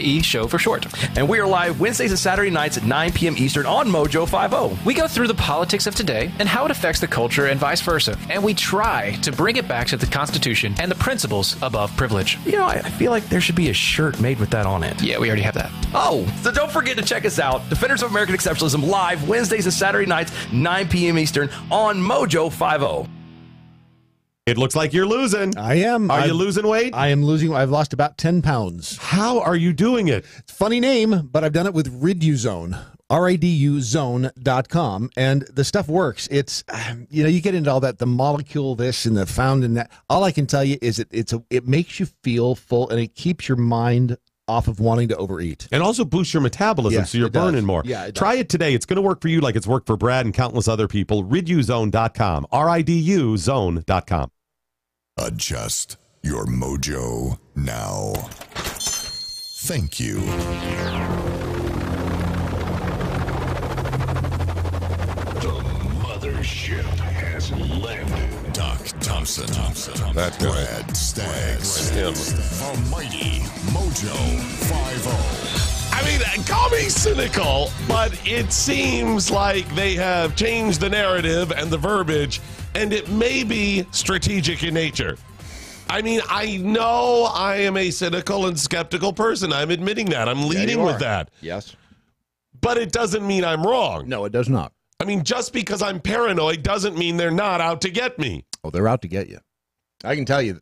MoJo show for short. And we are live Wednesdays and Saturday nights at 9 p.m. Eastern on MoJo 50. We go through the politics of today and how it affects the culture and vice versa. And we try to bring it back to the Constitution and the principles above privilege. You know, I feel like there should be a shirt made with that on it. Yeah, we already have that. Oh, so don't forget to check us out. Defenders of American Exceptionalism live Wednesdays and Saturday nights, 9 p.m. Eastern on MoJo 50. It looks like you're losing. I am. Are you losing weight? I am losing. I've lost about 10 pounds. How are you doing it? Funny name, but I've done it with Riduzone. RADUzone.com, and the stuff works. It's, you get into all that, the molecule this and the found in that. All I can tell you is it makes you feel full, and it keeps your mind off of wanting to overeat. And also boosts your metabolism, Yes, so you're it does. burning more. Yeah, it Try does. it today. It's going to work for you like it's worked for Brad and countless other people. Riduzone.com. RIDUzone.com. Adjust your mojo now. Thank you. Ship has landed. Doc Thompson. That Brad Staggs. The mighty MoJo 50. I mean, call me cynical, but it seems like they have changed the narrative and the verbiage, and it may be strategic in nature. I mean, I know I am a cynical and skeptical person. I'm admitting that. I'm leading with that. Yes. But it doesn't mean I'm wrong. No, it does not. I mean, just because I'm paranoid doesn't mean they're not out to get me. Oh, they're out to get you. I can tell you.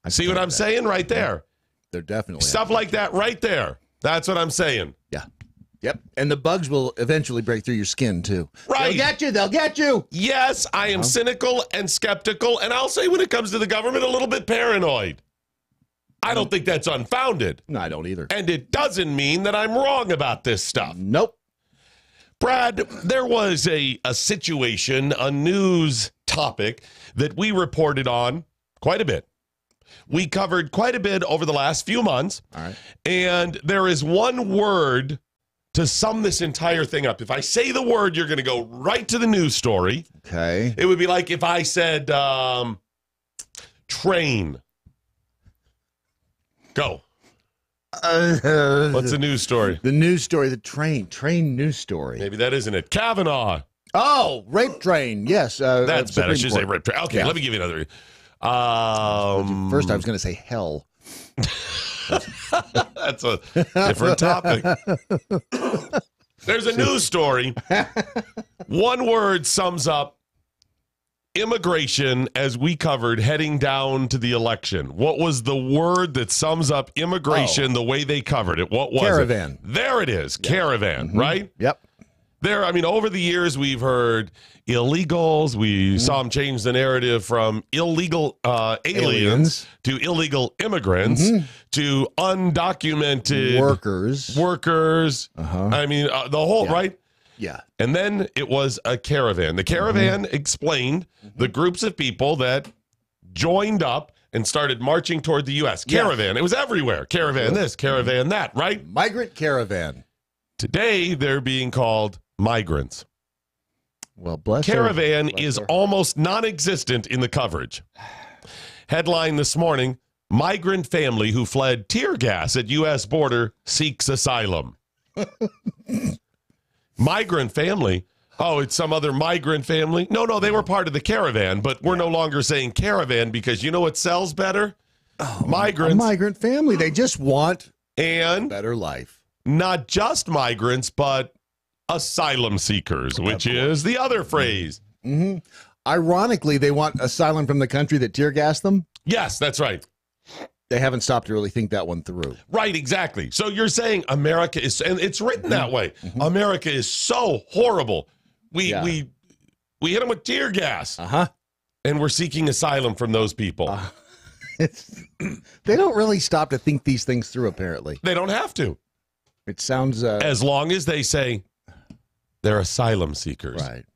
See what I'm saying right there? They're definitely Stuff like that right there. That's what I'm saying. Yeah. Yep. And the bugs will eventually break through your skin, too. Right. They'll get you. They'll get you. Yes, I am cynical and skeptical, and I'll say when it comes to the government, a little bit paranoid. I don't think that's unfounded. No, I don't either. And it doesn't mean that I'm wrong about this stuff. Nope. Brad, there was a situation, a news topic that we reported on quite a bit. We covered quite a bit over the last few months. All right. And there is one word to sum this entire thing up. If I say the word, you're going to go right to the news story. Okay. It would be like if I said train. Go. What's the news story? The news story, the train news story. Maybe that isn't it. Kavanaugh. Oh, rape train. Yes. That's better. I Supreme should say Court. rape train. Okay, Yeah. let me give you another. First, I was going to say hell. That's a different topic. There's a news story. One word sums up immigration as we covered heading down to the election. What was the word that sums up immigration the way they covered it? What was Caravan. it? There it is. Yeah. Caravan, right? Yep. Over the years, we've heard illegals. We saw them change the narrative from illegal aliens to illegal immigrants to undocumented workers. I mean, the whole, right? Yeah. And then it was a caravan. The caravan explained the groups of people that joined up and started marching toward the U.S. Caravan. It was everywhere. Caravan this, caravan that, right? Migrant caravan. Today, they're being called migrants. Well, bless Caravan her. is almost non-existent in the coverage. Headline this morning, migrant family who fled tear gas at U.S. border seeks asylum. Migrant family? Oh, it's some other migrant family? No, they were part of the caravan, but we're no longer saying caravan because you know what sells better? Migrants. A migrant family. They just want a better life. Not just migrants, but asylum seekers, which is the other phrase. Ironically, they want asylum from the country that tear gassed them. Yes, that's right. They haven't stopped to really think that one through. Right, exactly. So you're saying America is, and it's written that way. America is so horrible. We hit them with tear gas. And we're seeking asylum from those people. They don't really stop to think these things through, apparently. They don't have to. It sounds... as long as they say they're asylum seekers. Right.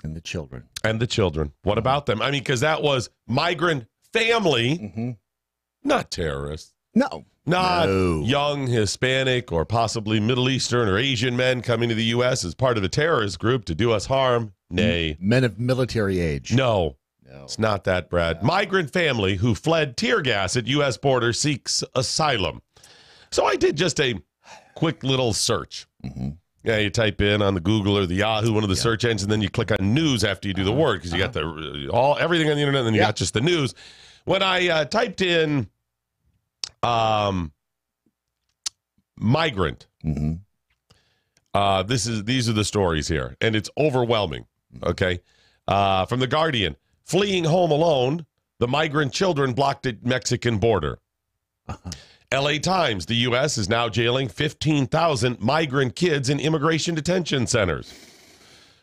And the children. And the children. What about them? I mean, because that was migrant family, not terrorists. No. Not young Hispanic or possibly Middle Eastern or Asian men coming to the U.S. as part of a terrorist group to do us harm. Nay. Men of military age. No. It's not that, Brad. Migrant family who fled tear gas at U.S. border seeks asylum. So I did just a quick little search. Yeah, you type in on the Google or the Yahoo, one of the search engines, and then you click on news after you do the word because you got everything on the internet, and then you got just the news. When I typed in migrant, these are the stories here, and it's overwhelming. Okay, from The Guardian, fleeing home alone, the migrant children blocked at Mexican border. LA Times, the U.S. is now jailing 15,000 migrant kids in immigration detention centers.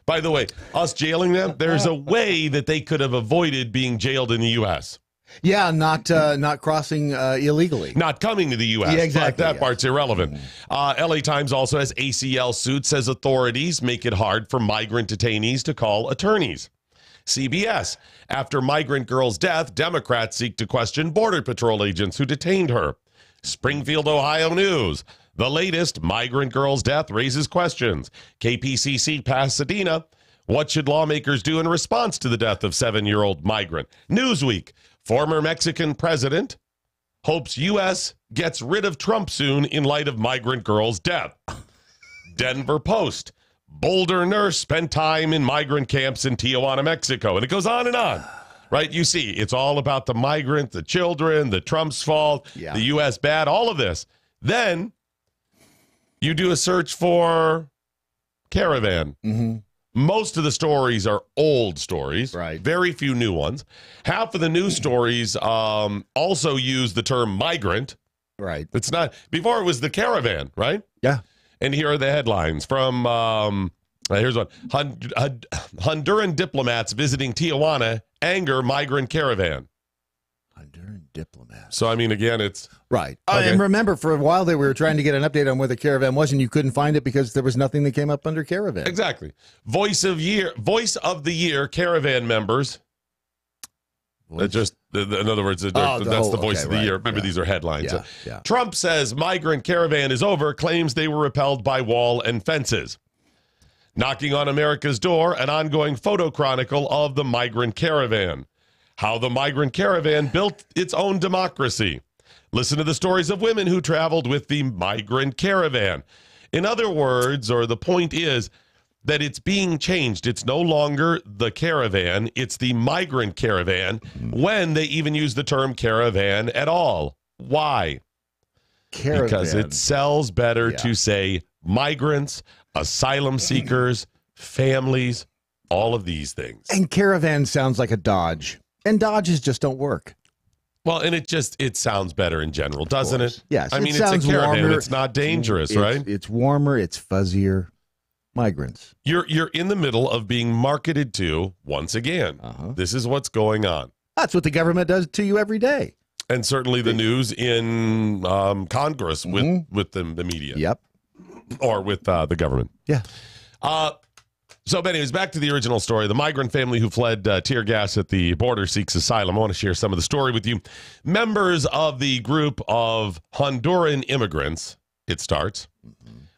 By the way, us jailing them, there's a way that they could have avoided being jailed in the U.S. Yeah, not crossing illegally. Not coming to the U.S. Yeah, exactly. That part's irrelevant. LA Times also has ACL suit, says authorities make it hard for migrant detainees to call attorneys. CBS, after migrant girl's death, Democrats seek to question Border Patrol agents who detained her. Springfield, Ohio News. The latest migrant girl's death raises questions. KPCC Pasadena. What should lawmakers do in response to the death of 7-year-old migrant? Newsweek. Former Mexican president hopes U.S. gets rid of Trump soon in light of migrant girl's death. Denver Post. Boulder nurse spent time in migrant camps in Tijuana, Mexico. And it goes on and on. Right? You see, it's all about the migrant, the children, the Trump's fault, the U.S. bad, all of this. Then you do a search for caravan. Most of the stories are old stories. Right. Very few new ones. Half of the new stories also use the term migrant. Right. It's not, before it was the caravan, right? Yeah. And here are the headlines from, here's one. Honduran diplomats visiting Tijuana anger migrant caravan. Honduran diplomats. So, I mean, again, it's... Right. Okay. And remember, for a while there, we were trying to get an update on where the caravan was, and you couldn't find it because there was nothing that came up under caravan. Exactly. Voice of the year caravan members. Just, in other words, that's the voice of the year. Remember, these are headlines. Trump says migrant caravan is over, claims they were repelled by wall and fences. Knocking on America's door, an ongoing photo chronicle of the migrant caravan. How the migrant caravan built its own democracy. Listen to the stories of women who traveled with the migrant caravan. In other words, or the point is that it's being changed. It's no longer the caravan, it's the migrant caravan, when they even use the term caravan at all. Why? Caravan. Because it sells better to say migrants, asylum seekers, families, all of these things. And caravan sounds like a Dodge. And Dodges just don't work. Well, and it sounds better in general, doesn't it? Yes. I mean, it's a caravan. Warmer. It's not dangerous, right? It's warmer. It's fuzzier. Migrants. You're in the middle of being marketed to once again. This is what's going on. That's what the government does to you every day. And certainly the news in Congress with the media. Yep. Or with the government. Yeah. So, anyways, back to the original story. The migrant family who fled tear gas at the border seeks asylum. I want to share some of the story with you. Members of the group of Honduran immigrants, it starts,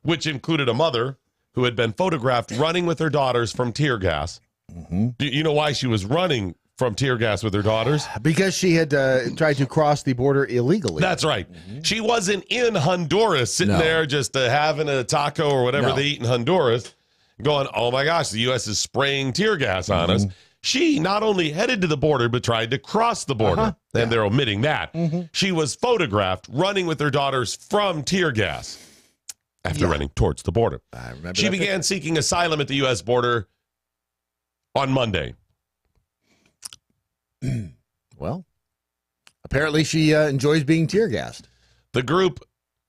which included a mother who had been photographed running with her daughters from tear gas. Do you know why she was running from tear gas with her daughters? Because she had tried to cross the border illegally. That's right. She wasn't in Honduras sitting there just having a taco or whatever they eat in Honduras, going, oh my gosh, the U.S. is spraying tear gas on us. She not only headed to the border, but tried to cross the border. And they're omitting that. She was photographed running with her daughters from tear gas after running towards the border. I remember she began seeking asylum at the U.S. border on Monday. Well, apparently she enjoys being tear gassed. The group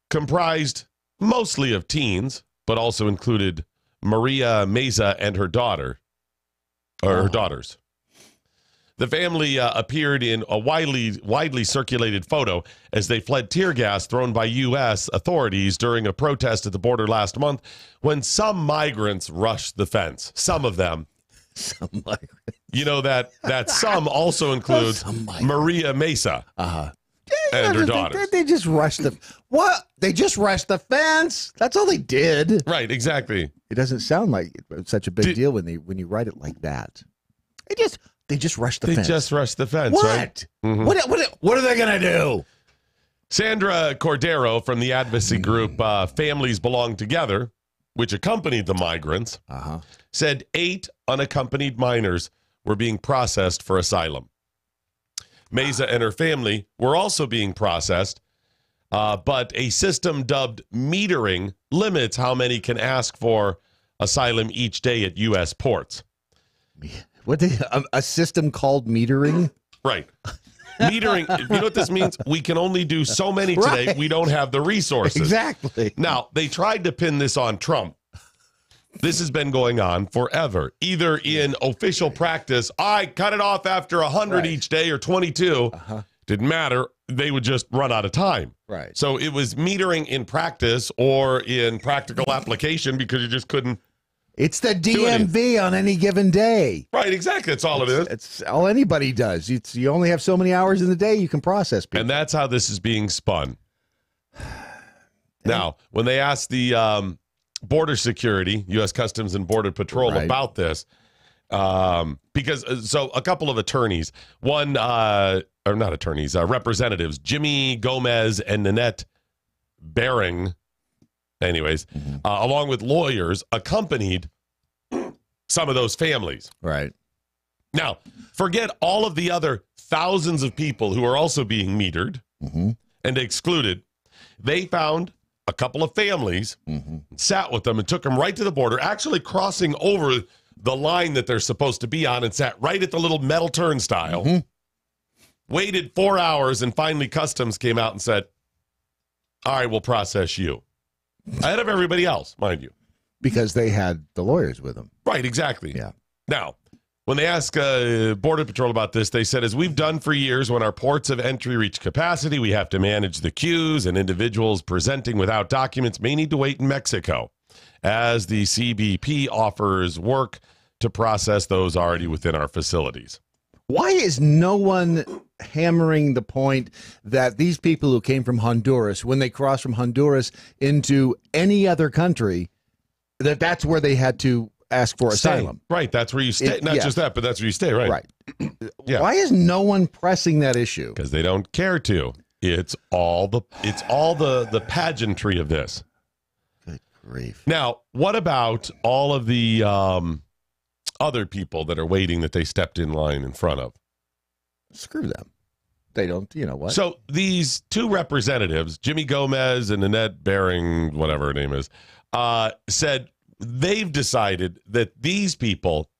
comprised mostly of teens, but also included Maria Meza and her daughter, or her daughters. The family appeared in a widely circulated photo as they fled tear gas thrown by U.S. authorities during a protest at the border last month when some migrants rushed the fence. Some of them. Some migrants. You know, that some also includes Maria Meza and her daughters. They just rushed the... What? They just rushed the fence? That's all they did. Right, exactly. It doesn't sound like such a big deal when you write it like that. They just rushed the fence. They just rushed the fence, what? right? What are they going to do? Sandra Cordero from the advocacy group Families Belong Together, which accompanied the migrants, said 8 unaccompanied minors were being processed for asylum. Mesa and her family were also being processed, but a system dubbed metering limits how many can ask for asylum each day at U.S. ports. What a system called metering? Right. Metering, you know what this means? We can only do so many today. Right. We don't have the resources. Exactly. Now, they tried to pin this on Trump. This has been going on forever. Either in official practice, I cut it off after 100 each day or 22. Didn't matter. They would just run out of time. Right. So it was metering in practice or in practical application because you just couldn't. It's the DMV on any given day. Right, exactly. That's all it is. It's all anybody does. You only have so many hours in the day you can process people. And that's how this is being spun. Now, when they asked the Border Security, U.S. Customs and Border Patrol about this, because so a couple of attorneys, representatives, Jimmy Gomez and Nanette Bering, along with lawyers, accompanied some of those families. Right. Now, forget all of the other thousands of people who are also being metered and excluded. They found a couple of families, sat with them and took them right to the border, actually crossing over the line that they're supposed to be on and sat right at the little metal turnstile, waited 4 hours, and finally Customs came out and said, all right, we'll process you. Ahead of everybody else, mind you. Because they had the lawyers with them. Right, exactly. Yeah. Now, when they asked Border Patrol about this, they said, as we've done for years, when our ports of entry reach capacity, we have to manage the queues, and individuals presenting without documents may need to wait in Mexico, as the CBP offers work to process those already within our facilities. Why is no one hammering the point that these people who came from Honduras, when they crossed from Honduras into any other country, that's where they had to ask for asylum? Right, that's where you stay. Not just that, but that's where you stay, right? Right. Yeah. Why is no one pressing that issue? Because they don't care to. It's all the pageantry of this. Good grief. Now, what about all of the other people that are waiting that they stepped in line in front of? Screw them. They don't, you know what? So these 2 representatives, Jimmy Gomez and Nanette Bering, whatever her name is, said they've decided that these people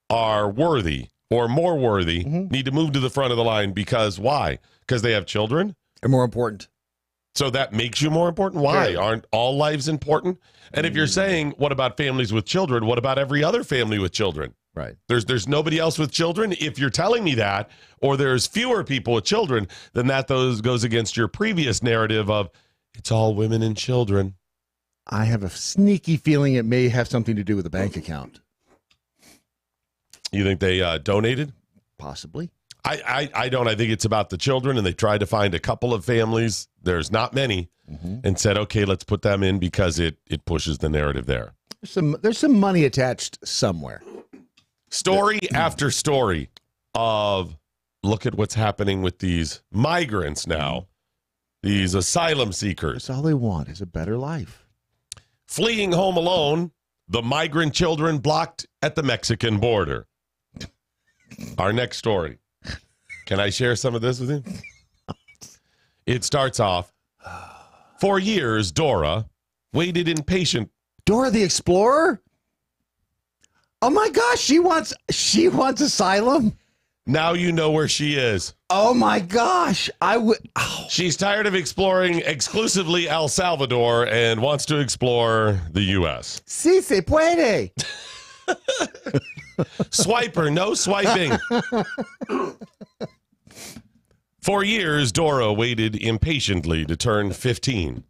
are worthy or more worthy, need to move to the front of the line because why? Because they have children? They're more important. So that makes you more important? Why? Yeah. Aren't all lives important? And if you're saying, what about families with children? What about every other family with children? Right. There's nobody else with children? If you're telling me that, or there's fewer people with children, then that goes against your previous narrative of it's all women and children. I have a sneaky feeling it may have something to do with a bank account. You think they donated? Possibly. I don't. I think it's about the children, and they tried to find a couple of families. There's not many, and said, okay, let's put them in because it pushes the narrative there. There's some money attached somewhere. Story after story of look at what's happening with these migrants now, these asylum seekers. That's all they want is a better life. Fleeing home alone, the migrant children blocked at the Mexican border. Our next story. Can I share some of this with you? It starts off, for years, Dora waited impatient. Dora the Explorer? Oh my gosh, she wants asylum? Now you know where she is. Oh my gosh. She's tired of exploring exclusively El Salvador and wants to explore the U.S. Sí se puede. Swiper, no swiping. For years, Dora waited impatiently to turn 15,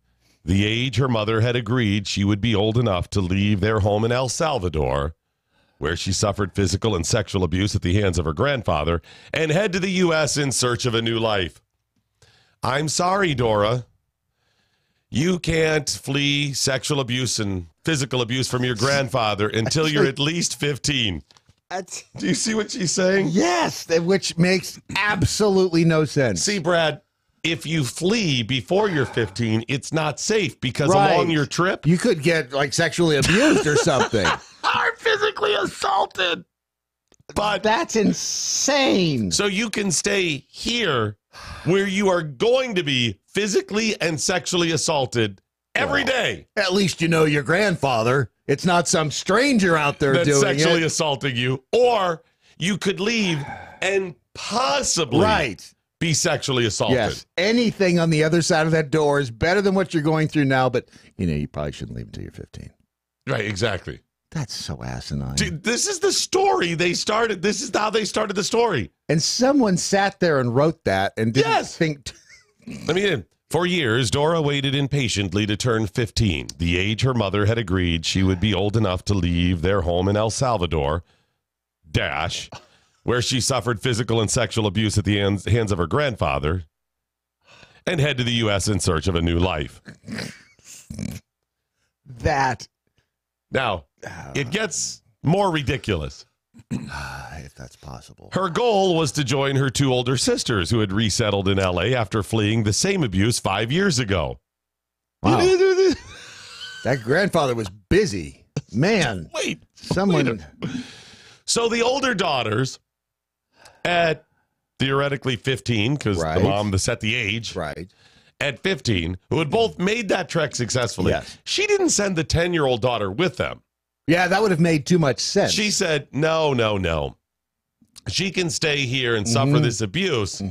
the age her mother had agreed she would be old enough to leave their home in El Salvador, where she suffered physical and sexual abuse at the hands of her grandfather, and head to the U.S. in search of a new life. I'm sorry, Dora. You can't flee sexual abuse and physical abuse from your grandfather until you're at least 15. Do you see what she's saying? Yes, which makes absolutely no sense. See, Brad, if you flee before you're 15, it's not safe because Right. along your trip, You could get like sexually abused or something. are physically assaulted. But That's insane. so you can stay here where you are going to be physically and sexually assaulted every day. At least you know your grandfather. It's not some stranger out there That's doing sexually it. assaulting you. Or you could leave and possibly Right. be sexually assaulted. Yes. Anything on the other side of that door is better than what you're going through now, but you probably shouldn't leave until you're 15. Right, exactly. That's so asinine. Dude, this is the story they started. This is how they started the story. And someone sat there and wrote that and didn't Yes. think. Let me in. For years, Dora waited impatiently to turn 15, the age her mother had agreed she would be old enough to leave their home in El Salvador, where she suffered physical and sexual abuse at the hands of her grandfather, and head to the U.S. in search of a new life. That, Now, it gets more ridiculous. if that's possible. Her goal was to join her two older sisters who had resettled in L.A. after fleeing the same abuse 5 years ago. Wow. That grandfather was busy. Man. Wait. Someone. So the older daughters, at theoretically 15, because Right. the mom set the age, Right. at 15, who had both made that trek successfully, Yes. she didn't send the 10-year-old daughter with them. Yeah, that would have made too much sense. She said, no. She can stay here and suffer this abuse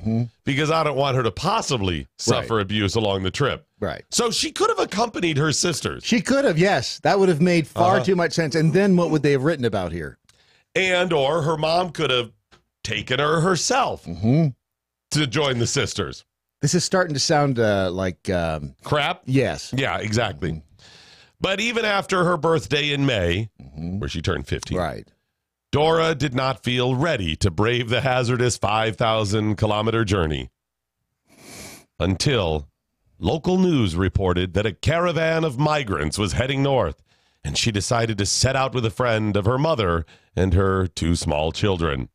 because I don't want her to possibly suffer abuse along the trip. Right. So she could have accompanied her sisters. She could have, yes. That would have made far too much sense. And then what would they have written about here? And or her mom could have taken her herself to join the sisters. This is starting to sound like, Crap? yes. Yeah, exactly. But even after her birthday in May, where she turned 15, Right. Dora did not feel ready to brave the hazardous 5,000-kilometer journey until local news reported that a caravan of migrants was heading north, and she decided to set out with a friend of her mother and her two small children.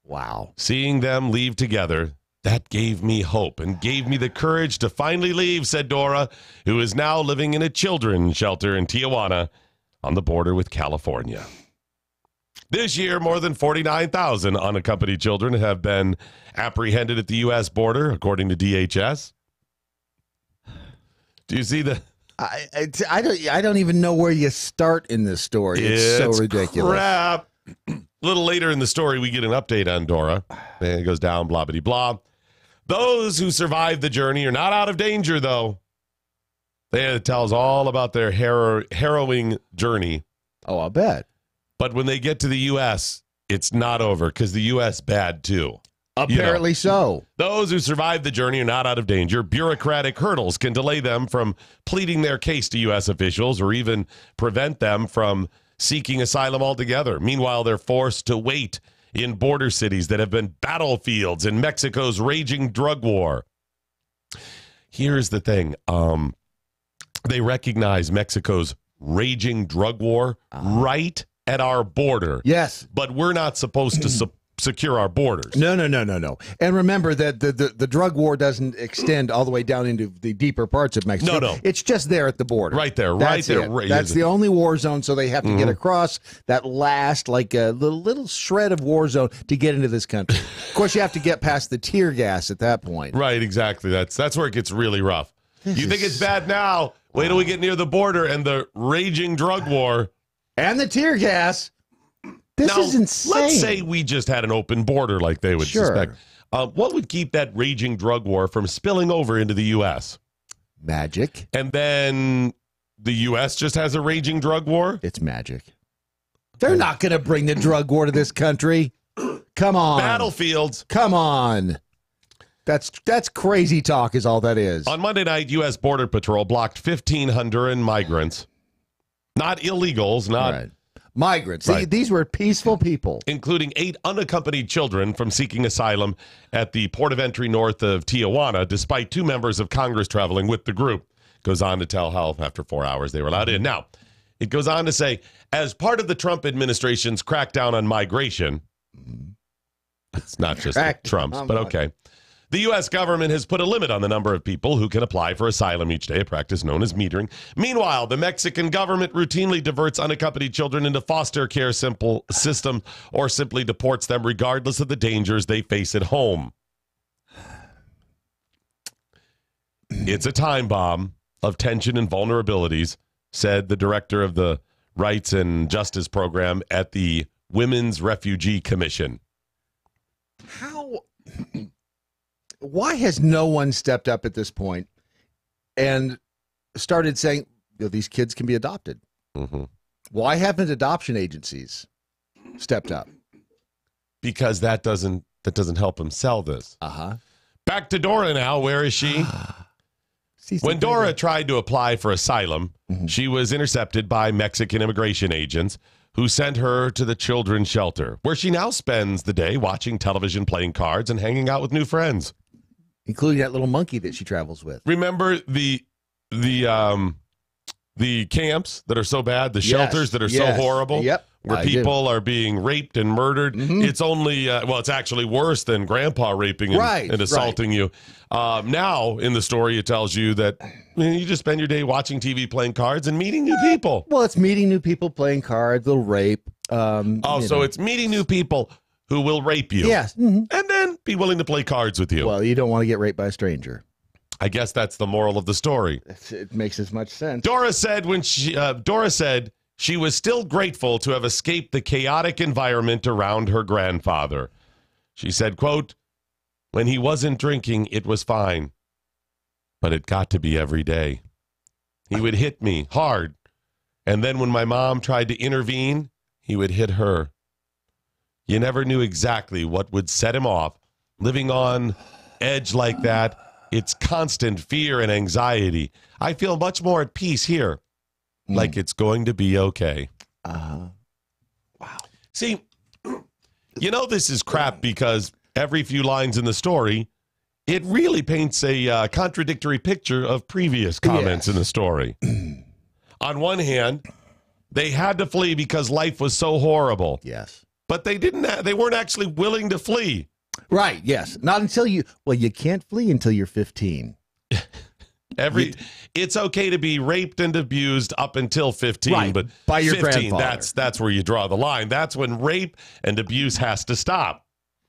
Wow. Seeing them leave together, that gave me hope and gave me the courage to finally leave, said Dora, who is now living in a children's shelter in Tijuana on the border with California. This year, more than 49,000 unaccompanied children have been apprehended at the U.S. border, according to DHS. Do you see the... I don't even know where you start in this story. It's so ridiculous. Crap. A little later in the story, we get an update on Dora. And it goes down, blah, blah, blah. Those who survived the journey are not out of danger, though. It tells all about their harrowing journey. Oh, I'll bet. But when they get to the U.S., it's not over because the U.S. bad, too. Apparently so. Those who survived the journey are not out of danger. Bureaucratic hurdles can delay them from pleading their case to U.S. officials or even prevent them from seeking asylum altogether. Meanwhile, they're forced to wait in border cities that have been battlefields in Mexico's raging drug war. Here's the thing. They recognize Mexico's raging drug war right at our border. Yes. But we're not supposed to secure our borders. No. And remember that the drug war doesn't extend all the way down into the deeper parts of Mexico. No. It's just there at the border. Right there. That's Right there. it. Right. That's the only war zone, so they have to get across that last, like a little shred of war zone to get into this country. Of course, you have to get past the tear gas at that point. Right, exactly. That's where it gets really rough. You think it's bad now? Wait till we get near the border and the raging drug war. And the tear gas. This Now, is insane. let's say we just had an open border like they would suspect. What would keep that raging drug war from spilling over into the U.S.? Magic. And then the U.S. just has a raging drug war? It's magic. They're not going to bring the drug war to this country. Come on. Battlefields. Come on. That's crazy talk is all that is. On Monday night, U.S. Border Patrol blocked 15 Honduran migrants. Not illegals, not... Right. Migrants. Right. These were peaceful people. Including 8 unaccompanied children from seeking asylum at the port of entry north of Tijuana, despite 2 members of Congress traveling with the group. Goes on to tell how after 4 hours they were allowed in. Now, it goes on to say, as part of the Trump administration's crackdown on migration, it's not just Trump's, but okay. The U.S. government has put a limit on the number of people who can apply for asylum each day, a practice known as metering. Meanwhile, the Mexican government routinely diverts unaccompanied children into foster care system or simply deports them regardless of the dangers they face at home. It's a time bomb of tension and vulnerabilities, said the director of the Rights and Justice Program at the Women's Refugee Commission. Why has no one stepped up at this point and started saying, these kids can be adopted? Mm-hmm. Why haven't adoption agencies stepped up? Because that doesn't help them sell this. Back to Dora now. Where is she? When Dora tried to apply for asylum, she was intercepted by Mexican immigration agents who sent her to the children's shelter, where she now spends the day watching television, playing cards, and hanging out with new friends. Including that little monkey that she travels with. Remember the camps that are so bad, the shelters that are so horrible, where people are being raped and murdered. It's only, it's actually worse than grandpa raping and assaulting you. Now, in the story, it tells you that you just spend your day watching TV, playing cards, and meeting new people. Well, it's meeting new people, playing cards, little rape. So it's meeting new people who will rape you. Yes. And then be willing to play cards with you. Well, you don't want to get raped by a stranger. I guess that's the moral of the story. It makes as much sense. Dora said she was still grateful to have escaped the chaotic environment around her grandfather. She said, quote, "When he wasn't drinking, it was fine, but it got to be every day. He would hit me hard, and then when my mom tried to intervene, he would hit her. You never knew exactly what would set him off. Living on edge like that, it's constant fear and anxiety. I feel much more at peace here, like it's going to be okay." Wow. See, this is crap because every few lines in the story, it really paints a contradictory picture of previous comments in the story. On one hand, they had to flee because life was so horrible. Yes. But they weren't actually willing to flee. Right, yes. Not until you can't flee until you're 15. It's okay to be raped and abused up until 15, right, but by your 15, grandfather. that's where you draw the line. That's when rape and abuse has to stop.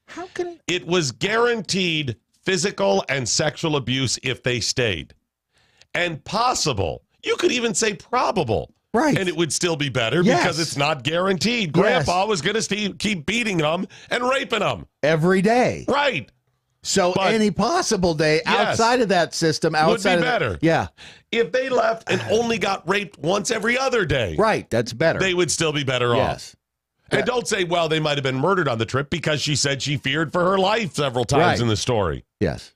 How can it was guaranteed physical and sexual abuse if they stayed. And possible. You could even say probable. Right. And it would still be better because it's not guaranteed. Grandpa was going to keep beating them and raping them. Every day. Right. So any possible day outside of that system, outside would be better. Yeah. If they left and only got raped once every other day. Right. That's better. They would still be better off. And don't say, well, they might have been murdered on the trip because she said she feared for her life several times in the story. Yes.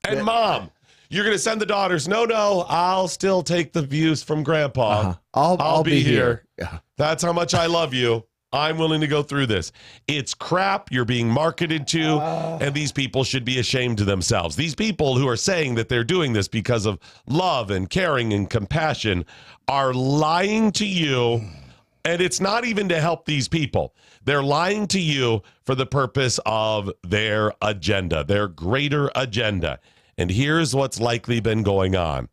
And Mom, you're going to send the daughters. No, I'll still take the abuse from Grandpa. I'll be here. Yeah. That's how much I love you. I'm willing to go through this. It's crap you're being marketed to, and these people should be ashamed of themselves. These people who are saying that they're doing this because of love and caring and compassion are lying to you, and it's not even to help these people. They're lying to you for the purpose of their agenda, their greater agenda. And here's what's likely been going on.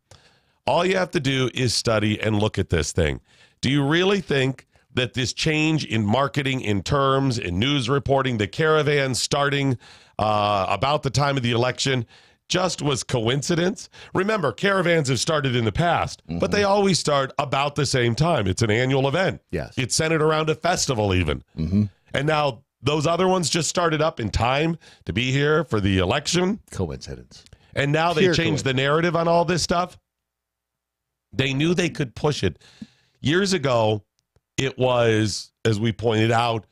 All you have to do is study and look at this thing. Do you really think that this change in marketing, in terms, in news reporting, the caravan starting about the time of the election just was coincidence? Remember, caravans have started in the past, but they always start about the same time. It's an annual event. Yes. It's centered around a festival even. And now those other ones just started up in time to be here for the election. Coincidence. And now they changed the narrative on all this stuff. They knew they could push it. Years ago, it was, as we pointed out,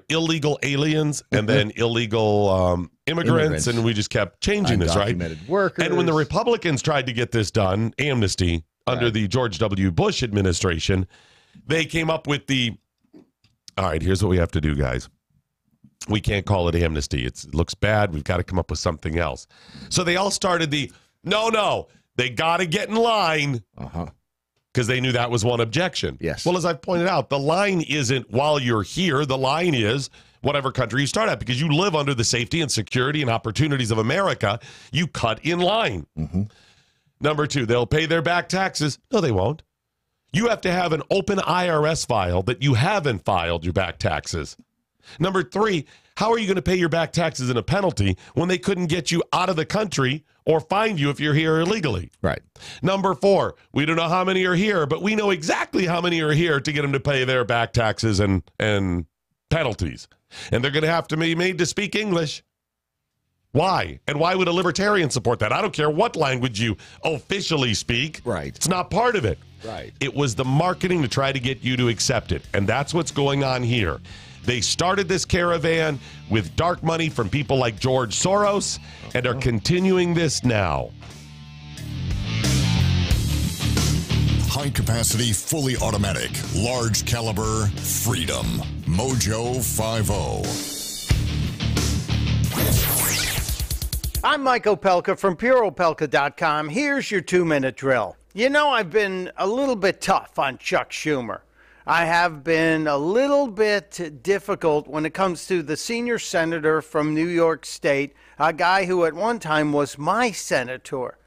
illegal aliens and then illegal immigrants, and we just kept changing this, right? Undocumented workers. And when the Republicans tried to get this done, amnesty, under the George W. Bush administration, they came up with all right, here's what we have to do, guys. We can't call it amnesty. It looks bad. We've got to come up with something else. So they all started no, they got to get in line. Because they knew that was one objection. Yes. Well, as I've pointed out, the line isn't while you're here. The line is whatever country you start at, because you live under the safety and security and opportunities of America. You cut in line. Number 2, they'll pay their back taxes. No, they won't. You have to have an open IRS file that you haven't filed your back taxes. Number 3, how are you going to pay your back taxes in a penalty when they couldn't get you out of the country or find you if you're here illegally? Right. Number 4, we don't know how many are here, but we know exactly how many are here to get them to pay their back taxes and penalties. And they're going to have to be made to speak English. Why? And why would a libertarian support that? I don't care what language you officially speak. Right. It's not part of it. Right. It was the marketing to try to get you to accept it. And that's what's going on here. They started this caravan with dark money from people like George Soros and are continuing this now. High capacity, fully automatic, large caliber, freedom. MoJo 50. I'm Mike Opelka from PureOpelka.com. Here's your 2-minute drill. You know, I've been a little bit tough on Chuck Schumer. I have been a little bit difficult when it comes to the senior senator from New York State, a guy who at one time was my senator.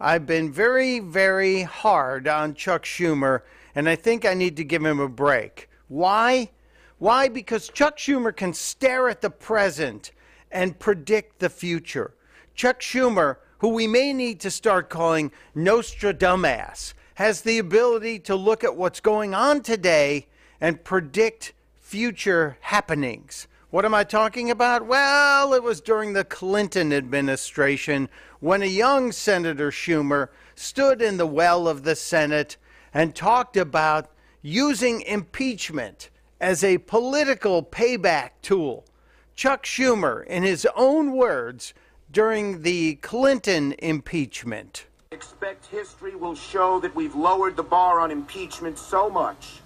I've been very, very hard on Chuck Schumer, and I think I need to give him a break. Why? Why? Because Chuck Schumer can stare at the present and predict the future. Chuck Schumer, who we may need to start calling Nostradamus, has the ability to look at what's going on today and predict future happenings. What am I talking about? Well, it was during the Clinton administration when a young Senator Schumer stood in the well of the Senate and talked about using impeachment as a political payback tool. Chuck Schumer, in his own words, during the Clinton impeachment. Expect history will show that we've lowered the bar on impeachment so much.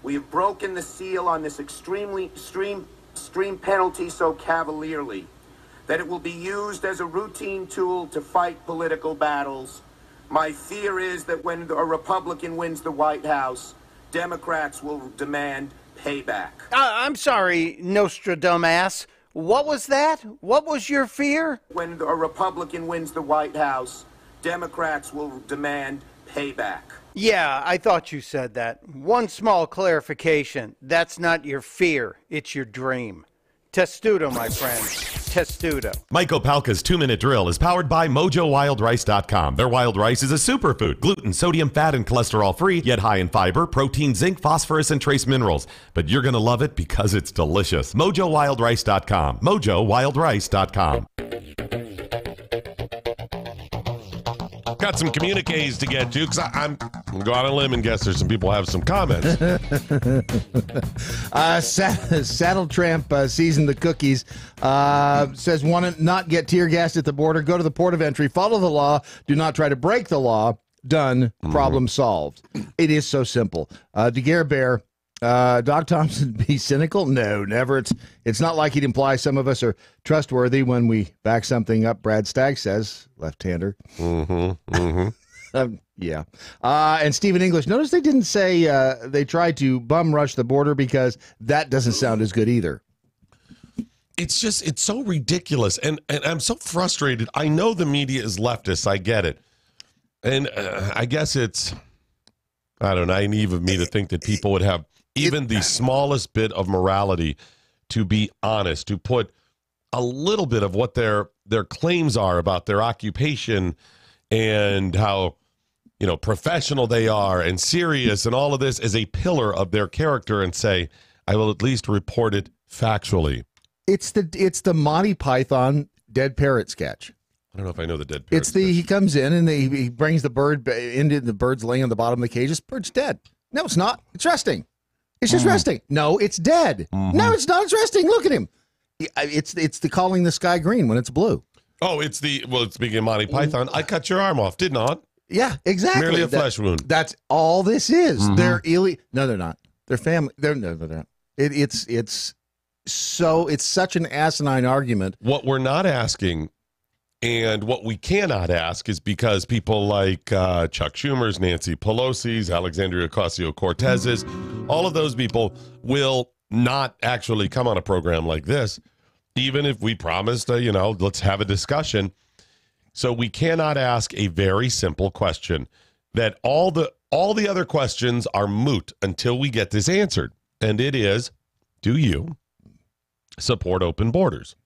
We have broken the seal on this extreme penalty so cavalierly that it will be used as a routine tool to fight political battles. My fear is that when a Republican wins the White House, Democrats will demand payback. I'm sorry, Nostradamus. What was that? What was your fear? When a Republican wins the White House, Democrats will demand payback. Yeah, I thought you said that. One small clarification. That's not your fear. It's your dream. Testudo, my friend. Testudo. Mike Opelka's 2-minute drill is powered by MoJoWildRice.com. Their wild rice is a superfood, gluten, sodium, fat, and cholesterol-free, yet high in fiber, protein, zinc, phosphorus, and trace minerals. But you're going to love it because it's delicious. MoJoWildRice.com. MoJoWildRice.com. Got some communiques to get to because I'm going to go out on a limb and guess there's some people have some comments. Saddle Tramp seasoned the cookies. Says, want to not get tear gassed at the border, go to the port of entry, follow the law, do not try to break the law. Done. Problem solved. It is so simple. DeGare Bear, Doc Thompson be cynical? No, never. It's not like he'd imply some of us are trustworthy when we back something up. Brad Stagg says, left-hander. Yeah. And Stephen English, notice they didn't say they tried to bum rush the border because that doesn't sound as good either. It's so ridiculous. And I'm so frustrated. I know the media is leftist. I get it. And I guess it's, I don't know, naive of me to think that people would have even the smallest bit of morality to be honest, to put a little bit of what their claims are about their occupation and how, you know, professional they are and serious and all of this as a pillar of their character and say, I will at least report it factually. It's the Monty Python dead parrot sketch. I don't know if I know the dead parrot. He comes in and he brings the bird into the bird's laying on the bottom of the cage. This bird's dead. No, it's not. It's resting. It's just resting. No, it's dead. No, it's not. It's resting. Look at him. It's the calling the sky green when it's blue. Oh, speaking of Monty Python, I cut your arm off, did not. Yeah, exactly. Merely a flesh wound. That's all this is. They're No, they're not. They're family. They're not. It's such an asinine argument. What we're not asking, and what we cannot ask, is because people like Chuck Schumer's, Nancy Pelosi's, Alexandria Ocasio-Cortez's, all of those people will not actually come on a program like this, even if we promised, let's have a discussion. So we cannot ask a very simple question that all the other questions are moot until we get this answered. And it is, do you support open borders?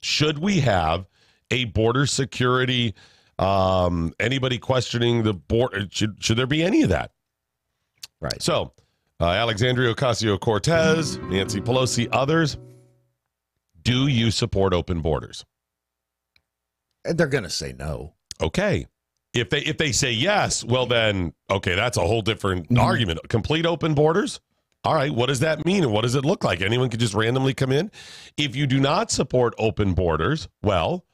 Should we have a border security, anybody questioning the border? Should there be any of that? Right. So Alexandria Ocasio-Cortez, Nancy Pelosi, others, do you support open borders? And they're going to say no. Okay. If they say yes, well then, okay, that's a whole different argument. Complete open borders? All right, what does that mean and what does it look like? Anyone could just randomly come in? If you do not support open borders, well,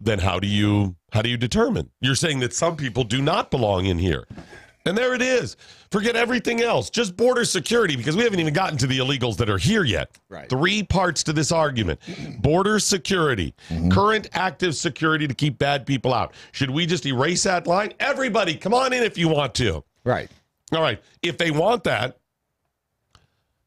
then how do you determine? You're saying that some people do not belong in here. And there it is. Forget everything else. Just border security, because we haven't even gotten to the illegals that are here yet. Right. 3 parts to this argument. Border security, current active security to keep bad people out. Should we just erase that line? Everybody, come on in if you want to. Right. All right. If they want that,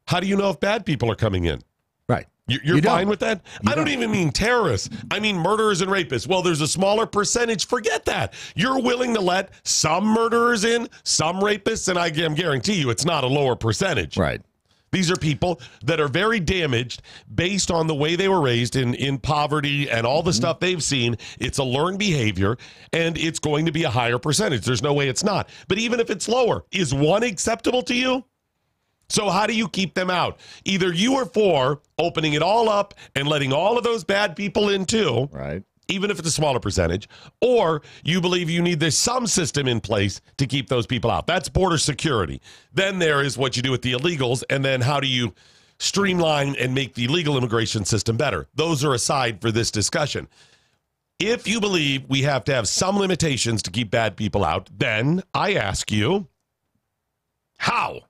how do you know if bad people are coming in? Right. You're fine with that? I don't even mean terrorists. I mean murderers and rapists. Well, there's a smaller percentage. Forget that. You're willing to let some murderers in, some rapists, and I guarantee you it's not a lower percentage. Right. These are people that are very damaged based on the way they were raised in poverty and all the stuff they've seen. It's a learned behavior, and it's going to be a higher percentage. There's no way it's not. But even if it's lower, is 1 acceptable to you? So how do you keep them out? Either you are for opening it all up and letting all of those bad people in too, right? Even if it's a smaller percentage, or you believe you need there's some system in place to keep those people out. That's border security. Then there is what you do with the illegals, and then how do you streamline and make the legal immigration system better? Those are aside for this discussion. If you believe we have to have some limitations to keep bad people out, then I ask you, how?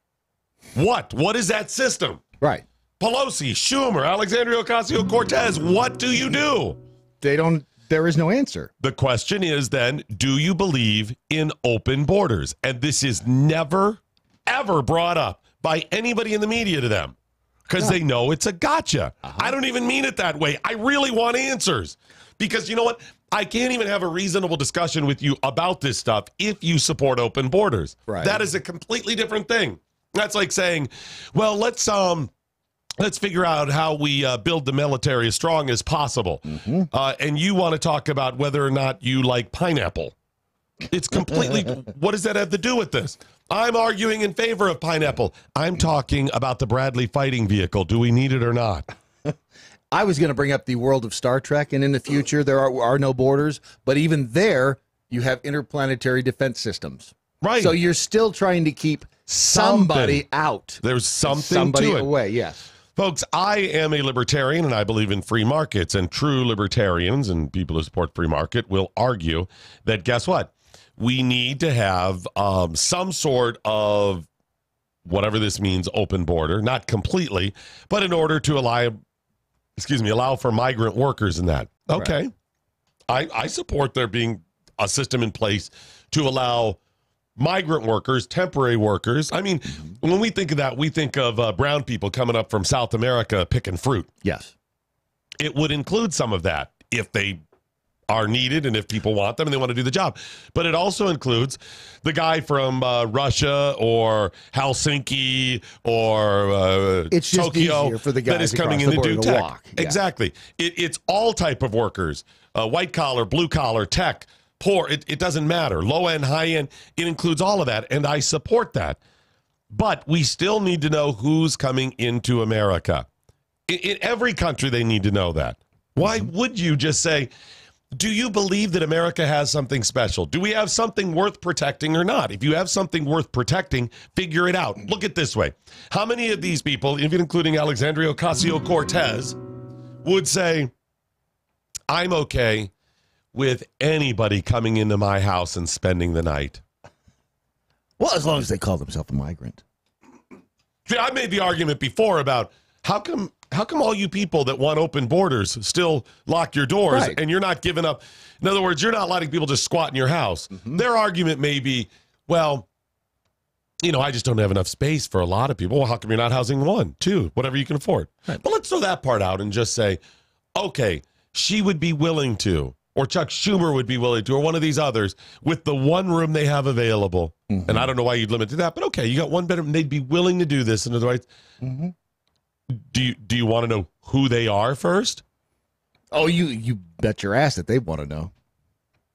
What is that system? Right. Pelosi, Schumer, Alexandria Ocasio-Cortez, what do you do? There is no answer. The question is then, do you believe in open borders? And this is never, ever brought up by anybody in the media to them because they know it's a gotcha. I don't even mean it that way. I really want answers because you know what? I can't even have a reasonable discussion with you about this stuff if you support open borders. Right. That is a completely different thing. That's like saying, well, let's figure out how we build the military as strong as possible. And you want to talk about whether or not you like pineapple. It's completely, what does that have to do with this? I'm arguing in favor of pineapple. I'm talking about the Bradley fighting vehicle. Do we need it or not? I was going to bring up the world of Star Trek, and in the future, there are no borders. But even there, you have interplanetary defense systems. Right. So you're still trying to keep somebody out. There's something to it. Away, yes. Folks, I am a libertarian, and I believe in free markets. And true libertarians and people who support free market will argue that, guess what? We need to have some sort of, whatever this means, open border. Not completely, but in order to allow for migrant workers in that. Okay. Right. I support there being a system in place to allow migrant workers, temporary workers. I mean, when we think of that, we think of brown people coming up from South America picking fruit. Yes. It would include some of that if they are needed and if people want them and they want to do the job. But it also includes the guy from Russia or Helsinki or it's just Tokyo for the guys that is coming in to do tech. Walk. Yeah. Exactly. It's all type of workers, white collar, blue collar, tech. Poor, it doesn't matter. Low end, high end, it includes all of that, and I support that. But we still need to know who's coming into America. In every country, they need to know that. Why would you just say, do you believe that America has something special? Do we have something worth protecting or not? If you have something worth protecting, figure it out. Look at it this way. How many of these people, even including Alexandria Ocasio-Cortez, would say, I'm okay with anybody coming into my house and spending the night? Well, as long as they call themselves a migrant. See, I made the argument before about how come all you people that want open borders still lock your doors and you're not giving up? In other words, you're not letting people just squat in your house. Their argument may be, well, I just don't have enough space for a lot of people. Well, how come you're not housing one, two, whatever you can afford? Right. But let's throw that part out and just say, okay, she would be willing to, or Chuck Schumer would be willing to, or one of these others with the one room they have available. And I don't know why you'd limit to that, but okay, you got one bedroom. They'd be willing to do this. And otherwise, do you want to know who they are first? Oh, you bet your ass that they want to know.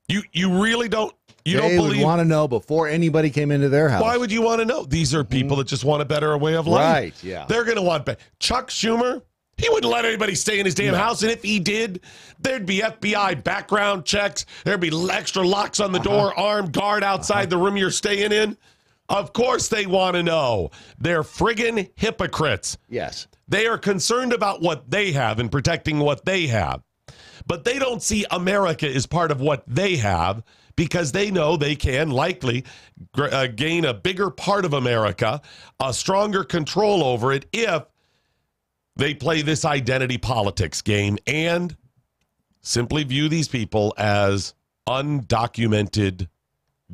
You really don't. You they don't believe. Would want to know before anybody came into their house. Why would you want to know? These are people that just want a better way of life. Right, yeah. They're going to want better. Chuck Schumer, he wouldn't let anybody stay in his damn house. And if he did, there'd be FBI background checks. There'd be extra locks on the door, armed guard outside the room you're staying in. Of course they want to know. They're friggin' hypocrites. Yes. They are concerned about what they have and protecting what they have. But they don't see America as part of what they have, because they know they can likely gain a bigger part of America, a stronger control over it if they play this identity politics game and simply view these people as undocumented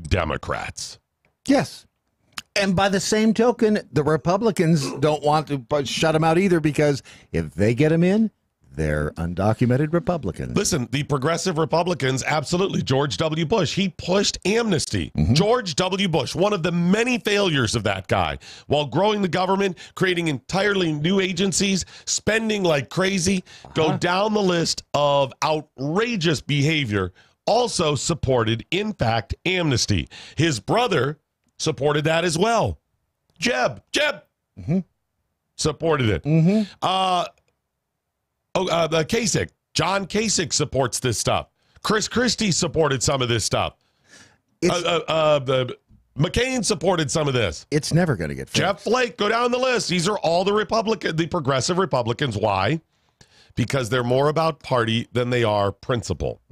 Democrats. Yes. And by the same token, the Republicans don't want to shut them out either, because if they get them in, they're undocumented Republicans. Listen, the progressive Republicans, absolutely. George W. Bush, he pushed amnesty. George W. Bush, one of the many failures of that guy, while growing the government, creating entirely new agencies, spending like crazy, go down the list of outrageous behavior, also supported, in fact, amnesty. His brother supported that as well. Jeb supported it. Kasich. John Kasich supports this stuff. Chris Christie supported some of this stuff. McCain supported some of this. It's never going to get fixed. Jeff Flake, go down the list. These are all the progressive Republicans. Why? Because they're more about party than they are principle.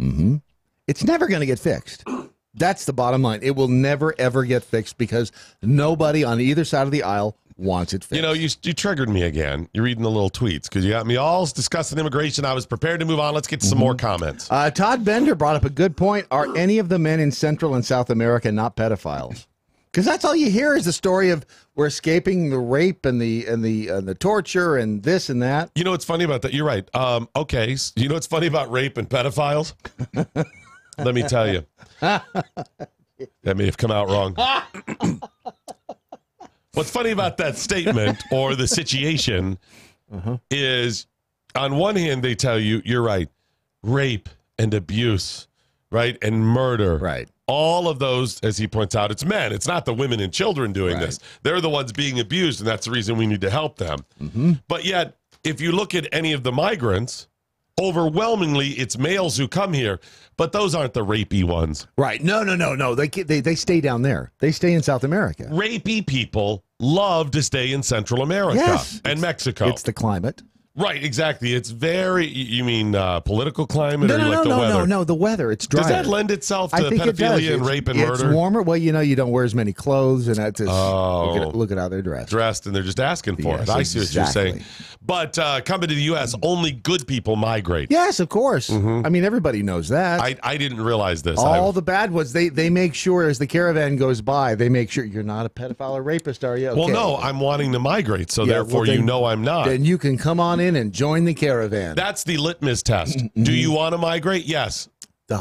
It's never going to get fixed. That's the bottom line. It will never, ever get fixed, because nobody on either side of the aisle wants it fixed. You triggered me again. You're reading the little tweets because you got me all discussing immigration. I was prepared to move on. Let's get to some more comments. Todd Bender brought up a good point. Are any of the men in Central and South America not pedophiles? Because that's all you hear is the story of we're escaping the rape and the torture and this and that. You know what's funny about that? You're right. Okay. You know what's funny about rape and pedophiles? Let me tell you. That may have come out wrong. What's funny about that statement or the situation is, on one hand, they tell you, you're right, rape and abuse, right, and murder. Right. All of those, as he points out, it's men. It's not the women and children doing this. They're the ones being abused, and that's the reason we need to help them. But yet, if you look at any of the migrants, overwhelmingly, it's males who come here, but those aren't the rapey ones. Right. No. They stay down there. They stay in South America. Rapey people love to stay in Central America and Mexico. It's the climate. Right, exactly. It's very, you mean political climate or like the weather? No, the weather. It's drier. Does that lend itself to pedophilia and rape and murder? It's warmer. Well, you don't wear as many clothes, and that's look at how they're dressed. And they're just asking for it. I see what you're saying. But coming to the U.S., only good people migrate. Yes, of course. I mean, everybody knows that. I didn't realize this. All the bad ones, they make sure as the caravan goes by, they make sure you're not a pedophile or rapist, are you? Okay. Well, no, I'm wanting to migrate, so therefore you know I'm not. Then you can come on in and join the caravan. That's the litmus test. Do you want to migrate? Yes.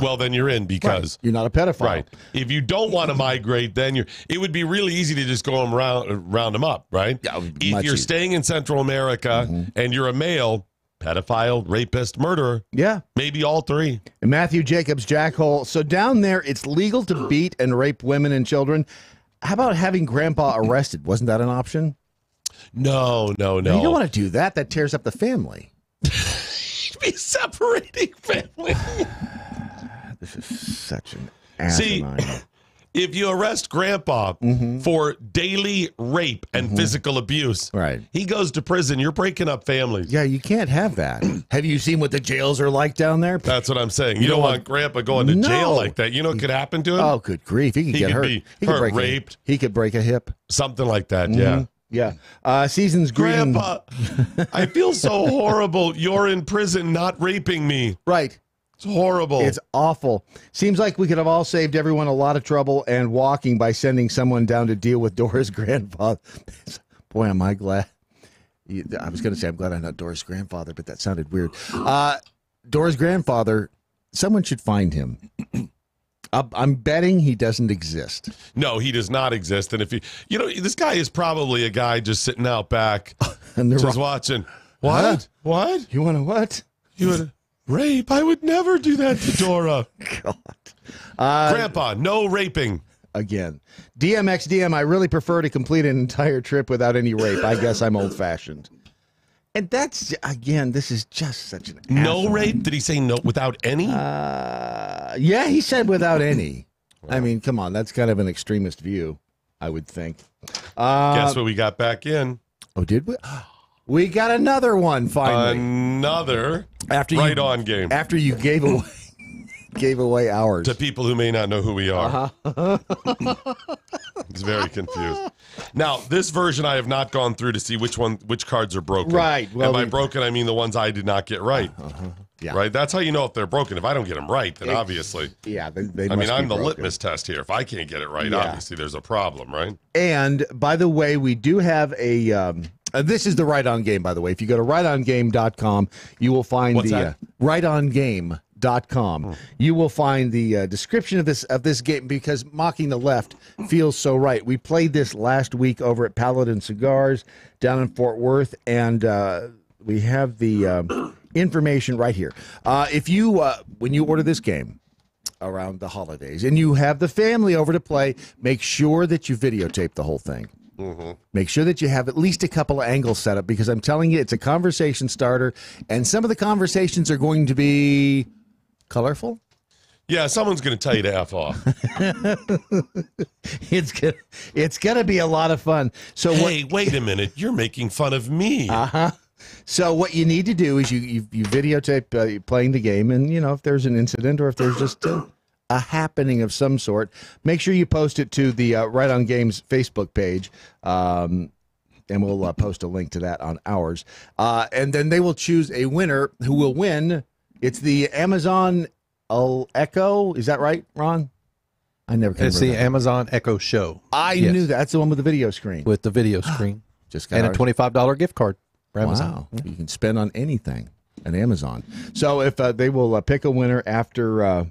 Well, then you're in because you're not a pedophile. Right. If you don't want to migrate, then it would be really easy to just go round them up, right? Yeah, if you're staying in Central America and you're a male, pedophile, rapist, murderer. Yeah. Maybe all three. And Matthew Jacobs, Jackhole. So down there, it's legal to beat and rape women and children. How about having grandpa arrested? Wasn't that an option? No. You don't want to do that. That tears up the family. Be separating family. This is such an asinine. See, if you arrest grandpa for daily rape and physical abuse, he goes to prison. You're breaking up families. Yeah, you can't have that. Have you seen what the jails are like down there? That's what I'm saying. You don't want grandpa going to jail like that. You know what could happen to him? Oh, good grief. He could get hurt. He could be raped. He could break a hip. Something like that, yeah. Yeah. Season's greeting. Grandpa, I feel so horrible. You're in prison not raping me. Right. It's horrible. It's awful. Seems like we could have all saved everyone a lot of trouble and walking by sending someone down to deal with Dora's grandfather. Boy, am I glad. I was going to say I'm glad I'm not Dora's grandfather, but that sounded weird. Dora's grandfather, someone should find him. I'm betting he doesn't exist. No, he does not exist. And if this guy is probably a guy just sitting out back And just watching. What? Huh? What? You want to what? You would rape? I would never do that to Dora. God. Grandpa, no raping. Again. DM, I really prefer to complete an entire trip without any rape. I guess I'm old-fashioned. And that's, again, this is just such an No asshole. rape? Did he say no without any? Yeah, he said without any. I mean, come on, that's kind of an extremist view, I would think. Guess what we got back in? Oh, did we? We got another one, finally. Another on game. After you gave away ours. To people who may not know who we are. He's very confused. Now, this version I have not gone through to see which cards are broken. Right. Well, and by broken, I mean the ones I did not get right. Yeah. Right? That's how you know if they're broken. If I don't get them right, then obviously. Yeah, they I must mean, I'm be the broken. litmus test here. If I can't get it right, Yeah. obviously there's a problem, right? And, by the way, we do have a... this is the Right On Game, by the way. If you go to rightongame.com, you will find What's that? rightongame.com. You will find the description of this game, because mocking the left feels so right. We played this last week over at Paladin Cigars down in Fort Worth, and we have the information right here. If you when you order this game around the holidays and you have the family over to play, make sure that you videotape the whole thing. Make sure that you have at least a couple of angles set up, because I'm telling you, it's a conversation starter, and some of the conversations are going to be colorful. Yeah, someone's going to tell you to F off. It's gonna be a lot of fun. So Hey, wait a minute. You're making fun of me. So what you need to do is you videotape playing the game, and if there's an incident or if there's just a happening of some sort, make sure you post it to the Right On Games Facebook page, and we'll post a link to that on ours. And then they will choose a winner who will win. It's the Amazon Echo. Is that right, Ron? I never can It's the remember. Amazon Echo Show. I knew that. That's the one with the video screen. With the video screen. Just got And a ours. $25 gift card for Amazon. Wow. You can spend on anything at Amazon. So if they will pick a winner after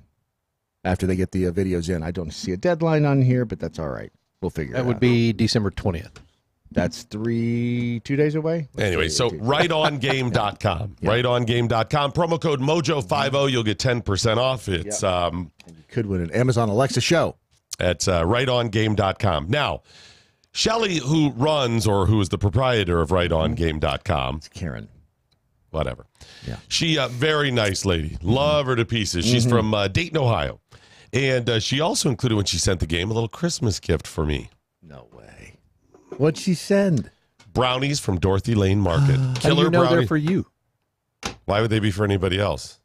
they get the videos in. I don't see a deadline on here, but that's all right. We'll figure it out. That would be December 20th. That's 2 days away. Anyway, so rightongame.com. Rightongame.com. Promo code MoJo50. You'll get 10% off. It's You could win an Amazon Alexa show. at rightongame.com. Now, Shelly, who runs or who is the proprietor of rightongame.com, It's Karen. whatever. Yeah. She very nice lady. Love her to pieces. She's from Dayton, Ohio. And she also included, when she sent the game, a little Christmas gift for me. No way. What'd she send? Brownies from Dorothy Lane Market. How do Killer you know brownie. they're for you? Why would they be for anybody else?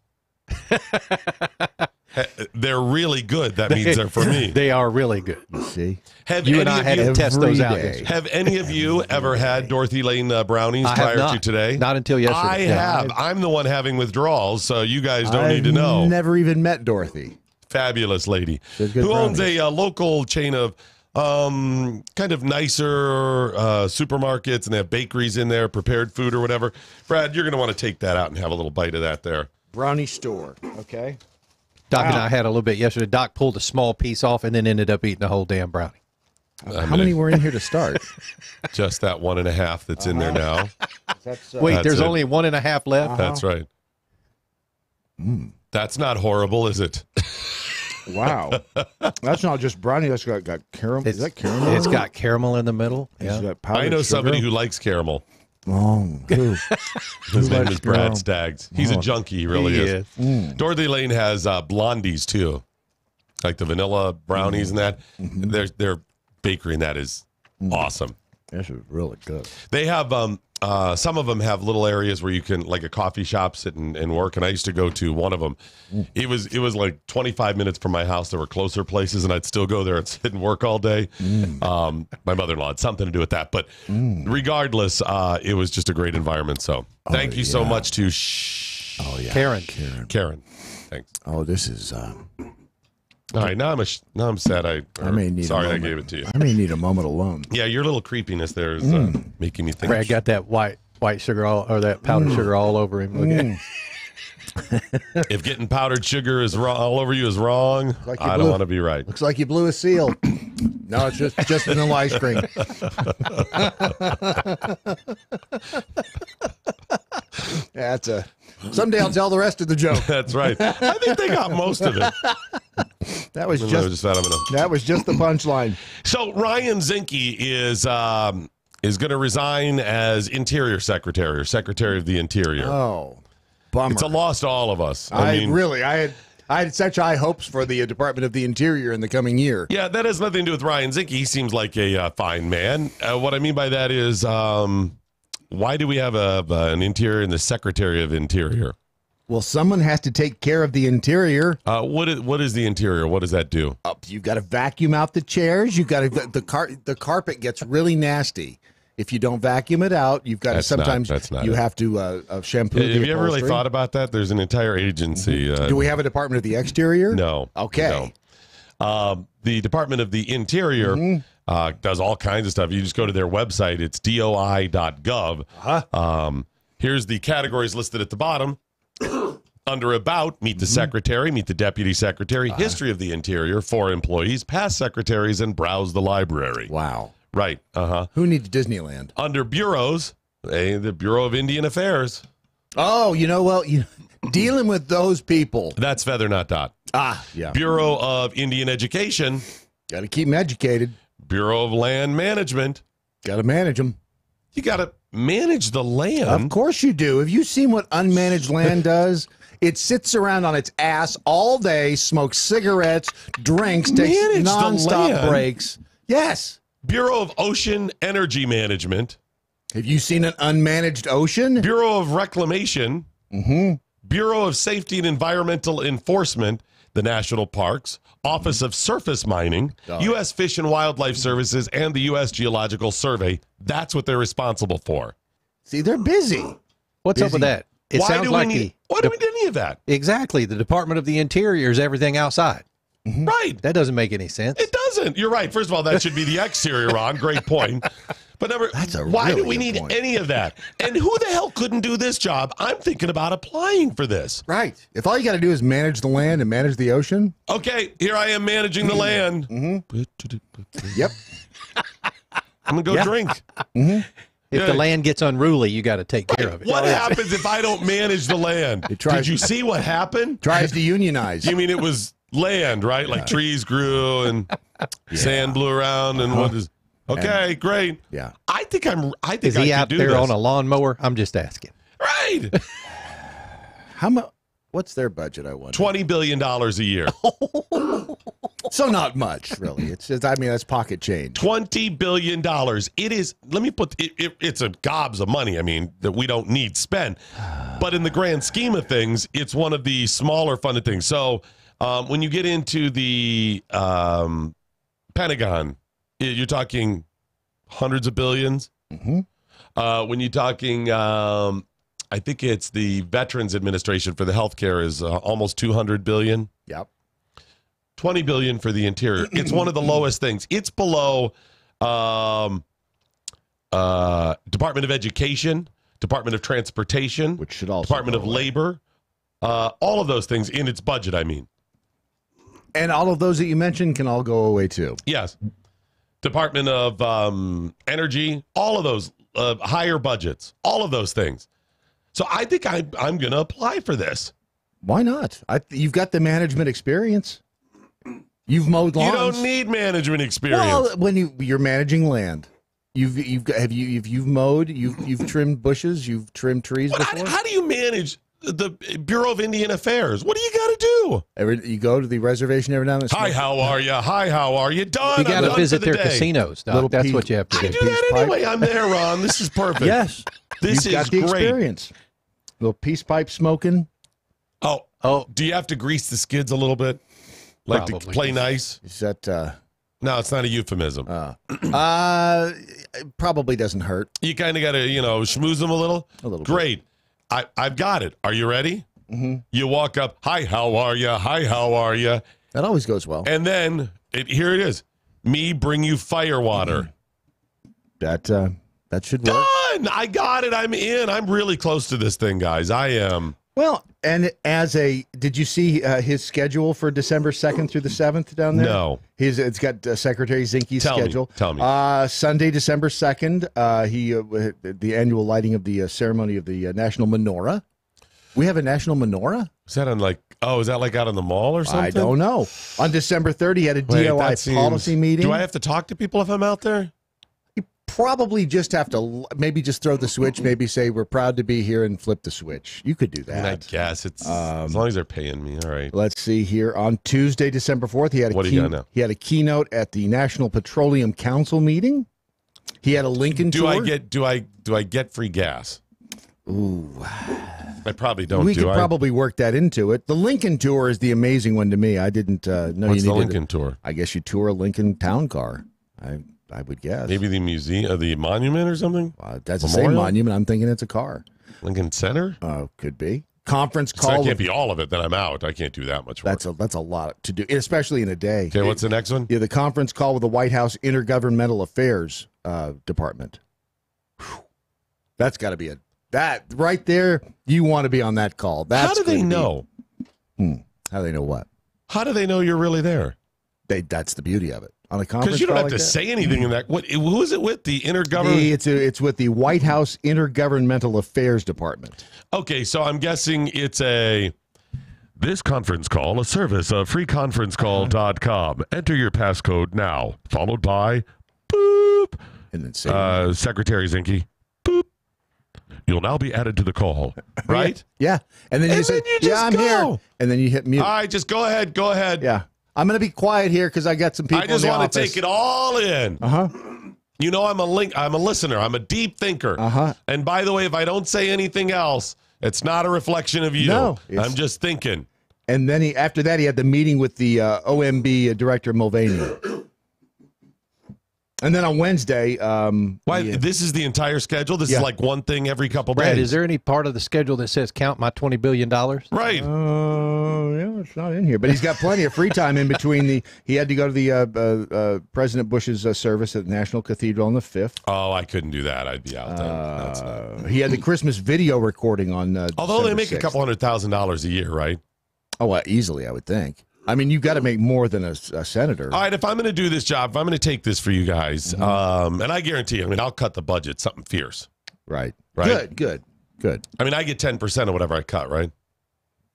They're really good. That means they're for me. They are really good. You see? Have You any and I of had you, to test those out Every day. yesterday. have any of you ever had Dorothy Lane brownies I have prior not. to today? Not until yesterday. I Yeah. have. I'm the one having withdrawals, so you guys don't I've need to know. Never even met Dorothy. Fabulous lady She has good who owns brownies. a local chain of kind of nicer supermarkets, and they have bakeries in there, prepared food or whatever. Brad, you're going to want to take that out and have a little bite of that there. Brownie store. Okay. Doc and I had a little bit yesterday. Doc pulled a small piece off and then ended up eating the whole damn brownie. How many were in here to start? Just that 1.5 that's in there now. That's, Wait, That's there's it. only 1.5 left? That's right. That's not horrible, is it? wow. That's not just brownie. That's got caramel. Is that caramel? It's got caramel in the middle. It's Yeah. got powdered I know sugar. somebody who likes caramel. Oh, who? His name likes is Brad caramel? Staggs. He's a junkie. He really is. Dorothy Lane has blondies too, like the vanilla brownies and that. Their bakery and that is awesome. This is really good. They have some of them have little areas where you can, like a coffee shop, sit and work. And I used to go to one of them. It was like 25 minutes from my house. There were closer places, and I'd still go there and sit and work all day. My mother-in-law had something to do with that, but regardless, it was just a great environment. So thank you so much to Karen. Karen. Thanks. Oh, this is. All right, now I'm sad. I may need. Sorry, I gave it to you. I may need a moment alone. Yeah, your little creepiness there is making me think. Brad got that white sugar or that powdered sugar all over him. Look at If getting powdered sugar is wrong, all over you is wrong, Like I don't want to be right. Looks like you blew a seal. No, it's just vanilla ice cream. That's a. Someday I'll tell the rest of the joke. That's right. I think they got most of it. That was That just the punchline. So Ryan Zinke is going to resign as Interior Secretary or Secretary of the Interior. Oh, bummer. It's a loss to all of us. I had such high hopes for the Department of the Interior in the coming year. Yeah, that has nothing to do with Ryan Zinke. He seems like a fine man. What I mean by that is, why do we have an Interior and the Secretary of Interior? Well, someone has to take care of the interior. What is the interior? What does that do? You've got to vacuum out the chairs. You've got to the carpet gets really nasty. If you don't vacuum it out, you've got to sometimes you have to shampoo. Have you ever really thought about that? There's an entire agency. Do we have a Department of the Exterior? No. Okay. No. The Department of the Interior does all kinds of stuff. You just go to their website. It's doi.gov. Here's the categories listed at the bottom. Under About, meet the Secretary, meet the Deputy Secretary, History of the Interior, for employees, past secretaries, and browse the library. Wow. Right. Who needs Disneyland? Under Bureaus, the Bureau of Indian Affairs. Oh, dealing with those people. That's Feather, not Dot. Yeah. Bureau of Indian Education. Got to keep them educated. Bureau of Land Management. Got to manage them. You got to manage the land. Of course you do. Have you seen what unmanaged land does? It sits around on its ass all day, smokes cigarettes, drinks, takes nonstop breaks. Yes. Bureau of Ocean Energy Management. Have you seen an unmanaged ocean? Bureau of Reclamation. Bureau of Safety and Environmental Enforcement, the National Parks, Office of Surface Mining, U.S. Fish and Wildlife Services, and the U.S. Geological Survey. That's what they're responsible for. See, they're busy. What's up with that? Why do we need any of that? Exactly. The Department of the Interior is everything outside. Right. That doesn't make any sense. It doesn't. You're right. First of all, that should be the exterior, Ron. Great point. But why do we need any of that? And who the hell couldn't do this job? I'm thinking about applying for this. Right. If all you got to do is manage the land and manage the ocean. Okay, here I am managing the land. Yep. I'm going to go drink. If the land gets unruly, you got to take care of it. What happens if I don't manage the land? Did you see what happened? Tries to unionize. You mean it was land, right? Like trees grew and sand blew around and what is... Okay, great. Yeah. I think Is he out there on a lawnmower? I'm just asking. Right. How much? What's their budget, I wonder? $20 billion a year. So not much, really. It's just, that's pocket change. $20 billion. It is, let me put, it's a gobs of money, that we don't need spend. But in the grand scheme of things, it's one of the smaller funded things. So when you get into the Pentagon, you're talking hundreds of billions. When you're talking, I think it's the Veterans Administration for the healthcare is almost $200 billion. Yep. $20 billion for the interior. It's one of the lowest things. It's below Department of Education, Department of Transportation, which should also Department of Labor, all of those things in its budget. And all of those that you mentioned can all go away too. Yes. Department of Energy, all of those higher budgets, all of those things. So I think I'm going to apply for this. Why not? You've got the management experience. You've mowed lawns. You don't need management experience. Well, when you're managing land, you've mowed, you've trimmed bushes, you've trimmed trees before. How do you manage the Bureau of Indian Affairs? What do you got to do? You go to the reservation every now and then. Hi, how are you? Hi, how are you? Done. You got to visit their casinos, Doc. That's what you have to do. I do that anyway. I'm there, Ron. This is perfect. Yes. This You've is got the great. Experience. Little peace pipe smoking. Oh, do you have to grease the skids a little bit? Like to play nice? Is that no, it's not a euphemism. It probably doesn't hurt. You kind of got to, schmooze them a little. A little Great. I've got it. Are you ready? You walk up, hi, how are you? Hi, how are you? That always goes well. And then here it is. Me bring you fire water. That should work. Done. I got it. I'm in. I'm really close to this thing, guys. I am. Well, and did you see his schedule for December 2nd through the 7th down there? No. It's got Secretary Zinke's schedule. Tell me. Sunday, December 2nd, the annual lighting of the ceremony of the National Menorah. We have a National Menorah? Is that is that like out in the mall or something? I don't know. On December 3rd, he had a DOI policy meeting. Do I have to talk to people if I'm out there? You probably just have to maybe just throw the switch, maybe say we're proud to be here and flip the switch. You could do that. I mean, I guess it's as long as they're paying me. All right. Let's see here. On Tuesday, December 4th, he had a keynote at the National Petroleum Council meeting. He had a Lincoln tour. Do I get free gas? Ooh. I probably don't. We could probably work that into it. The Lincoln tour is the amazing one to me. I didn't know you needed. What's the Lincoln tour? I guess you tour a Lincoln town car. I would guess. Maybe the museum, the monument or something? That's the same monument. I'm thinking it's a car. Lincoln Center? Could be. Conference So call. that can't be all of it. Then I'm out. I can't do that much work. That's a lot to do, especially in a day. Okay, what's the next one? Yeah, the conference call with the White House Intergovernmental Affairs Department. Whew. That's got to be that right there. You want to be on that call. How do they know? How do they know what? How do they know you're really there? That's the beauty of it. On a conference because you don't call have like to that? say anything in that. Who is it with? The intergovernmental? It's with the White House Intergovernmental Affairs Department. Okay, so I'm guessing it's this conference call, a service of freeconferencecall.com. Enter your passcode now, followed by boop. And then Secretary Zinke, boop. You'll now be added to the call, right? Yeah. And then you say, I'm here. And then you hit mute. All right, just go ahead. Go ahead. Yeah. I'm going to be quiet here because I got some people I just in the want to office. take it all in. You know, I'm a listener. I'm a deep thinker. And by the way, if I don't say anything else, it's not a reflection of you. No, I'm just thinking. And then after that, he had the meeting with the OMB director, Mulvaney. And then on Wednesday, this is the entire schedule? This is like one thing every couple Brad, days? is there any part of the schedule that says count my $20 billion? Right. Yeah, it's not in here. But he's got plenty of free time in between he had to go to the President Bush's service at the National Cathedral on the 5th. Oh, I couldn't do that. I'd be out then. He had the Christmas video recording on Although they December make a 6th. couple $100,000 a year, right? Oh, easily, I would think. I mean, you've got to make more than a senator. All right, if I'm going to do this job, if I'm going to take this for you guys, and I guarantee you, I'll cut the budget something fierce. Right. Right. Good. I mean, I get 10% of whatever I cut, right?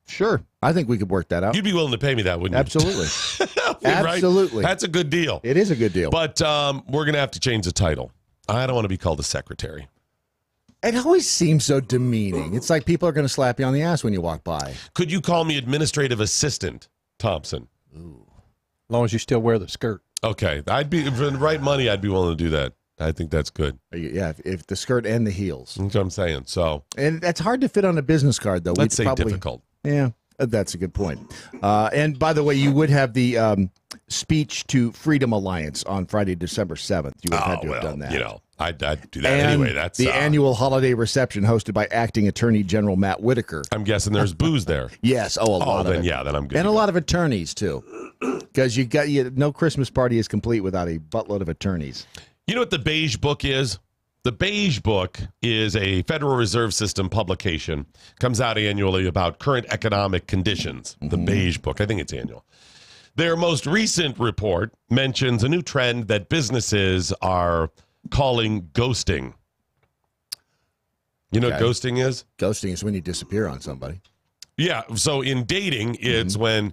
Sure. I think we could work that out. You'd be willing to pay me that, wouldn't you? Absolutely. Right? Absolutely. That's a good deal. It is a good deal. But we're going to have to change the title. I don't want to be called a secretary. It always seems so demeaning. It's like people are going to slap you on the ass when you walk by. Could you call me administrative assistant, Thompson? Ooh. As long as you still wear the skirt. Okay. I'd be, for the right money, I'd be willing to do that. I think that's good. Yeah, if the skirt and the heels. That's what I'm saying. So, and that's hard to fit on a business card, though. Let's say difficult. Yeah, that's a good point. And by the way, you would have the speech to Freedom Alliance on Friday, December 7th. You would have had to have done that. You know, I'd do that and anyway. That's the annual holiday reception hosted by Acting Attorney General Matt Whitaker. I'm guessing there's booze there. Yes. A lot of it. Yeah, then I'm good. And a lot of attorneys, too. Because no Christmas party is complete without a buttload of attorneys. You know what the Beige Book is? The Beige Book is a Federal Reserve System publication. Comes out annually about current economic conditions. The Beige Book. I think it's annual. Their most recent report mentions a new trend that businesses are calling ghosting. You know what ghosting is? Ghosting is when you disappear on somebody. Yeah. So in dating, it's when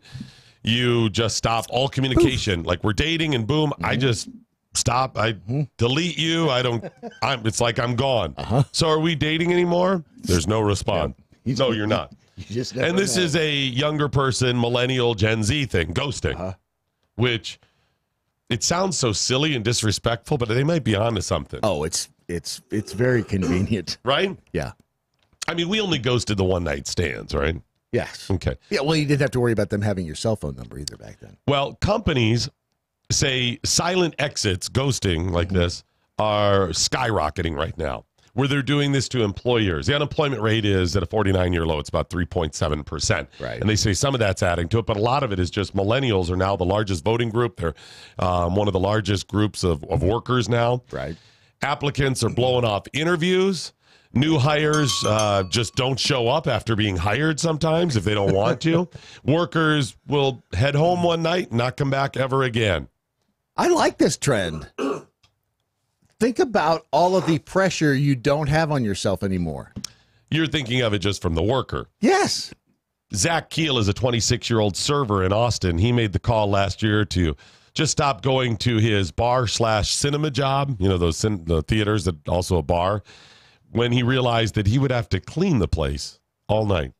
you just stop all communication. Like we're dating and boom, I just stop. I delete you. It's like I'm gone. So are we dating anymore? There's no response. Yeah. No, you're not. You just never And this know. is a younger person, millennial, Gen Z thing, ghosting, which it sounds so silly and disrespectful, but they might be onto something. Oh, it's very convenient. Right? Yeah. I mean, we only ghosted the one-night stands, right? Yes. Okay. Yeah, well, you didn't have to worry about them having your cell phone number either back then. Well, companies say silent exits, ghosting like this, are skyrocketing right now. where they're doing this to employers. The unemployment rate is at a 49-year low. It's about 3.7%. Right. And they say some of that's adding to it, but a lot of it is just millennials are now the largest voting group. They're one of the largest groups of workers now. Right. Applicants are blowing off interviews. New hires just don't show up after being hired sometimes if they don't want to. Workers will head home one night and not come back ever again. I like this trend. Think about all of the pressure you don't have on yourself anymore. You're thinking of it just from the worker. Yes. Zach Keel is a 26-year-old server in Austin. He made the call last year to just stop going to his bar/cinema job, the theaters that also a bar, when he realized that he would have to clean the place all night.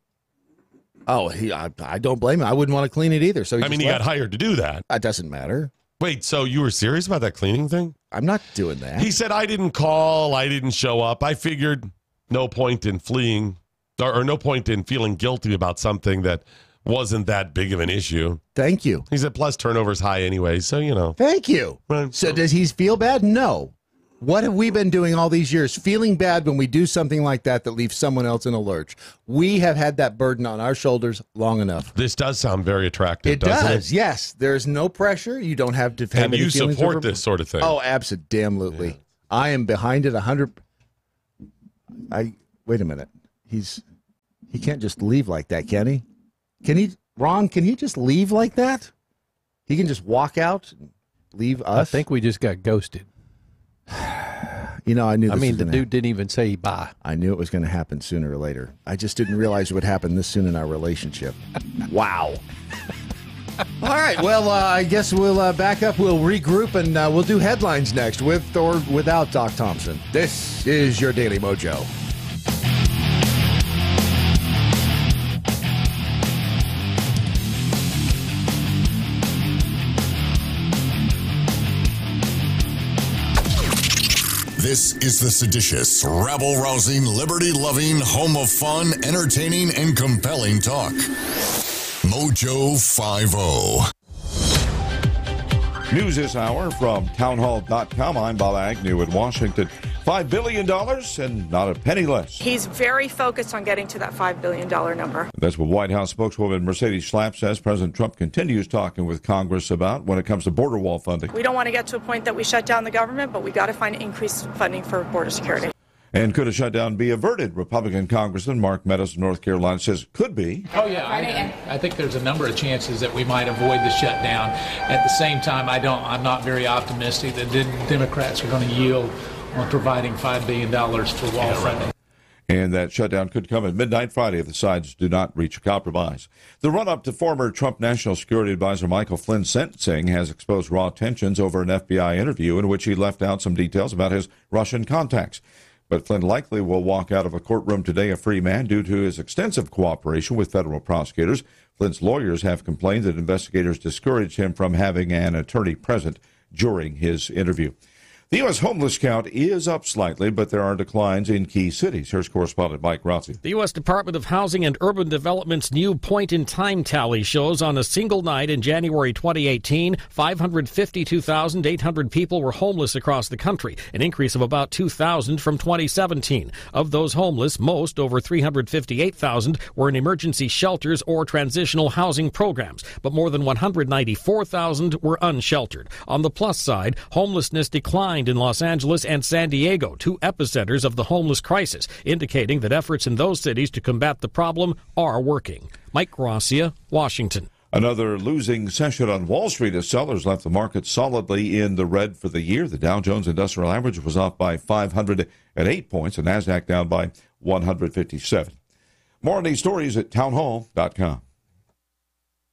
Oh, I don't blame him. I wouldn't want to clean it either. So he got hired to do that. That doesn't matter. Wait, so you were serious about that cleaning thing? I'm not doing that. He said, I didn't call. I didn't show up. I figured no point in fleeing or no point in feeling guilty about something that wasn't that big of an issue. Thank you. He said, plus turnover's high anyway, so, Thank you. Right. So does he feel bad? No. What have we been doing all these years? Feeling bad when we do something like that leaves someone else in a lurch. We have had that burden on our shoulders long enough. This does sound very attractive, It doesn't does, it? Yes. There's no pressure. You don't have to have And any you feelings support over- this sort of thing. Oh, absolutely. Yeah. I am behind it 100. Wait a minute. He can't just leave like that, can he? Ron, can he just leave like that? He can just walk out and leave us? I think we just got ghosted. I knew this the dude didn't even say bye. I knew it was going to happen sooner or later. I just didn't realize it would happen this soon in our relationship. Wow. All right. Well, I guess we'll back up. We'll regroup, and we'll do headlines next with or without Doc Thompson. This is your Daily Mojo. This is the seditious, rabble-rousing, liberty-loving, home of fun, entertaining, and compelling talk. MoJo 50. News this hour from townhall.com. I'm Bob Agnew in Washington. $5 billion and not a penny less. He's very focused on getting to that $5 billion number. That's what White House spokeswoman Mercedes Schlapp says President Trump continues talking with Congress about when it comes to border wall funding. We don't want to get to a point that we shut down the government, but we got to find increased funding for border security. And could a shutdown be averted? Republican Congressman Mark Meadows of North Carolina says could be. Oh, yeah. I think there's a number of chances that we might avoid the shutdown. At the same time, I'm not very optimistic that Democrats are going to yield on providing $5 billion for wall funding. And that shutdown could come at midnight Friday if the sides do not reach a compromise. The run-up to former Trump National Security Advisor Michael Flynn's sentencing has exposed raw tensions over an FBI interview in which he left out some details about his Russian contacts. But Flynn likely will walk out of a courtroom today a free man due to his extensive cooperation with federal prosecutors. Flynn's lawyers have complained that investigators discouraged him from having an attorney present during his interview. The U.S. homeless count is up slightly, but there are declines in key cities. Here's correspondent Mike Rossi. The U.S. Department of Housing and Urban Development's new point-in-time tally shows on a single night in January 2018, 552,800 people were homeless across the country, an increase of about 2,000 from 2017. Of those homeless, most, over 358,000, were in emergency shelters or transitional housing programs, but more than 194,000 were unsheltered. On the plus side, homelessness declined in Los Angeles and San Diego, two epicenters of the homeless crisis, indicating that efforts in those cities to combat the problem are working. Mike Garcia, Washington. Another losing session on Wall Street as sellers left the market solidly in the red for the year. The Dow Jones Industrial Average was off by 508 points, and NASDAQ down by 157. More on these stories at townhall.com.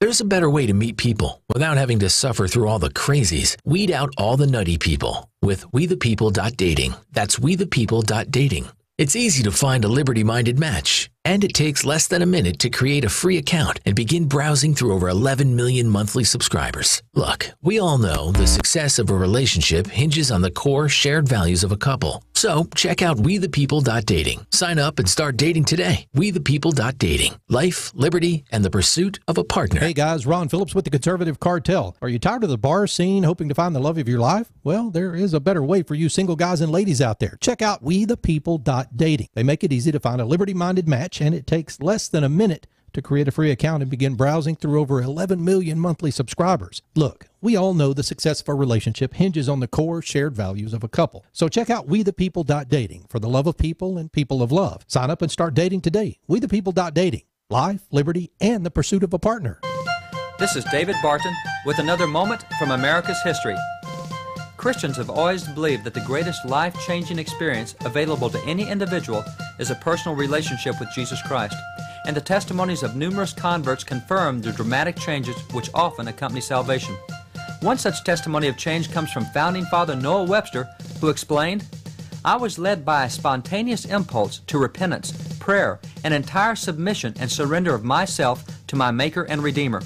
There's a better way to meet people without having to suffer through all the crazies. Weed out all the nutty people with WeThePeople.dating. That's WeThePeople.dating. It's easy to find a liberty-minded match, and it takes less than a minute to create a free account and begin browsing through over 11 million monthly subscribers. Look, we all know the success of a relationship hinges on the core shared values of a couple. So check out wethepeople.dating. Sign up and start dating today. wethepeople.dating. Life, liberty, and the pursuit of a partner. Hey guys, Ron Phillips with the Conservative Cartel. Are you tired of the bar scene, hoping to find the love of your life? Well, there is a better way for you single guys and ladies out there. Check out wethepeople.dating. They make it easy to find a liberty-minded match, and it takes less than a minute to create a free account and begin browsing through over 11 million monthly subscribers. Look, we all know the success of a relationship hinges on the core shared values of a couple. So check out wethepeople.dating for the love of people and people of love. Sign up and start dating today. wethepeople.dating. Life, liberty, and the pursuit of a partner. This is David Barton with another moment from America's history. Christians have always believed that the greatest life-changing experience available to any individual is a personal relationship with Jesus Christ, and the testimonies of numerous converts confirm the dramatic changes which often accompany salvation. One such testimony of change comes from founding father Noah Webster, who explained, "I was led by a spontaneous impulse to repentance, prayer, and entire submission and surrender of myself to my Maker and Redeemer.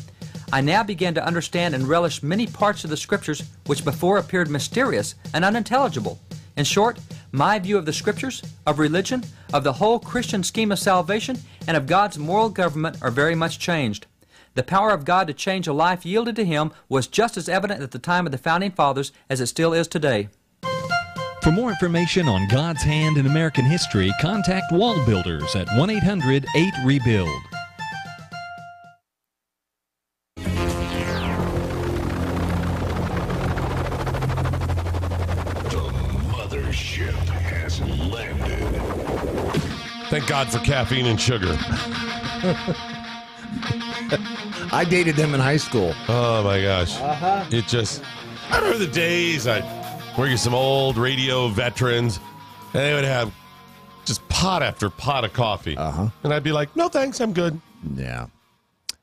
I now began to understand and relish many parts of the Scriptures which before appeared mysterious and unintelligible. In short, my view of the Scriptures, of religion, of the whole Christian scheme of salvation, and of God's moral government are very much changed. The power of God to change a life yielded to Him was just as evident at the time of the Founding Fathers as it still is today." For more information on God's hand in American history, contact Wall Builders at 1-800-8-REBUILD. Thank God for caffeine and sugar. I dated them in high school. Oh, my gosh. Uh-huh. It just... I remember the days I'd work with some old radio veterans, and they would have just pot after pot of coffee. Uh-huh. And I'd be like, no, thanks, I'm good. Yeah.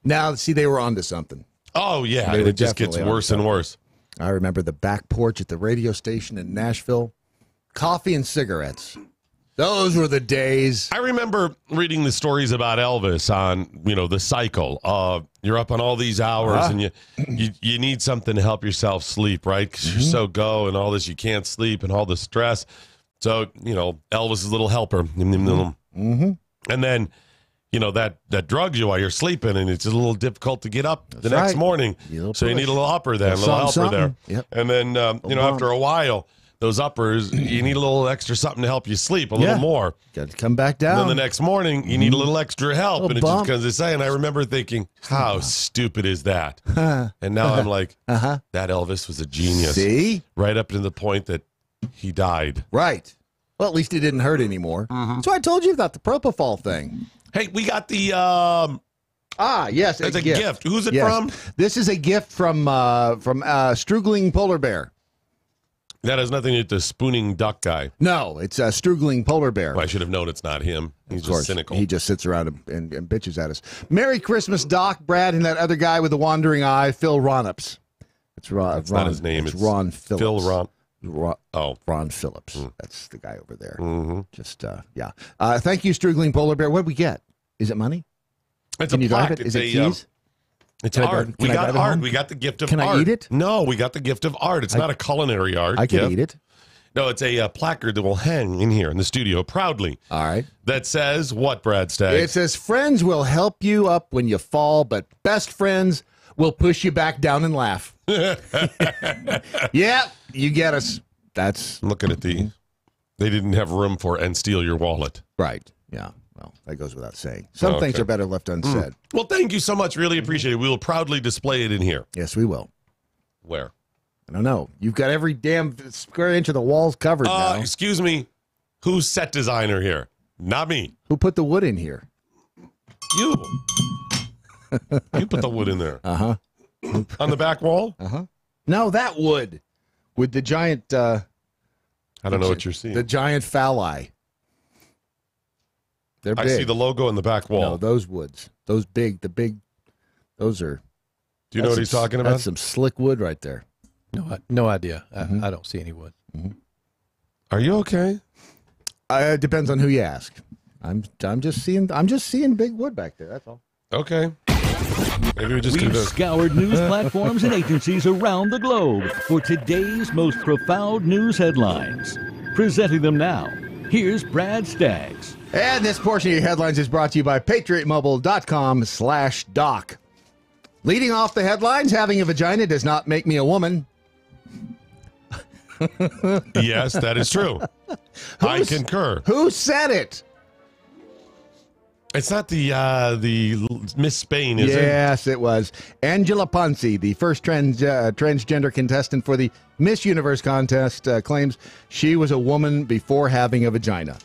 Now, see, they were onto something. Oh, yeah. They were It just gets definitely worse onto and worse. I remember the back porch at the radio station in Nashville. Coffee and cigarettes. Those were the days. I remember reading the stories about Elvis on, the cycle. You're up on all these hours and you need something to help yourself sleep, right? Because you're so go and all this, you can't sleep and all the stress. So, Elvis's little helper. Mm-hmm. And then, that drugs you while you're sleeping, and it's a little difficult to get up the next morning. So you need a little upper there, a little helper there. Yep. And then, after a while, those uppers, you need a little extra something to help you sleep a little more. Got to come back down. And then the next morning, you need a little extra help. And it just bump. comes to say, and I remember thinking, how stupid is that? And now I'm like, that Elvis was a genius. See? Right up to the point that he died. Right. Well, at least it didn't hurt anymore. So I told you about the propofol thing. Hey, we got the... yes, it's a gift. Who's it from? This is a gift from Strugling Polar Bear. That has nothing to do with the spooning duck guy. No, it's a Strugling Polar Bear. Well, I should have known it's not him. He's Of course, just cynical. He just sits around and bitches at us. Merry Christmas, Doc, Brad, and that other guy with the wandering eye, Phil Ronups. It's Ron. That's not his name. It's Ron Phillips. Phil Ron. Ron Phillips. That's the guy over there. Just, yeah. Thank you, Strugling Polar Bear. What did we get? Is it money? It's Can a you drive plaque. it? Is it keys? It's Can I art. drive- We can I got drive it art. home? We got the gift of Can art. I eat it? No, we got the gift of art. It's not a culinary art. I can gift. eat it. No, it's a placard that will hang in here in the studio proudly. All right. That says what, Brad Staggs? It says, friends will help you up when you fall, but best friends will push you back down and laugh. Yeah, you get us. That's looking at the. They didn't have room for and steal your wallet. Right. Yeah. Well, that goes without saying. Some things are better left unsaid. Well, thank you so much. Really appreciate it. We will proudly display it in here. Yes, we will. Where? I don't know. You've got every damn square inch of the walls covered now. Excuse me. Who's set designer here? Not me. Who put the wood in here? You. You put the wood in there. Uh-huh. On the back wall? Uh-huh. No, that wood. With the giant... I don't know what you're seeing. The giant phalli. They're big. I see the logo in the back wall. No, those woods. Those big, those are... Do you know what he's talking about? That's some slick wood right there. No idea. I don't see any wood. Are you okay? It depends on who you ask. I'm just seeing big wood back there. That's all. Okay. Maybe we just do We've this. scoured news platforms and agencies around the globe for today's most profound news headlines. Presenting them now, here's Brad Staggs. And this portion of your headlines is brought to you by PatriotMobile.com/doc. Leading off the headlines, having a vagina does not make me a woman. Yes, that is true. I concur. Who said it? It's not the Miss Spain, is it? Yes, it was. Angela Ponce, the first transgender contestant for the Miss Universe contest, claims she was a woman before having a vagina.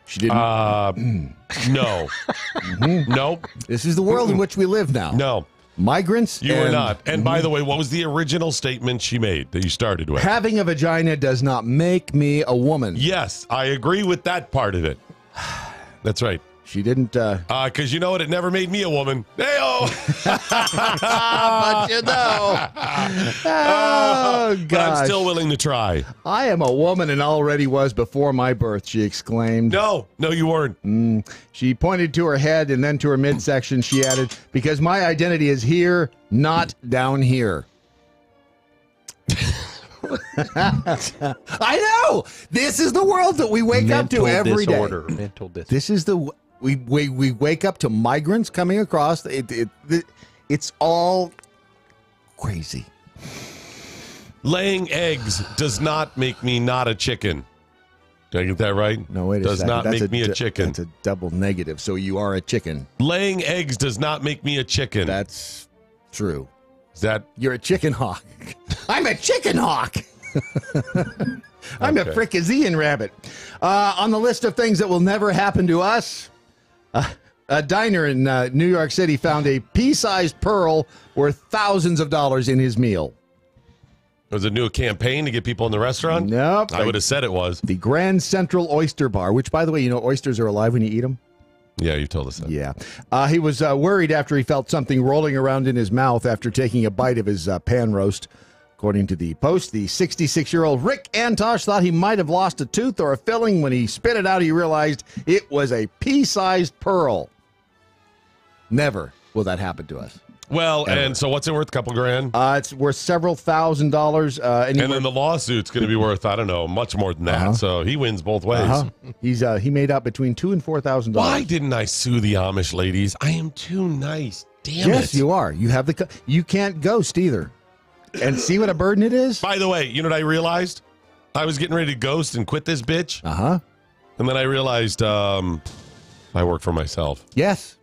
She didn't. No. Nope. This is the world in which we live now. No. Migrants. You were not. And by the way, what was the original statement she made that you started with? Having a vagina does not make me a woman. Yes, I agree with that part of it. That's right. She didn't. Because you know what? It never made me a woman. Hey-oh! But you know. Oh, but gosh. I'm still willing to try. I am a woman and already was before my birth, she exclaimed. No, you weren't. She pointed to her head and then to her midsection. She added, because my identity is here, not down here. I know. This is the world that we wake up to every day. Mental disorder. This is the we wake up to migrants coming across. It's all crazy. Laying eggs does not make me not a chicken. Did I get that right? No, wait a does second. not That's make me a chicken. That's a double negative. So you are a chicken. Laying eggs does not make me a chicken. That's true. Is that you're a chicken hawk? I'm a chicken hawk. I'm a frickazeeing rabbit. On the list of things that will never happen to us, a diner in New York City found a pea-sized pearl worth thousands of dollars in his meal. Was it a new campaign to get people in the restaurant? Nope. I would have said it was. The Grand Central Oyster Bar, which, by the way, you know oysters are alive when you eat them? Yeah, you told us that. Yeah. He was worried after he felt something rolling around in his mouth after taking a bite of his pan roast. According to the Post, the 66-year-old Rick Antosh thought he might have lost a tooth or a filling. When he spit it out, he realized it was a pea-sized pearl. Never will that happen to us. Well, ever. And so what's it worth? A couple grand? It's worth several $1,000s. And then the lawsuit's going to be worth, I don't know, much more than that. So he wins both ways. He made out between $2,000 and $4,000. Why didn't I sue the Amish ladies? I am too nice. Damn it. Yes, you are. You have you can't ghost either. And see what a burden it is? By the way, you know what I realized? I was getting ready to ghost and quit this bitch. And then I realized I work for myself. Yes.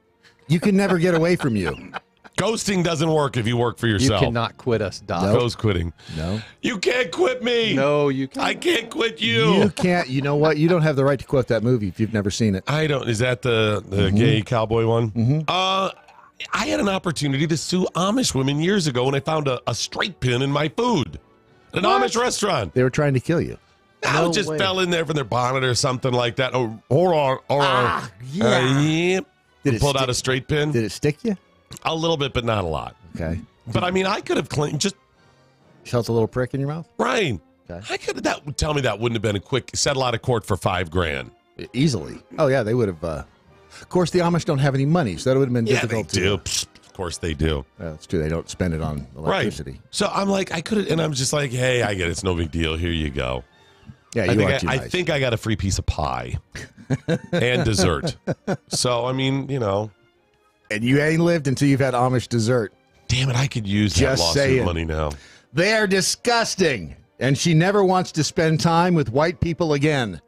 You can never get away from you. Ghosting doesn't work if you work for yourself. You cannot quit us, Doc. Nope. Ghost quitting. No. You can't quit me. No, you can't. I can't quit you. You can't. You know what? You don't have the right to quote that movie if you've never seen it. I don't. Is that the gay cowboy one? I had an opportunity to sue Amish women years ago when I found a straight pin in my food at an Amish restaurant. They were trying to kill you. I just fell in there from their bonnet or something like that. Oh, yeah. Did it pulled out a straight pin? Did it stick you? A little bit, but not a lot. Okay. But I mean, I could have claimed just felt a little prick in your mouth. Right. Okay. I could. That would tell me that wouldn't have been a quick settle out of court for $5,000 easily. Oh yeah, they would have. Of course, the Amish don't have any money, so that would have been difficult they do. Of course, they do. That's true. They don't spend it on electricity. Right. So I'm like, I could have, and I'm just like, hey, I get it. It's no big deal. Here you go. Yeah, I think I got a free piece of pie and dessert. So I mean, you know. And you ain't lived until you've had Amish dessert. Damn it, I could use that lawsuit money now. They're disgusting. And she never wants to spend time with white people again.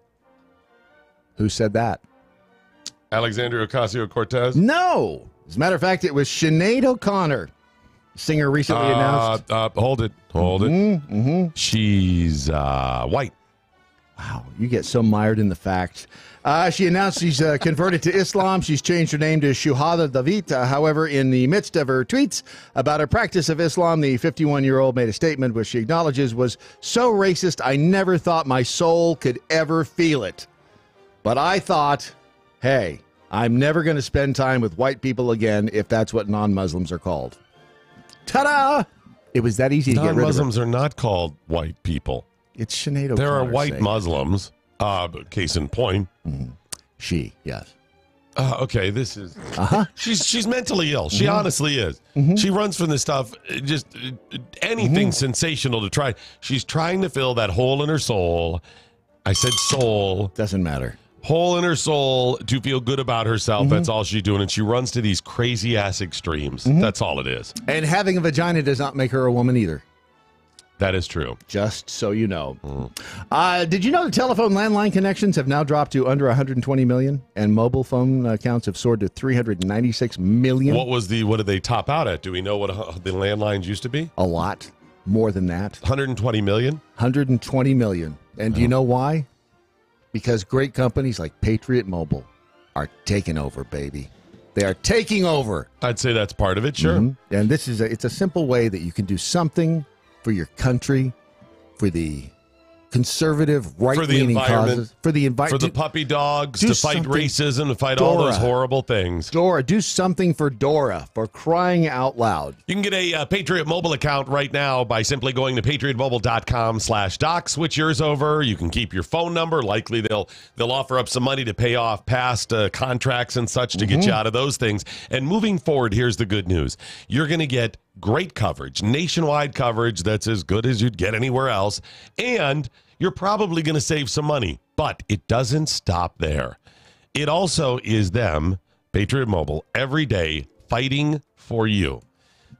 Who said that? Alexandria Ocasio-Cortez? No. As a matter of fact, it was Sinead O'Connor. The singer recently announced. Hold it. She's white. Wow, you get so mired in the facts. She announced she's converted to Islam. She's changed her name to Shuhada David. However, in the midst of her tweets about her practice of Islam, the 51-year-old made a statement which she acknowledges was so racist, I never thought my soul could ever feel it. But I thought, hey, I'm never going to spend time with white people again if that's what non-Muslims are called. Ta-da! It was that easy to get rid of. Non-Muslims are not called white people. It's Sinead O'Connor. There are white Muslims. Case in point. She, yes. Okay, this is... She's mentally ill. She honestly is. She runs from this stuff, just anything sensational to try. She's trying to fill that hole in her soul. I said soul. Doesn't matter. Hole in her soul to feel good about herself. Mm-hmm. That's all she's doing. And she runs to these crazy ass extremes. That's all it is. And having a vagina does not make her a woman either. That is true. Just so you know. Did you know the telephone landline connections have now dropped to under 120 million, and mobile phone accounts have soared to 396 million? What did they top out at? Do we know what the landlines used to be? A lot more than that. 120 million? 120 million. And do you know why? Because great companies like Patriot Mobile are taking over, baby. They are taking over. I'd say that's part of it, sure. And this is it's a simple way that you can do something for your country, for the conservative, right-leaning causes, for the puppy dogs, to fight racism, to fight all those horrible things. Dora, do something for Dora, for crying out loud. You can get a Patriot Mobile account right now by simply going to patriotmobile.com/doc. Switch yours over. You can keep your phone number. Likely they'll offer up some money to pay off past contracts and such to get you out of those things. And moving forward, here's the good news. You're going to get great coverage, nationwide coverage that's as good as you'd get anywhere else. And you're probably going to save some money, but it doesn't stop there. It also is them, Patriot Mobile, every day fighting for you.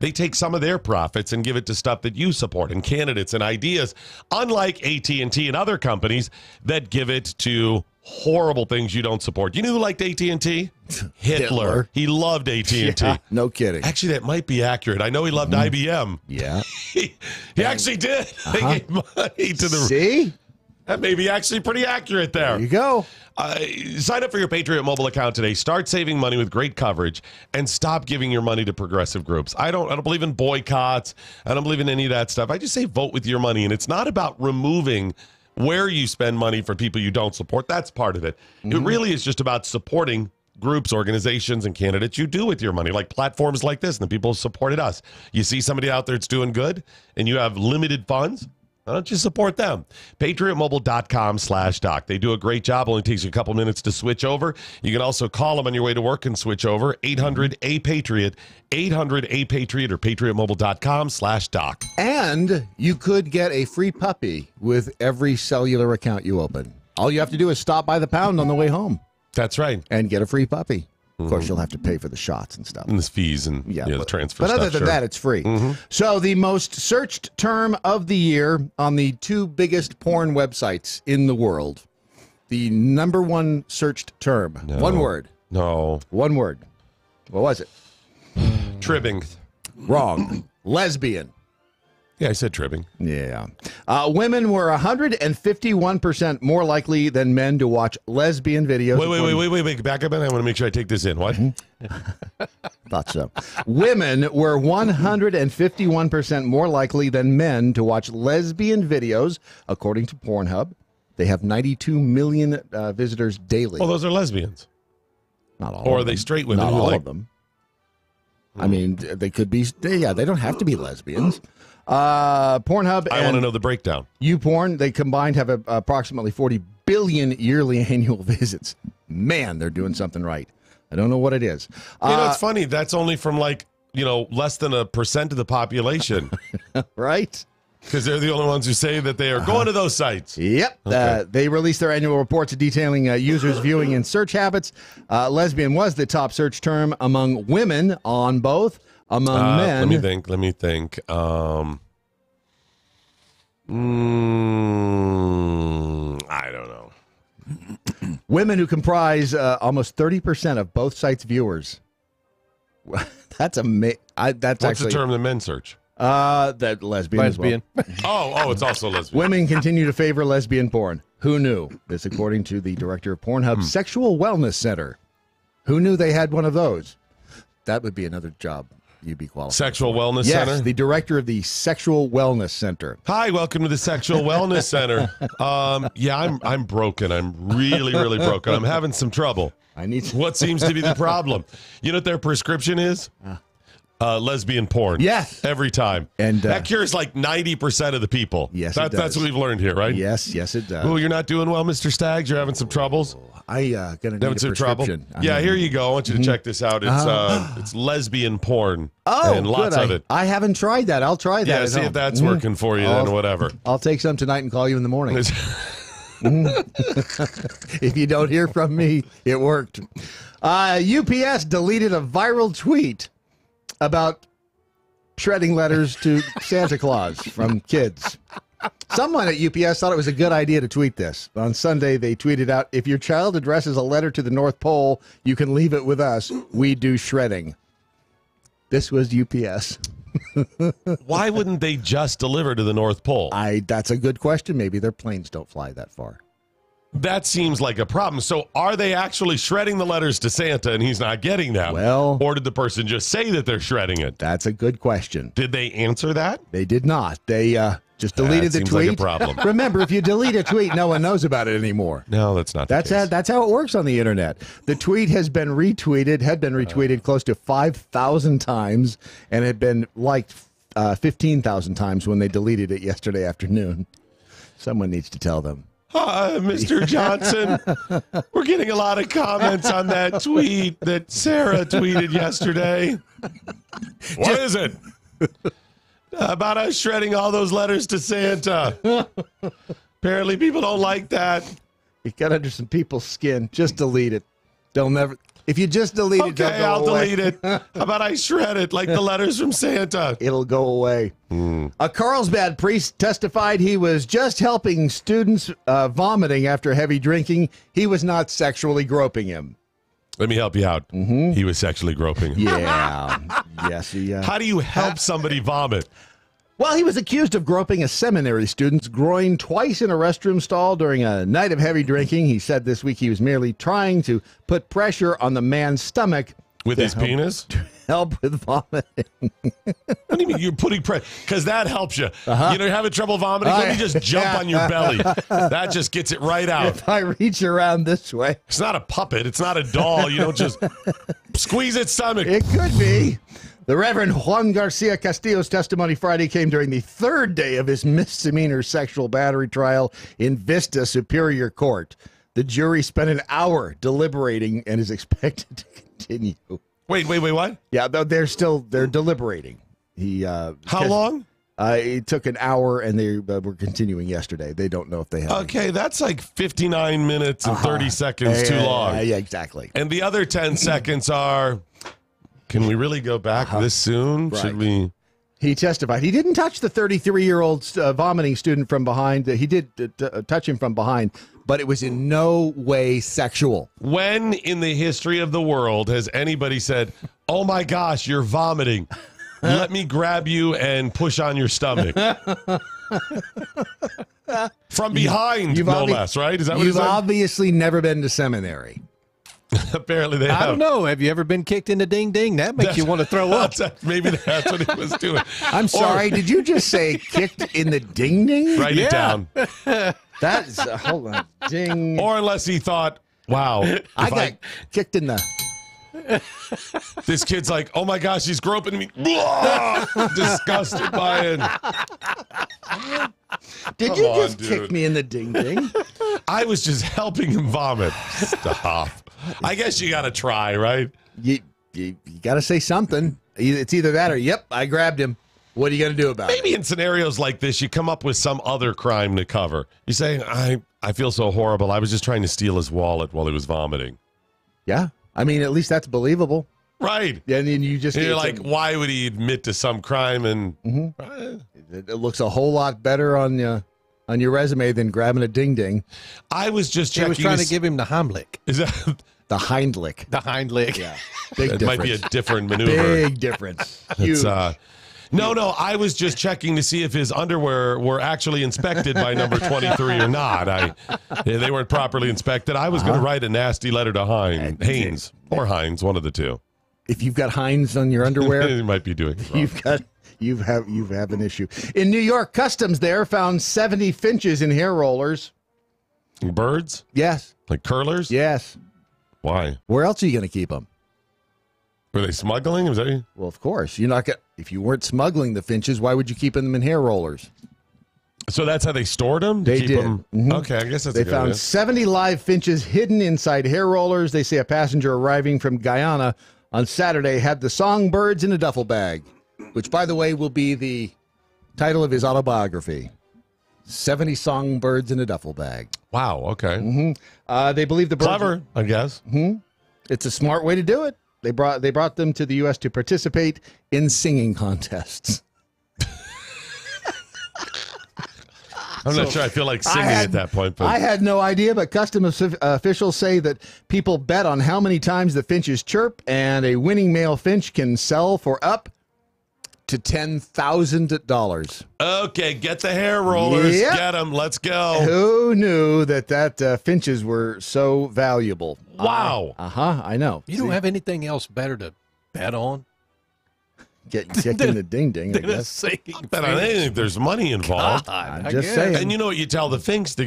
They take some of their profits and give it to stuff that you support and candidates and ideas, unlike AT&T and other companies that give it to horrible things you don't support. You know who liked AT&T? Hitler. He loved AT&T. Yeah, no kidding. Actually, that might be accurate. I know he loved IBM. Yeah. he actually did. They gave money to the... See? That may be actually pretty accurate there. There you go. Sign up for your Patriot Mobile account today. Start saving money with great coverage and stop giving your money to progressive groups. I don't believe in boycotts. I don't believe in any of that stuff. I just say vote with your money. And it's not about removing where you spend money for people you don't support. That's part of it. It really is just about supporting groups, organizations, and candidates you do with your money, like platforms like this, and the people who supported us. You see somebody out there that's doing good, and you have limited funds, why don't you support them? PatriotMobile.com/doc. They do a great job. Only takes you a couple minutes to switch over. You can also call them on your way to work and switch over. 800-A-PATRIOT, 800-A-PATRIOT, or PatriotMobile.com/doc. And you could get a free puppy with every cellular account you open. All you have to do is stop by the pound on the way home. That's right. And get a free puppy. Of course, you'll have to pay for the shots and stuff. And the fees and the transfer but stuff. But other than that, it's free. So the most searched term of the year on the two biggest porn websites in the world. The number one searched term. No. One word. No. One word. What was it? Tribbing. Wrong. Lesbian. Yeah, I said tribbing. Yeah. Women were 151% more likely than men to watch lesbian videos. Wait. Back up. I want to make sure I take this in. What? Thought so. Women were 151% more likely than men to watch lesbian videos, according to Pornhub. They have 92 million visitors daily. Well, those are lesbians. Not all. Or are they straight women? Not all of them. I mean, they could be. Yeah, they don't have to be lesbians. Pornhub I want to know the breakdown. YouPorn, they combined have approximately 40 billion yearly annual visits. Man, they're doing something right. I don't know what it is. It's funny. That's only from less than 1% of the population. Right? Because they're the only ones who say that they are going to those sites. Yep. Okay. They released their annual reports detailing users' viewing and search habits. Lesbian was the top search term among women on both. Among men. Let me think. I don't know. Women who comprise almost 30% of both sites' viewers. That's amazing. What's the term the men search? That lesbian. Lesbian. Oh, it's also lesbian. Women continue to favor lesbian porn. Who knew? This, according to the director of Pornhub's Sexual Wellness Center. Who knew they had one of those? That would be another job. You'd be qualified. Sexual Wellness Center? Yes, the director of the Sexual Wellness Center. Hi, welcome to the Sexual Wellness Center. I'm broken. I'm really, really broken. I'm having some trouble. What seems to be the problem? You know what their prescription is? Lesbian porn. Yes. Every time. And that cures like 90% of the people. Yes, it does. That's what we've learned here, right? Yes, it does. Oh, you're not doing well, Mr. Staggs? You're having some troubles? Gonna need a prescription. Yeah, here you go. I want you to check this out. It's lesbian porn. Oh, and lots of it. I haven't tried that. I'll try that. Yeah, see if that's working for you then, whatever. I'll take some tonight and call you in the morning. If you don't hear from me, it worked. UPS deleted a viral tweet about shredding letters to Santa Claus from kids. Someone at UPS thought it was a good idea to tweet this. On Sunday, they tweeted out, if your child addresses a letter to the North Pole, you can leave it with us. We do shredding. This was UPS. Why wouldn't they just deliver to the North Pole? That's a good question. Maybe their planes don't fly that far. That seems like a problem. So are they actually shredding the letters to Santa and he's not getting them? Well, or did the person just say that they're shredding it? That's a good question. Did they answer that? They did not. They just deleted the tweet. Like a problem. Remember, if you delete a tweet, no one knows about it anymore. No, that's not the case. That's how it works on the internet. The tweet had been retweeted close to 5,000 times and had been liked 15,000 times when they deleted it yesterday afternoon. Someone needs to tell them. Mr. Johnson, we're getting a lot of comments on that tweet that Sarah tweeted yesterday. What is it? About us shredding all those letters to Santa. Apparently people don't like that. It got under some people's skin. Just delete it. They'll never... If you just delete it, okay, I'll delete it. How about I shred it like the letters from Santa? It'll go away. A Carlsbad priest testified he was just helping students vomiting after heavy drinking. He was not sexually groping him. Let me help you out. He was sexually groping him. Yeah. Yes. How do you help somebody vomit? Well, he was accused of groping a seminary student's groin twice in a restroom stall during a night of heavy drinking. He said this week he was merely trying to put pressure on the man's stomach. With his penis? To help with vomiting. What do you mean you're putting pressure? Because that helps you. You know, you're having trouble vomiting? Let me just jump on your belly. That just gets it right out. If I reach around this way. It's not a puppet. It's not a doll. You don't just squeeze its stomach. It could be. The Reverend Juan Garcia Castillo's testimony Friday came during the third day of his misdemeanor sexual battery trial in Vista Superior Court. The jury spent an hour deliberating and is expected to continue. Wait, what? Yeah, they're deliberating. How long? It took an hour, and they were continuing yesterday. They don't know if they have. Okay, that's like 59 minutes and 30 seconds too long. Yeah, exactly. And the other 10 seconds are... Can we really go back this soon? Right. Should we? He testified. He didn't touch the 33-year-old vomiting student from behind. He did touch him from behind, but it was in no way sexual. When in the history of the world has anybody said, oh my gosh, you're vomiting. Let me grab you and push on your stomach. From behind, no less, right? Is that what you've he said? obviously never been to seminary. Apparently they have. I don't know. Have you ever been kicked in the ding ding? That makes you want to throw up. Maybe that's what he was doing. I'm sorry. Did you just say kicked in the ding ding? Write it down. That's hold on. Ding. Or unless he thought, wow. I got kicked in the... This kid's like, oh my gosh, he's groping me. Disgusted by it. Did you just kick me in the ding ding? I was just helping him vomit. Stop. I guess you got to try, right? You got to say something. It's either that or, yep, I grabbed him. What are you going to do about it? Maybe in scenarios like this, you come up with some other crime to cover. You say, I feel so horrible. I was just trying to steal his wallet while he was vomiting. Yeah. I mean, at least that's believable. Right. And then you're like, why would he admit to some crime? And it looks a whole lot better on your resume than grabbing a ding ding. I was just checking. He was trying to give him the Heimlich. Is that the Heimlich? The Heimlich. Yeah. It might be a different maneuver. Big difference. It's, no, I was just checking to see if his underwear were actually inspected by number 23 or not. They weren't properly inspected. I was going to write a nasty letter to Haynes or Hines, one of the two. If you've got Hines on your underwear, you might be doing it wrong. You have an issue. In New York, customs there found 70 finches in hair rollers. Birds? Yes. Like curlers? Yes. Why? Where else are you going to keep them? Were they smuggling? Was that? Well, of course. You're not gonna, if you weren't smuggling the finches, why would you keep them in hair rollers? So that's how they stored them? They did. Mm-hmm. Okay, I guess that's They found 70 live finches hidden inside hair rollers. They say a passenger arriving from Guyana on Saturday had the songbirds in a duffel bag, which, by the way, will be the title of his autobiography. 70 songbirds in a duffel bag. Wow. Okay. They believe the birds Clever, I guess. It's a smart way to do it. They brought them to the U.S. to participate in singing contests. I'm not sure I feel like singing at that point. But I had no idea, but customs officials say that people bet on how many times the finches chirp, and a winning male finch can sell for up to $10,000. Okay, get the hair rollers. Yep. Get them. Let's go. Who knew that finches were so valuable? Wow. I know. You don't have anything else better to bet on? Getting the ding-ding, I guess. Bet on anything if there's money involved. God, I'm just saying. And you know what you tell the finches to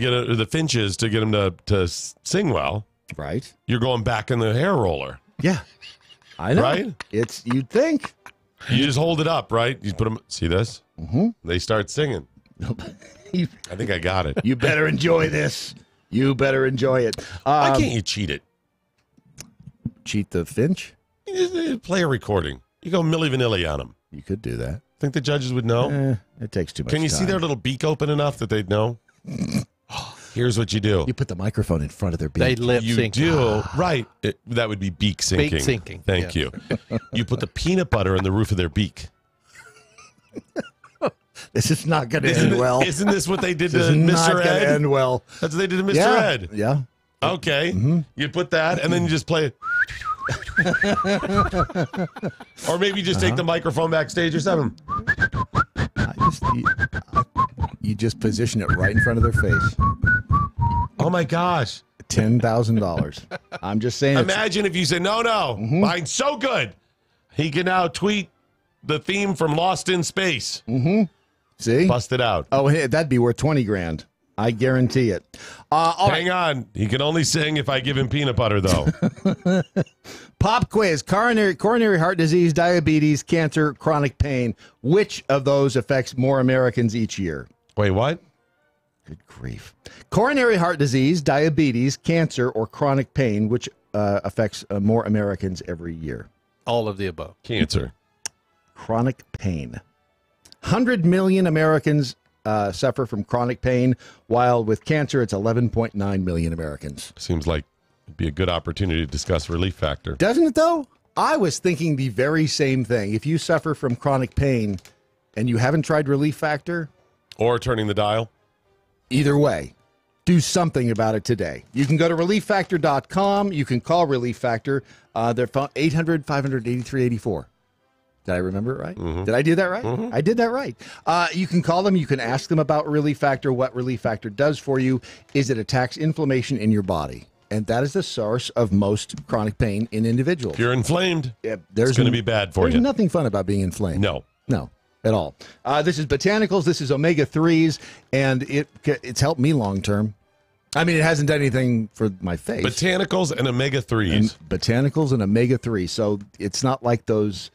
get them to sing well? Right. You're going back in the hair roller. Yeah. I know. Right? You'd think. You just hold it up, right? You put them, see this? Mm-hmm. They start singing. I think I got it. You better enjoy this. You better enjoy it. Why can't you cheat it? Cheat the finch? You just play a recording. You go Milli Vanilli on them. You could do that. Think the judges would know? It takes too much Can you time. see their little beak open enough that they'd know? Here's what you do. You put the microphone in front of their beak. They lip You sync. do. Right. That would be beak syncing. Beak syncing, Thank yeah. you. You put the peanut butter in the roof of their beak. This is not going to end well. Isn't this what they did to This is not Mr. gonna Ed? end well. That's what they did to Mr. Yeah. Ed. Yeah. Okay. You put that, and then you just play it. Or maybe you just take the microphone backstage or something. You just position it right in front of their face. Oh, my gosh. $10,000. I'm just saying. Imagine if you said, no, mine's so good. He can now tweet the theme from Lost in Space. See? Bust it out. Oh, hey, that'd be worth $20,000. I guarantee it. Hang on. He can only sing if I give him peanut butter, though. Pop quiz. Coronary heart disease, diabetes, cancer, chronic pain. Which of those affects more Americans each year? Wait, what? Good grief. Coronary heart disease, diabetes, cancer, or chronic pain, which affects more Americans every year? All of the above. Cancer. Chronic pain. 100 million Americans suffer from chronic pain, while with cancer, it's 11.9 million Americans. Seems like it'd be a good opportunity to discuss relief factor. Doesn't it, though? I was thinking the very same thing. If you suffer from chronic pain and you haven't tried relief factor, or turning the dial. Either way, do something about it today. You can go to relieffactor.com. You can call Relief Factor. They're 800-583-84. Did I remember it right? Did I do that right? I did that right. You can call them. You can ask them about Relief Factor, what Relief Factor does for you. Is it attacks inflammation in your body? And that is the source of most chronic pain in individuals. If you're inflamed, it's going to be bad for you. There's nothing fun about being inflamed. No. At all. This is botanicals. This is omega-3s, and it's helped me long term. I mean, it hasn't done anything for my face. Botanicals and omega-3s. Botanicals and omega-3. So it's not like the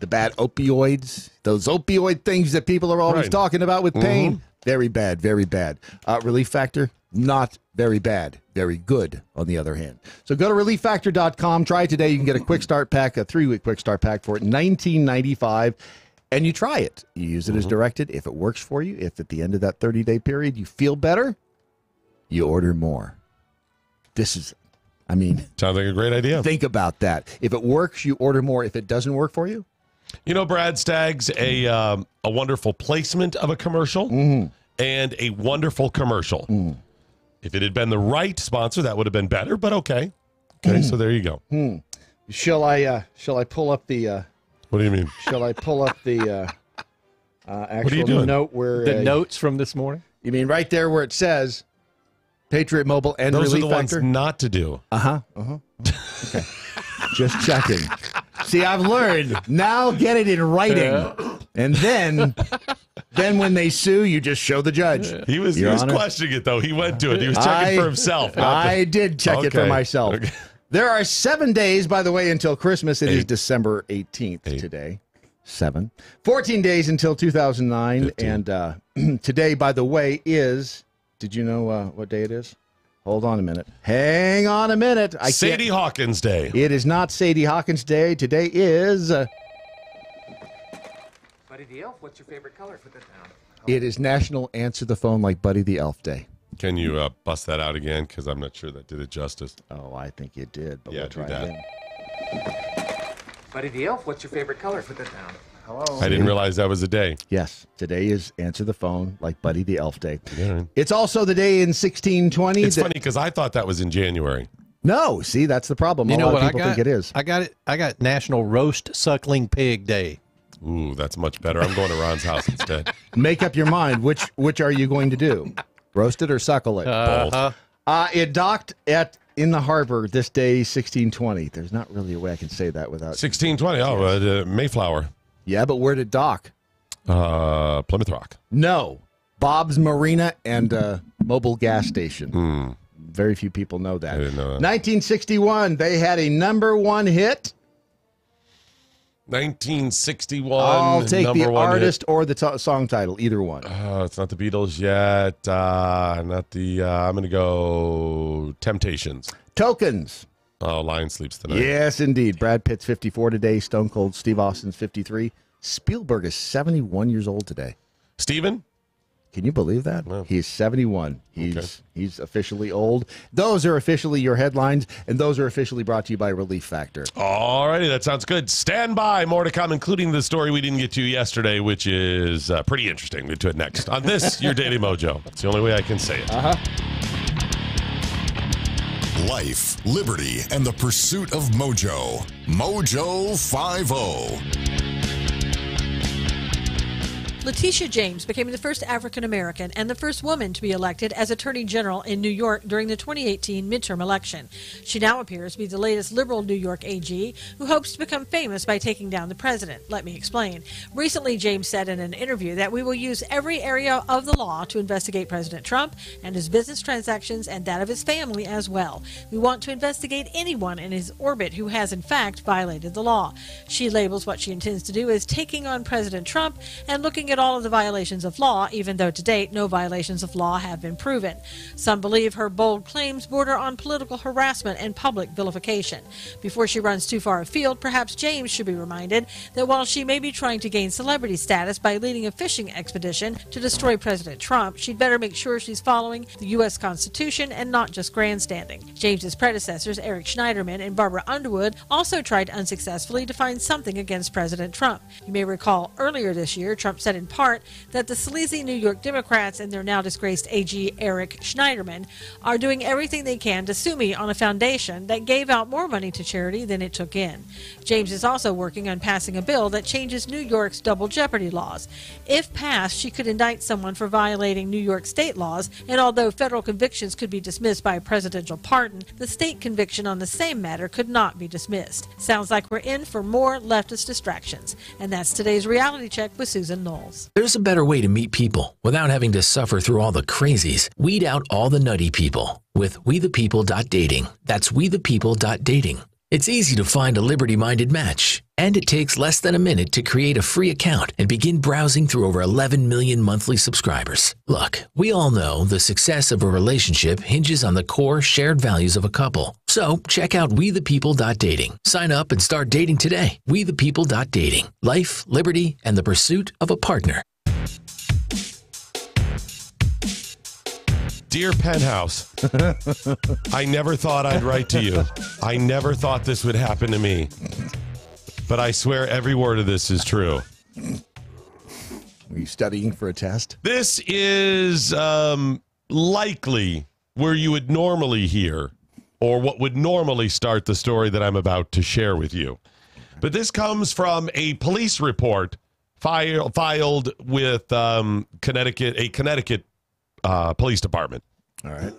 bad opioids, those opioid things that people are always talking about with pain. Very bad, very bad. Relief Factor, not very bad. Very good, on the other hand. So go to relieffactor.com. Try it today. You can get a quick start pack, a 3-week quick start pack for it, $19.95. And you try it. You use it as directed. If it works for you, if at the end of that 30-day period you feel better, you order more. Sounds like a great idea. Think about that. If it works, you order more. If it doesn't work for you, you know, Brad Staggs, a wonderful placement of a commercial and a wonderful commercial. If it had been the right sponsor, that would have been better. But okay, so there you go. Shall I pull up the? What do you mean? Shall I pull up the actual note where the notes from this morning? You mean right there where it says Patriot Mobile and Those Relief are the Factor? ones not to do. Okay. Just checking. See, I've learned. Now get it in writing. And then when they sue, you just show the judge. He was questioning it, though. He went to it. He was checking for himself. I did check it for myself. Okay. There are 7 days, by the way, until Christmas. It is December 18th today. 7. 14 days until 2009. 15. And today, by the way, is... Did you know what day it is? Hold on a minute. Hang on a minute. Sadie Hawkins Day. It is not Sadie Hawkins Day. Today is... Buddy the Elf, what's your favorite color? Put that down. It is National Answer the Phone Like Buddy the Elf Day. Can you bust that out again? Because I'm not sure that did it justice. Oh, I think it did, but yeah, we'll try that. again. Buddy the Elf, what's your favorite color? Put that down. Hello. I didn't realize that was a day. Yes, today is Answer the Phone, like Buddy the Elf Day. Yeah. It's also the day in 1620. It's funny because I thought that was in January. No, see, that's the problem. You A know lot what of I people got? think it is. I got National Roast Suckling Pig Day. Ooh, that's much better. I'm going to Ron's house instead. Make up your mind. Which are you going to do? Roast it or suckle it? It docked in the harbor this day, 1620. There's not really a way I can say that without 1620. Oh, Mayflower. Yeah, but where did it dock? Plymouth Rock. No, Bob's Marina and Mobile gas station. Very few people know that. I didn't know that. 1961, they had a #1 hit. 1961. I'll take the artist hit. or the song title, either one. It's not the Beatles yet. Not the. I'm going to go Temptations. Tokens. Oh, Lion Sleeps Tonight. Yes, indeed. Brad Pitt's 54 today. Stone Cold Steve Austin's 53. Spielberg is 71 years old today. Steven? Can you believe that? No. He's 71. He's officially old. Those are officially your headlines, and those are officially brought to you by Relief Factor. All righty, that sounds good. Stand by. More to come, including the story we didn't get to yesterday, which is pretty interesting. We'll get to it next on this, your Daily Mojo. It's the only way I can say it. Life, liberty, and the pursuit of mojo. Mojo 50. Letitia James became the first African American and the first woman to be elected as Attorney General in New York during the 2018 midterm election. She now appears to be the latest liberal New York AG who hopes to become famous by taking down the president. Let me explain. Recently, James said in an interview that we will use every area of the law to investigate President Trump and his business transactions and that of his family as well. We want to investigate anyone in his orbit who has in fact violated the law. She labels what she intends to do as taking on President Trump and looking at all of the violations of law, even though to date no violations of law have been proven. Some believe her bold claims border on political harassment and public vilification. Before she runs too far afield, perhaps James should be reminded that while she may be trying to gain celebrity status by leading a fishing expedition to destroy President Trump, she'd better make sure she's following the U.S. Constitution and not just grandstanding. James's predecessors, Eric Schneiderman and Barbara Underwood, also tried unsuccessfully to find something against President Trump. You may recall earlier this year, Trump said in part that the sleazy New York Democrats and their now disgraced AG Eric Schneiderman are doing everything they can to sue me on a foundation that gave out more money to charity than it took in. James is also working on passing a bill that changes New York's double jeopardy laws. If passed, she could indict someone for violating New York state laws, and although federal convictions could be dismissed by a presidential pardon, the state conviction on the same matter could not be dismissed. Sounds like we're in for more leftist distractions. And that's today's Reality Check with Susan Knowles. There's a better way to meet people without having to suffer through all the crazies. Weed out all the nutty people with WeThePeople.dating. That's WeThePeople.dating. It's easy to find a liberty-minded match, and it takes less than a minute to create a free account and begin browsing through over 11 million monthly subscribers. Look, we all know the success of a relationship hinges on the core shared values of a couple. So check out WeThePeople.dating. Sign up and start dating today. WeThePeople.dating. Life, liberty, and the pursuit of a partner. Dear Penthouse, I never thought I'd write to you. I never thought this would happen to me. But I swear every word of this is true. Are you studying for a test? This is likely where you would normally hear, or what would normally start the story that I'm about to share with you. But this comes from a police report filed with Connecticut police department. All right.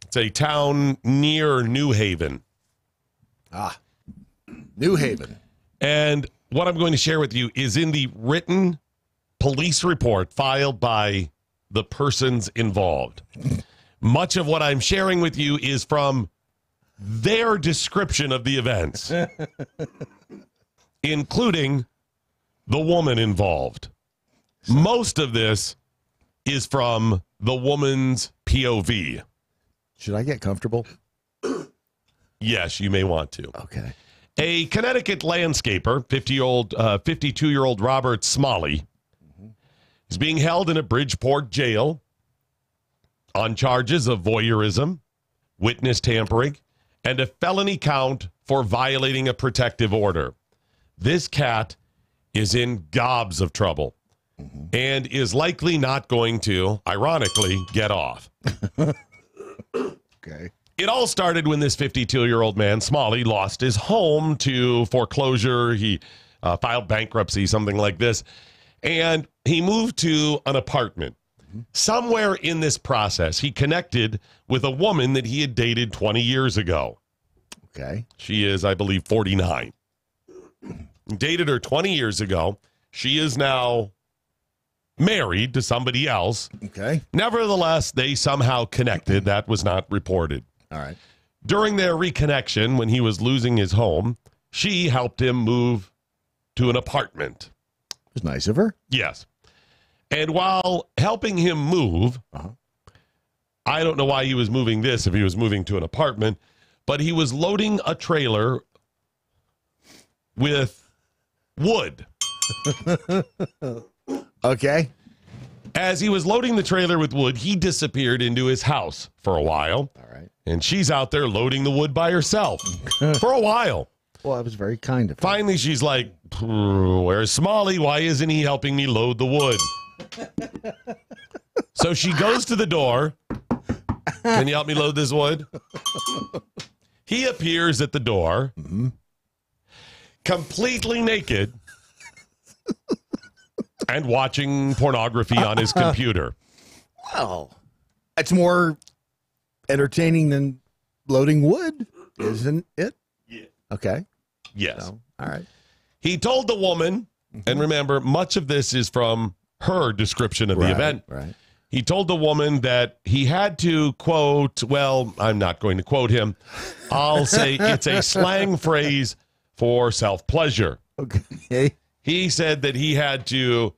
It's a town near New Haven. New Haven. And what I'm going to share with you is in the written police report filed by the persons involved. Much of what I'm sharing with you is from their description of the events, including the woman involved. Most of this is from the woman's POV. Should I get comfortable? Yes, you may want to. Okay. A Connecticut landscaper, 52-year-old Robert Smalley, is being held in a Bridgeport jail on charges of voyeurism, witness tampering, and a felony count for violating a protective order. This cat is in gobs of trouble and is likely not going to, ironically, get off. Okay. It all started when this 52-year-old man, Smalley, lost his home to foreclosure. He filed bankruptcy, something like this. And he moved to an apartment. Somewhere in this process, he connected with a woman that he had dated 20 years ago. Okay. She is, I believe, 49. Dated her 20 years ago. She is now married to somebody else. Okay. Nevertheless, they somehow connected. That was not reported. All right. During their reconnection, when he was losing his home, she helped him move to an apartment. It was nice of her. Yes. And while helping him move, I don't know why he was moving this if he was moving to an apartment, but he was loading a trailer with wood. Okay. As he was loading the trailer with wood, he disappeared into his house for a while. All right. And she's out there loading the wood by herself for a while. Well, that was very kind of her. Finally, she's like, where's Smalley? Why isn't he helping me load the wood? So she goes to the door. Can you help me load this wood? He appears at the door, completely naked, and watching pornography on his computer. Well, that's more entertaining than loading wood, isn't it? Yeah. Okay. Yes. So, all right. He told the woman, and remember, much of this is from her description of the event. Right. He told the woman that he had to, quote, well, I'm not going to quote him. I'll say it's a slang phrase for self-pleasure. Okay. He said that he had to,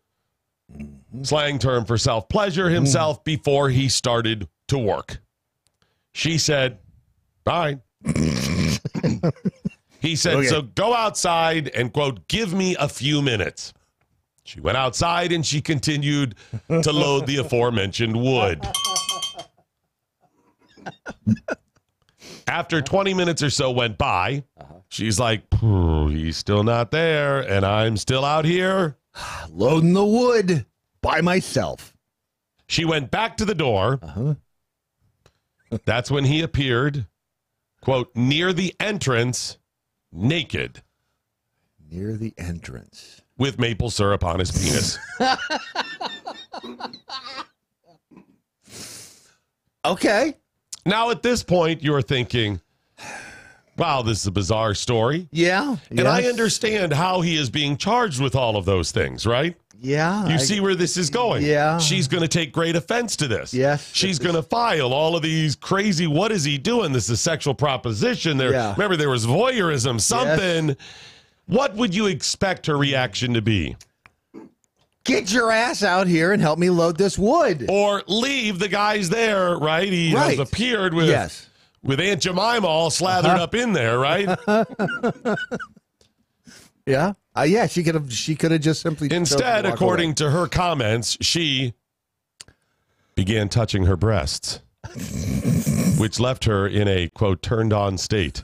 slang term for self-pleasure himself before he started to work. She said, all right. He said, Okay. so go outside and, quote, give me a few minutes. She went outside and she continued to load the aforementioned wood. After 20 minutes or so went by, she's like, he's still not there, and I'm still out here loading the wood by myself. She went back to the door. That's when he appeared, quote, near the entrance, naked. Near the entrance. With maple syrup on his penis. Okay. Now, at this point, you're thinking, wow, this is a bizarre story. Yeah. And I understand how he is being charged with all of those things, right? Yeah. You see where this is going. Yeah. She's going to take great offense to this. Yes. She's going to file all of these crazy, what is he doing? This is sexual proposition. There. Yeah. Remember, there was voyeurism, something. Yes. What would you expect her reaction to be? Get your ass out here and help me load this wood. Or leave the guys there, right? He has appeared with, with Aunt Jemima all slathered up in there, right? Yeah. Yeah, she could have just simply Instead, according to her comments, she began touching her breasts, which left her in a, quote, turned on state.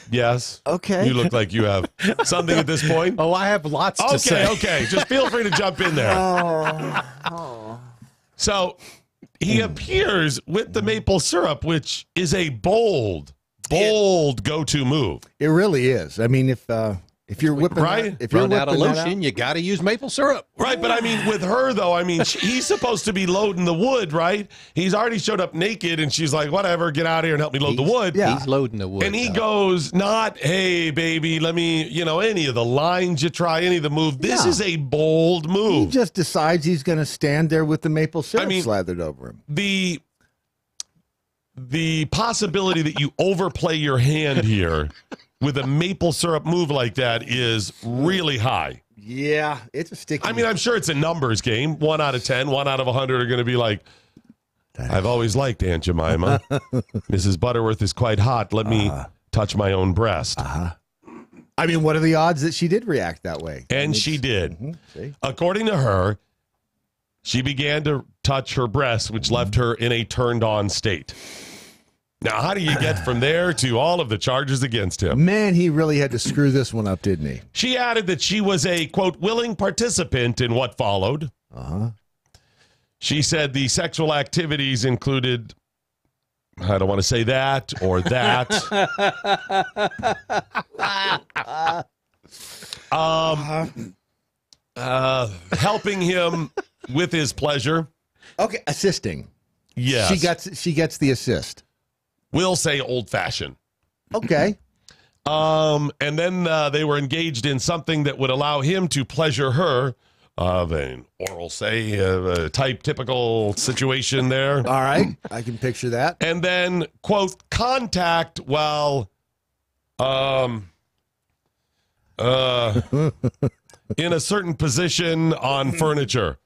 Yes. Okay. You look like you have something at this point. Oh, I have lots to say. Okay. Just feel free to jump in there. So he appears with the maple syrup, which is a bold go-to move. It really is. I mean, if you're whipping right, if you're run out of whipping lotion, you got to use maple syrup. Right, but I mean, with her though, I mean, he's supposed to be loading the wood, right? He's already showed up naked, and she's like, "Whatever, get out of here and help me load the wood." Yeah, he's loading the wood, and he goes, "Not, hey, baby, let me, any of the lines you try, any of the move. This is a bold move." He just decides he's going to stand there with the maple syrup slathered over him. The possibility that you overplay your hand here with a maple syrup move like that is really high. Yeah, it's a sticky. I mean, I'm sure it's a numbers game. 1 out of 10, 1 out of 100 are going to be like, I've always liked Aunt Jemima. Mrs. Butterworth is quite hot. Let me touch my own breast. I mean, what are the odds that she did react that way? And she did. See? According to her, she began to touch her breasts, which left her in a turned-on state. Now, how do you get from there to all of the charges against him? Man, he really had to screw this one up, didn't he? She added that she was a, quote, willing participant in what followed. Uh-huh. She said the sexual activities included, I don't want to say that or that. Helping him with his pleasure. Okay, assisting. Yes. She gets the assist. We'll say old-fashioned. Okay. And then they were engaged in something that would allow him to pleasure her. An oral type typical situation there. All right. I can picture that. And then, quote, contact while in a certain position on furniture.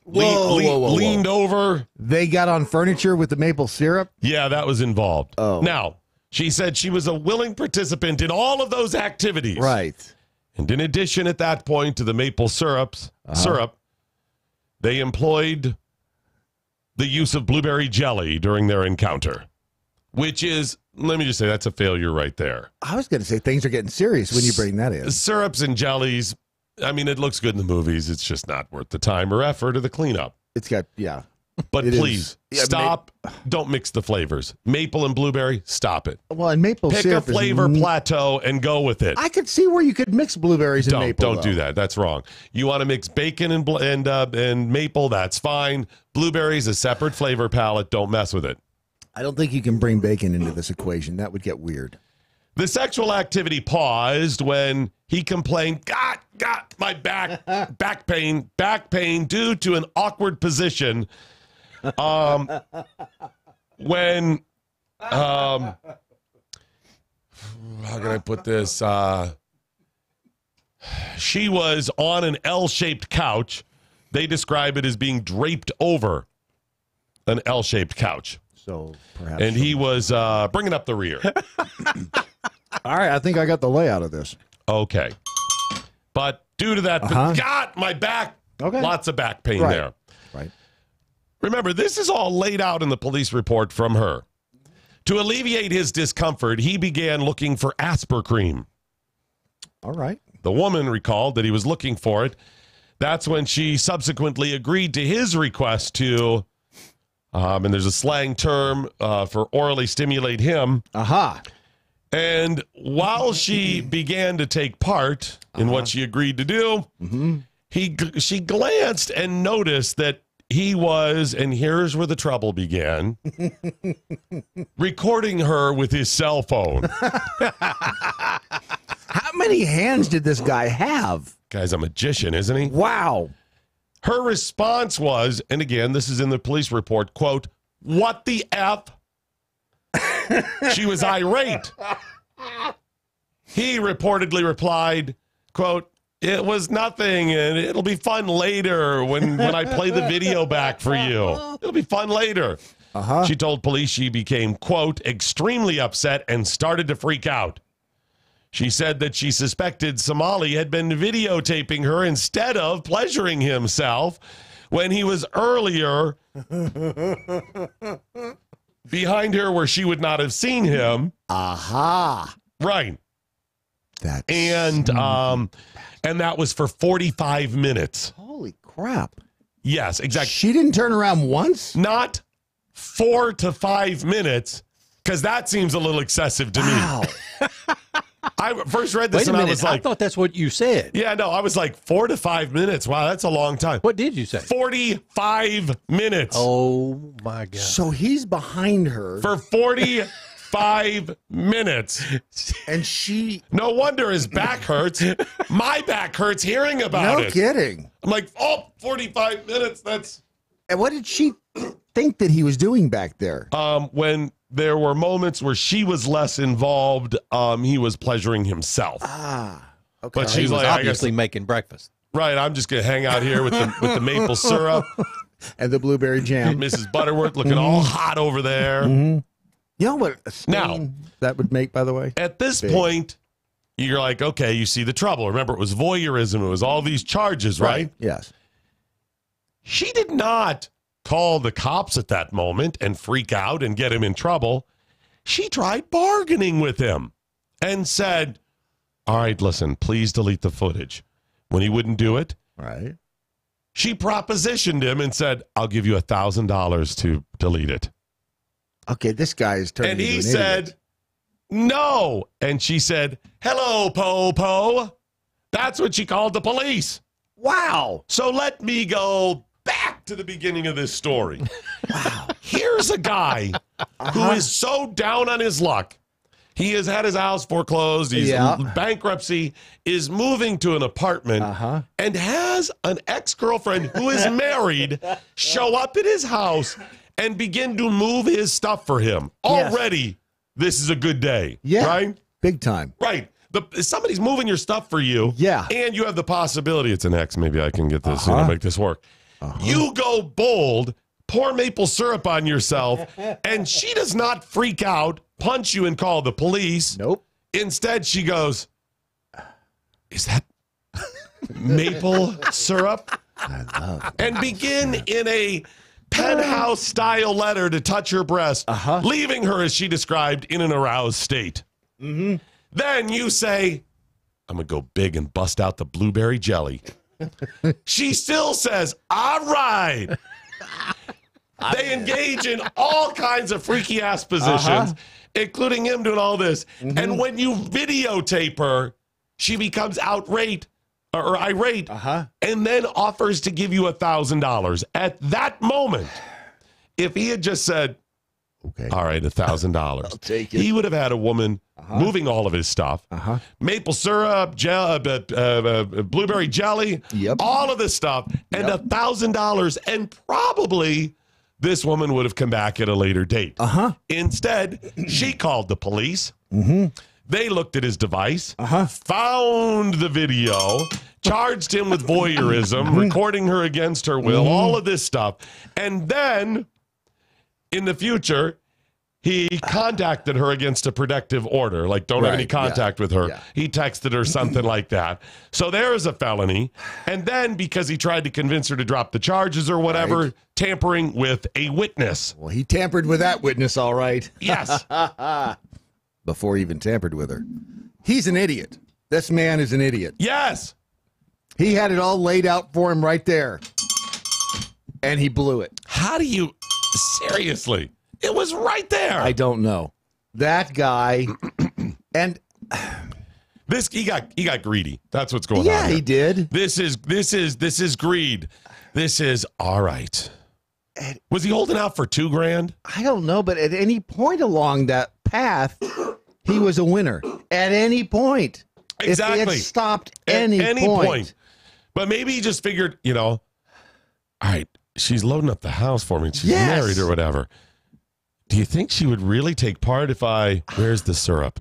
Leaned over. They got on furniture with the maple syrup? Yeah, that was involved. Oh. Now, she said she was a willing participant in all of those activities. Right. And in addition, at that point, to the maple syrup, they employed the use of blueberry jelly during their encounter, which is, let me just say, that's a failure right there. I was going to say things are getting serious when you bring that in. Syrups and jellies, I mean, it looks good in the movies. It's just not worth the time or effort or the cleanup. It's got, yeah. But please, stop. Don't mix the flavors. Maple and blueberry, stop it. Well, and maple syrup Pick a flavor plateau and go with it. I could see where you could mix blueberries and maple. Don't do that. That's wrong. You want to mix bacon and maple, that's fine. Blueberries, a separate flavor palette. Don't mess with it. I don't think you can bring bacon into this equation. That would get weird. The sexual activity paused when he complained, God, my back pain due to an awkward position. When, how can I put this? She was on an L-shaped couch. They describe it as being draped over an L-shaped couch. So perhaps. And he was bringing up the rear. All right, I think I got the layout of this. Okay. But due to that, God, my back, lots of back pain there. Right. Remember, this is all laid out in the police report from her. To alleviate his discomfort, he began looking for Aspercream. All right. The woman recalled that he was looking for it. That's when she subsequently agreed to his request to, and there's a slang term for orally stimulate him. Aha. And while she began to take part in what she agreed to do, she glanced and noticed that he was, and here's where the trouble began, recording her with his cell phone. How many hands did this guy have? Guy's a magician, isn't he? Wow. Her response was, and again, this is in the police report, quote, what the F? She was irate. He reportedly replied, quote, it was nothing, and it'll be fun later when I play the video back for you. It'll be fun later. She told police she became, quote, extremely upset and started to freak out. She said that she suspected Somali had been videotaping her instead of pleasuring himself when he was earlier behind her where she would not have seen him. Right. And that was for 45 minutes. Holy crap. Yes, exactly. She didn't turn around once? Not 4 to 5 minutes, because that seems a little excessive to me. I first read this and I was like, I thought that's what you said. Yeah, no, I was like 4 to 5 minutes. Wow, that's a long time. What did you say? 45 minutes. Oh, my God. So he's behind her. For 45 minutes. And she... No wonder his back hurts. My back hurts hearing about it. No kidding. I'm like, 45 minutes, that's... And what did she think that he was doing back there? When there were moments where she was less involved, he was pleasuring himself. Okay. But she's was like, obviously making breakfast. Right, I'm just going to hang out here with the maple syrup. And the blueberry jam. Mrs. Butterworth looking all hot over there. You know what a stain Now, that would make, by the way? At this point, you're like, okay, you see the trouble. Remember, it was voyeurism. It was all these charges, right? Yes. She did not call the cops at that moment and freak out and get him in trouble. She tried bargaining with him and said, all right, listen, please delete the footage. When he wouldn't do it, right, she propositioned him and said, I'll give you $1,000 to delete it. Okay, this guy is turning And into he an said, idiot. no. And she said, hello, Po-Po. That's what she called the police. Wow. So let me go back to the beginning of this story. Wow. Here's a guy who is so down on his luck. He has had his house foreclosed. He's in bankruptcy, is moving to an apartment, and has an ex-girlfriend who is married show up at his house and begin to move his stuff for him. Yes. Already, this is a good day. Yeah. Right? Big time. Right. Somebody's moving your stuff for you. Yeah. And you have the possibility it's an ex. Maybe I can get this, make this work. You go bold, pour maple syrup on yourself, and she does not freak out, punch you, and call the police. Nope. Instead, she goes, is that maple syrup? I love and begin in a penthouse-style letter to touch her breast, leaving her, as she described, in an aroused state. Mm-hmm. Then you say, I'm going to go big and bust out the blueberry jelly. She still says, all right. They engage in all kinds of freaky ass positions, including him doing all this. And when you videotape her, she becomes irate, and then offers to give you $1,000. At that moment, if he had just said, okay, all right, $1,000, I'll take it. He would have had a woman moving all of his stuff, maple syrup, blueberry jelly, all of this stuff, and $1,000, and probably this woman would have come back at a later date. Instead, she called the police. They looked at his device, found the video, charged him with voyeurism, recording her against her will, all of this stuff. And then, in the future, he contacted her against a protective order, like don't have any contact with her. He texted her something like that. So there is a felony. And then, because he tried to convince her to drop the charges or whatever, tampering with a witness. Well, he tampered with that witness, all right. Yes. Before he even tampered with her. He's an idiot. This man is an idiot. Yes. He had it all laid out for him right there. And he blew it. How do you... Seriously. It was right there. I don't know. That guy... and... he got greedy. That's what's going on. Yeah, here. he did. This is greed. This is all right. Was he holding out for $2,000? I don't know, but at any point along that path, he was a winner. At any point. Exactly. If it stopped any point. But maybe he just figured, all right, she's loading up the house for me. She's married or whatever. Do you think she would really take part if where's the syrup?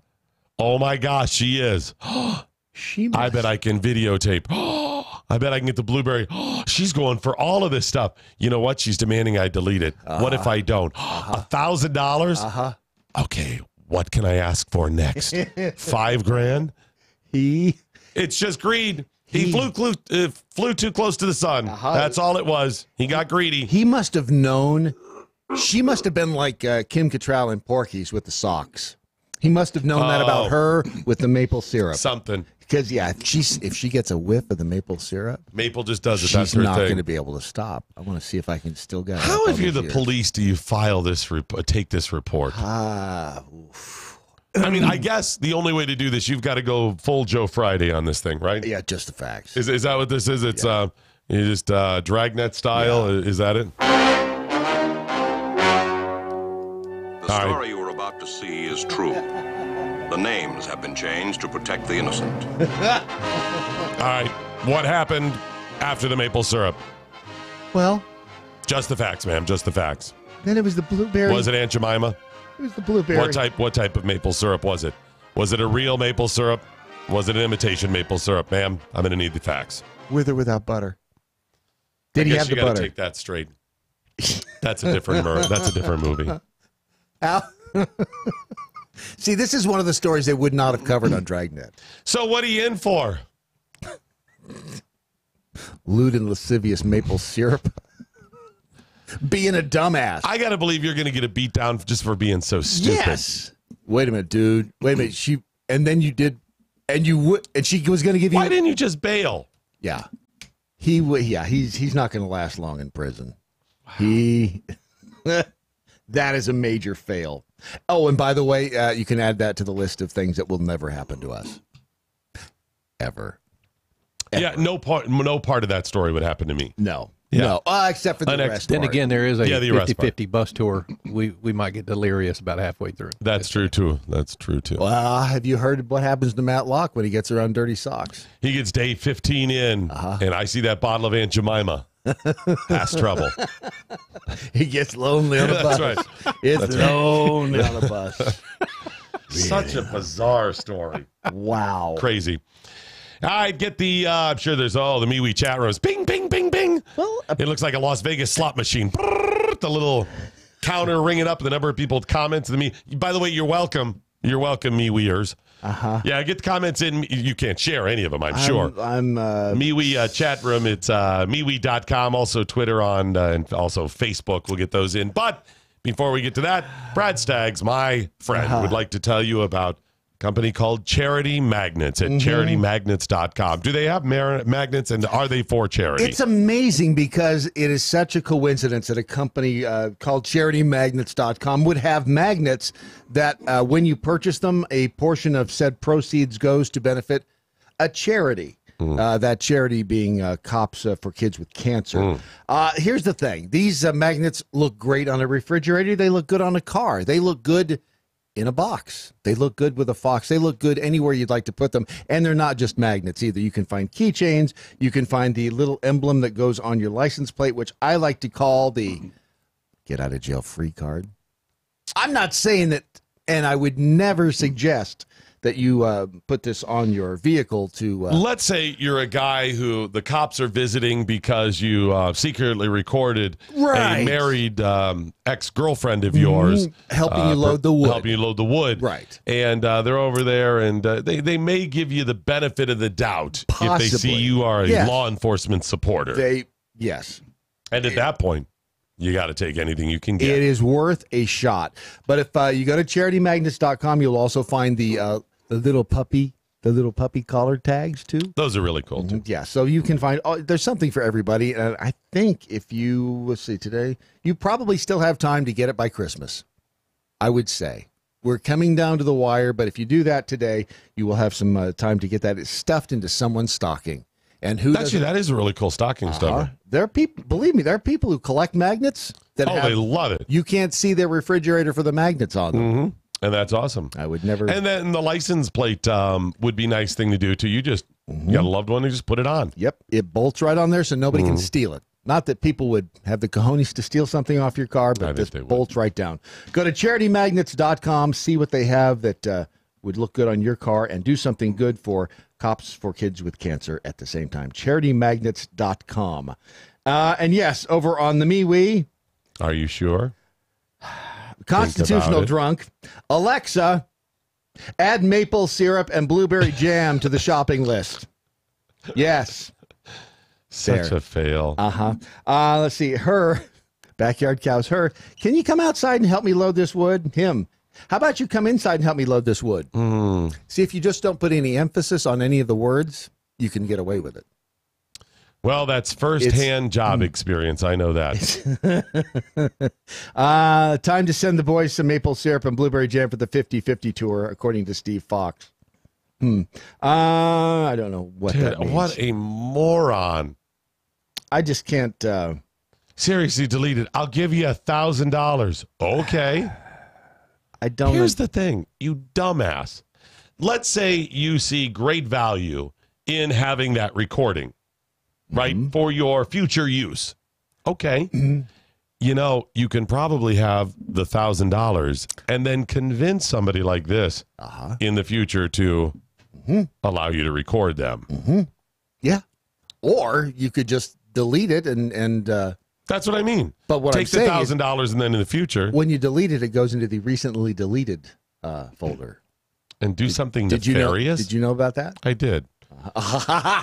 Oh my gosh, she is. I bet I can videotape. I bet I can get the blueberry. She's going for all of this stuff. You know what? She's demanding I delete it. What if I don't? $1,000? Okay, what can I ask for next? $5,000? It's just greed. He flew too close to the sun. That's all it was. He got greedy. He must have known. She must have been like Kim Cattrall in Porky's with the socks. He must have known that about her with the maple syrup. Something. Because, if she gets a whiff of the maple syrup, Maple just does it. she's That's her not thing. going to be able to stop. I want to see if I can still get it. How, if you're the police, do you file this take this report? I mean, I guess the only way to do this, you've got to go full Joe Friday on this thing, right? Yeah, just the facts. Is that what this is? It's you just dragnet style. Yeah. Is that it? The story you are about to see is true. The names have been changed to protect the innocent. All right. What happened after the maple syrup? Well, just the facts, ma'am. Just the facts. Then it was the blueberry. Was it Aunt Jemima? It was the blueberry. What type of maple syrup was it? Was it a real maple syrup? Was it an imitation maple syrup, ma'am? I'm going to need the facts. With or without butter? Did he have the butter? You got to take that straight. That's a different movie. Al? See, this is one of the stories they would not have covered on Dragnet. So what are you in for? Lewd and lascivious maple syrup. Being a dumbass. I got to believe you're going to get a beat down just for being so stupid. Yes. Wait a minute, dude. Wait a minute. And then you did, and you would, and she was going to give you. Why didn't you just bail? Yeah. He's not going to last long in prison. Wow. That is a major fail. Oh, and by the way, you can add that to the list of things that will never happen to us. Ever. Yeah, no part of that story would happen to me. No. Yeah. No, except for the arrest Then part. again, there is a the arrest 50-50 bus tour. We might get delirious about halfway through. That's true, too. Well, have you heard what happens to Matt Locke when he gets around dirty socks? He gets day 15 in, and I see that bottle of Aunt Jemima. Has trouble. He gets lonely on a bus. That's right. It's lonely on a bus. Such a bizarre story. Wow. Crazy. I get the, I'm sure there's, the MeWe chat rooms. Bing, bing, bing, bing. Well, it looks like a Las Vegas slot machine. The little counter ringing up, the number of people with comments. By the way, you're welcome. You're welcome, MeWeers. Yeah, get the comments in. You can't share any of them, I'm sure. MeWe chat room. It's MeWe.com. Also Twitter and also Facebook. We'll get those in. But before we get to that, Brad Staggs, my friend, would like to tell you about a company called Charity Magnets at charitymagnets.com. Do they have magnets, and are they for charity? It's amazing because it is such a coincidence that a company called charitymagnets.com would have magnets that when you purchase them, a portion of said proceeds goes to benefit a charity. That charity being Cops for Kids with Cancer. Here's the thing. These magnets look great on a refrigerator. They look good on a car. They look good in a box. They look good with a Fox. They look good anywhere you'd like to put them. And they're not just magnets either. You can find keychains. You can find the little emblem that goes on your license plate, which I like to call the get out of jail free card. I'm not saying that, and I would never suggest that you put this on your vehicle to... Let's say you're a guy who the cops are visiting because you secretly recorded a married ex-girlfriend of yours. Helping you load the wood. Helping you load the wood. Right. And they're over there, and they may give you the benefit of the doubt if they see you are a law enforcement supporter. Yes. And at that point, you got to take anything you can get. It is worth a shot. But if you go to charitymagnets.com, you'll also find the little puppy collar tags too. Those are really cool too. Yeah, so you can find there's something for everybody. And I think if let's see, today, you probably still have time to get it by Christmas. I would say we're coming down to the wire, but if you do that today, you will have some time to get that stuffed into someone's stocking. And that is a really cool stocking stuffer. There are people, believe me, there are people who collect magnets that they love it. You can't see their refrigerator for the magnets on them. And that's awesome. I would never. And then the license plate would be a nice thing to do too. You just you got a loved one, you just put it on. Yep, it bolts right on there, so nobody can steal it. Not that people would have the cojones to steal something off your car, but this bolts right down. Go to charitymagnets.com, see what they have that would look good on your car, and do something good for Cops for Kids with Cancer at the same time. charitymagnets.com. And yes, over on the MeWe. Are you sure? Constitutional drunk. Alexa, add maple syrup and blueberry jam to the shopping list. Yes. Such a fail. Let's see. Her, backyard cows, her. Can you come outside and help me load this wood? Him. How about you come inside and help me load this wood? See, if you just don't put any emphasis on any of the words, you can get away with it. Well, that's first-hand job experience. I know that. Time to send the boys some maple syrup and blueberry jam for the 50-50 tour, according to Steve Fox. I don't know what that means. What a moron. I just can't... Seriously, delete it. I'll give you $1,000. Okay. I don't... Here's the thing, you dumbass. Let's say you see great value in having that recording. Right, for your future use. Okay. You know, you can probably have the $1,000 and then convince somebody like this in the future to allow you to record them. Yeah. Or you could just delete it and that's what I mean. But what take the $1,000 and then in the future, when you delete it, it goes into the recently deleted folder and do something nefarious. Did you know about that? I did.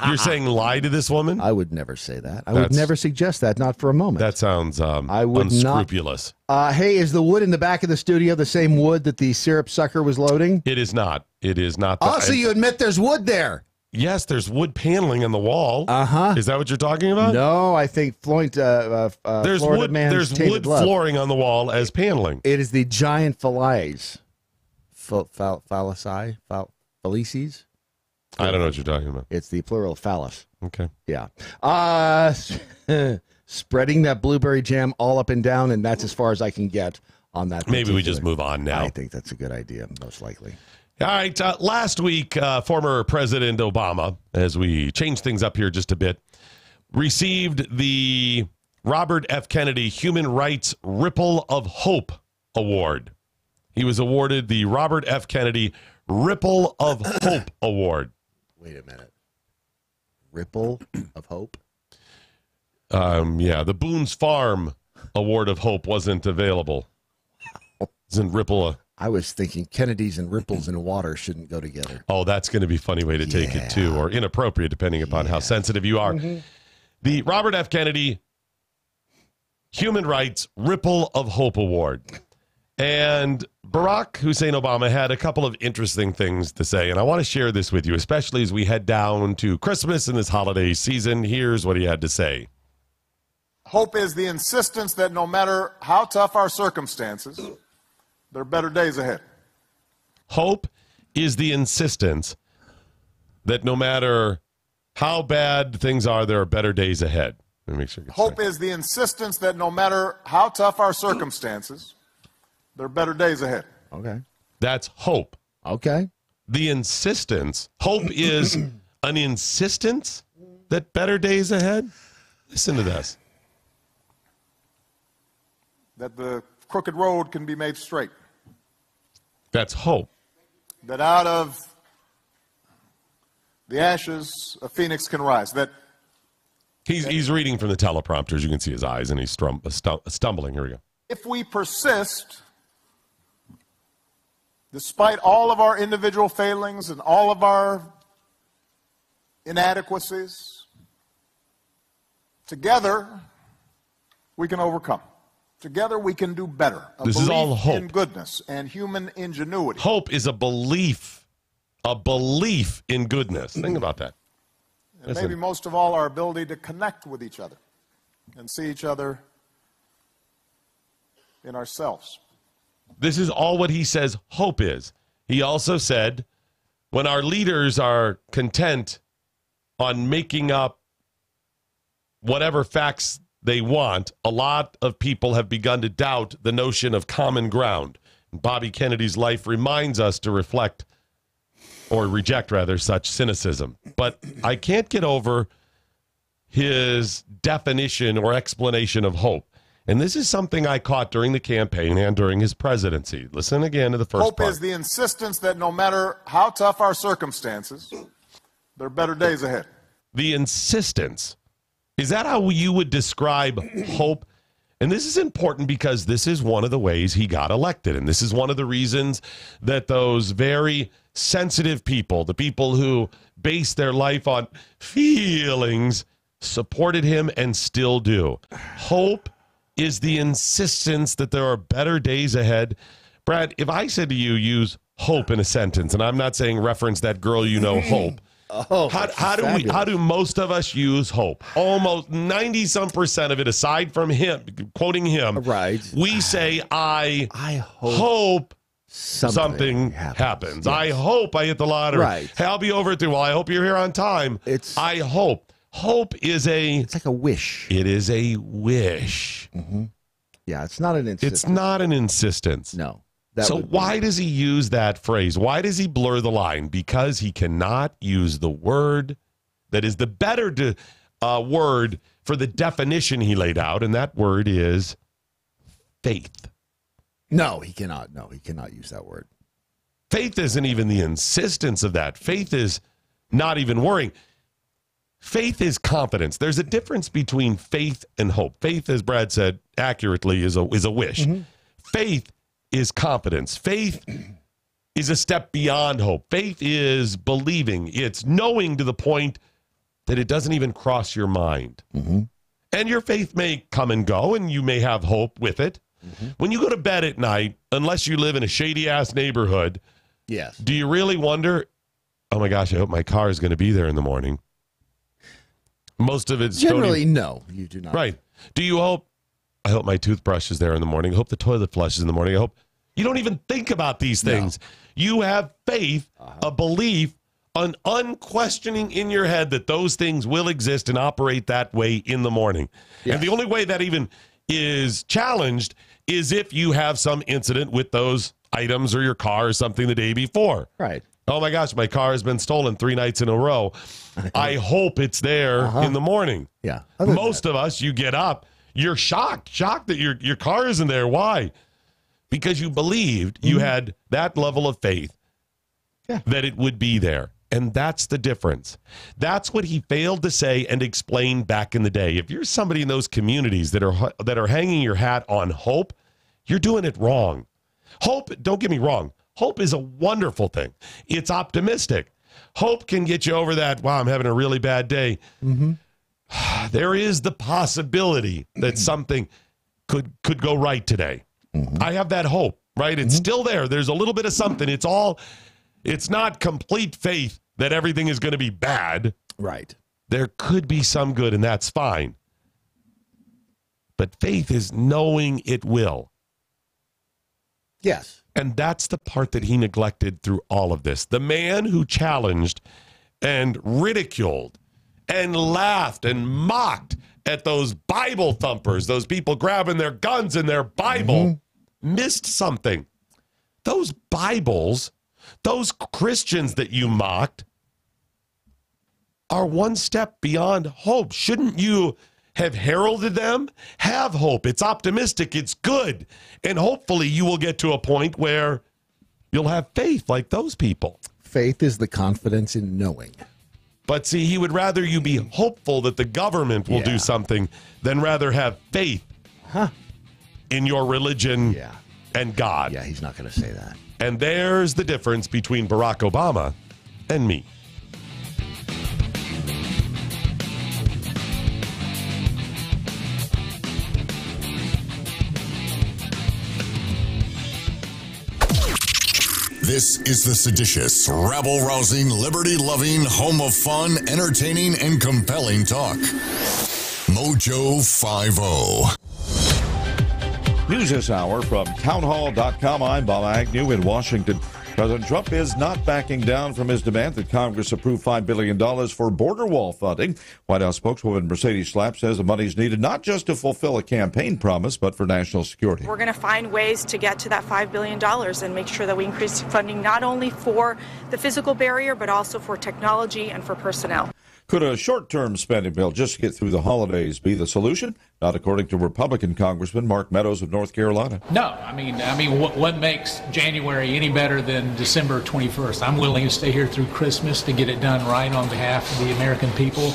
You're saying lie to this woman? I would never say that. I would never suggest that, not for a moment. That sounds I would unscrupulous. Hey, is the wood in the back of the studio the same wood that the syrup sucker was loading? It is not. It is not. So you admit there's wood there? Yes, there's wood paneling on the wall. Uh-huh. Is that what you're talking about? No, I think there's Florida wood. Man's There's Tainted wood Love. flooring on the wall as paneling. It is the giant felices. Felices? I don't know what you're talking about. It's the plural of phallus. Okay. Yeah. Spreading that blueberry jam all up and down, and that's as far as I can get on that. Maybe we just move on now. I think that's a good idea, most likely. All right. Last week, former President Obama, as we change things up here just a bit, received the Robert F. Kennedy Human Rights Ripple of Hope Award. He was awarded the Robert F. Kennedy Ripple of Hope Award. Wait a minute. Ripple of Hope? Yeah, the Boone's Farm Award of Hope wasn't available. Isn't Ripple I was thinking Kennedys and ripples in water shouldn't go together. Oh, that's going to be a funny way to take it, too, or inappropriate, depending upon how sensitive you are. Mm-hmm. The Robert F. Kennedy Human Rights Ripple of Hope Award. And Barack Hussein Obama had a couple of interesting things to say, and I want to share this with you, especially as we head down to Christmas and this holiday season. Here's what he had to say. Hope is the insistence that no matter how tough our circumstances, there are better days ahead. Hope is the insistence that no matter how bad things are, there are better days ahead. Let me make sure. Hope is the insistence that no matter how tough our circumstances, there are better days ahead. Okay. That's hope. Okay. The insistence. Hope is an insistence that better days ahead. Listen to this. That the crooked road can be made straight. That's hope. That out of the ashes a phoenix can rise. That he's reading from the teleprompters. You can see his eyes, and he's stumbling. Here we go. if we persist, despite all of our individual failings and all of our inadequacies, together we can overcome. Together we can do better. This is all hope. In goodness and human ingenuity. Hope is a belief in goodness. Think about that. And maybe most of all, our ability to connect with each other and see each other in ourselves. This is all what he says hope is. He also said, when our leaders are content on making up whatever facts they want, a lot of people have begun to doubt the notion of common ground. Bobby Kennedy's life reminds us to reflect, or reject rather, such cynicism. But I can't get over his definition or explanation of hope. And this is something I caught during the campaign and during his presidency. Listen again to the first Hope part. is the insistence that no matter how tough our circumstances, there are better days ahead. The insistence. Is that how you would describe hope? And this is important because this is one of the ways he got elected. And this is one of the reasons that those very sensitive people, the people who base their life on feelings, supported him and still do. Hope is the insistence that there are better days ahead. Brad, if I said to you, use hope in a sentence, and I'm not saying reference that girl you know, Hope. Oh, how do most of us use hope? Almost 90% of it, aside from him, quoting him, right? We say, I hope something happens. Yes. I hope I hit the lottery. Right. Hey, I'll be over at 3. Well, I hope you're here on time. I hope. Hope is it's like a wish. It is a wish. Mm-hmm. Yeah, it's not an insistence. It's not an insistence. No. So why does he use that phrase? Why does he blur the line? Because he cannot use the word that is the better word for the definition he laid out, and that word is faith. No, he cannot. No, he cannot use that word. Faith isn't even the insistence of that. Faith is not even worrying. Faith is confidence. There's a difference between faith and hope. Faith, as Brad said accurately, is a wish. Mm-hmm. Faith is confidence. Faith is a step beyond hope. Faith is believing. It's knowing to the point that it doesn't even cross your mind. Mm-hmm. And your faith may come and go, and you may have hope with it. Mm-hmm. When you go to bed at night, unless you live in a shady-ass neighborhood, yes, do you really wonder, oh my gosh, I hope my car is going to be there in the morning? Most of it's generally no, you do not. Right. Do you hope, I hope my toothbrush is there in the morning. I hope the toilet flushes in the morning. I hope you don't even think about these things. No. You have faith, a belief, an unquestioning in your head that those things will exist and operate that way in the morning. Yes. And the only way that even is challenged is if you have some incident with those items or your car or something the day before. Right. Oh my gosh, my car has been stolen 3 nights in a row. I hope it's there in the morning. Yeah. Most of us, you get up, you're shocked that your car isn't there. Why? Because you believed, you had that level of faith that it would be there. And that's the difference. That's what he failed to say and explain back in the day. If you're somebody in those communities that are hanging your hat on hope, you're doing it wrong. Hope, don't get me wrong, hope is a wonderful thing. It's optimistic. Hope can get you over that, wow, I'm having a really bad day. Mm-hmm. There is the possibility that something could go right today. Mm-hmm. I have that hope, right? It's still there. There's a little bit of something. It's not complete faith that everything is going to be bad. Right. There could be some good, and that's fine. But faith is knowing it will. Yes. And that's the part that he neglected through all of this. The man who challenged and ridiculed and laughed and mocked at those Bible thumpers, those people grabbing their guns and their Bible, missed something. Those Bibles, those Christians that you mocked, are one step beyond hope. Shouldn't you have heralded them? Have hope. It's optimistic. It's good. And hopefully you will get to a point where you'll have faith like those people. Faith is the confidence in knowing. But see, he would rather you be hopeful that the government will do something than rather have faith in your religion and God. Yeah, he's not going to say that. And there's the difference between Barack Obama and me. This is the seditious, rabble-rousing, liberty-loving, home of fun, entertaining, and compelling talk. MoJo 50. News this hour from townhall.com. I'm Bob Agnew in Washington. President Trump is not backing down from his demand that Congress approve $5 billion for border wall funding. White House spokeswoman Mercedes Schlapp says the money is needed not just to fulfill a campaign promise, but for national security. We're going to find ways to get to that $5 billion and make sure that we increase funding not only for the physical barrier, but also for technology and for personnel. Could a short-term spending bill just to get through the holidays be the solution? Not according to Republican Congressman Mark Meadows of North Carolina. No, I mean, what makes January any better than December 21st? I'm willing to stay here through Christmas to get it done right on behalf of the American people.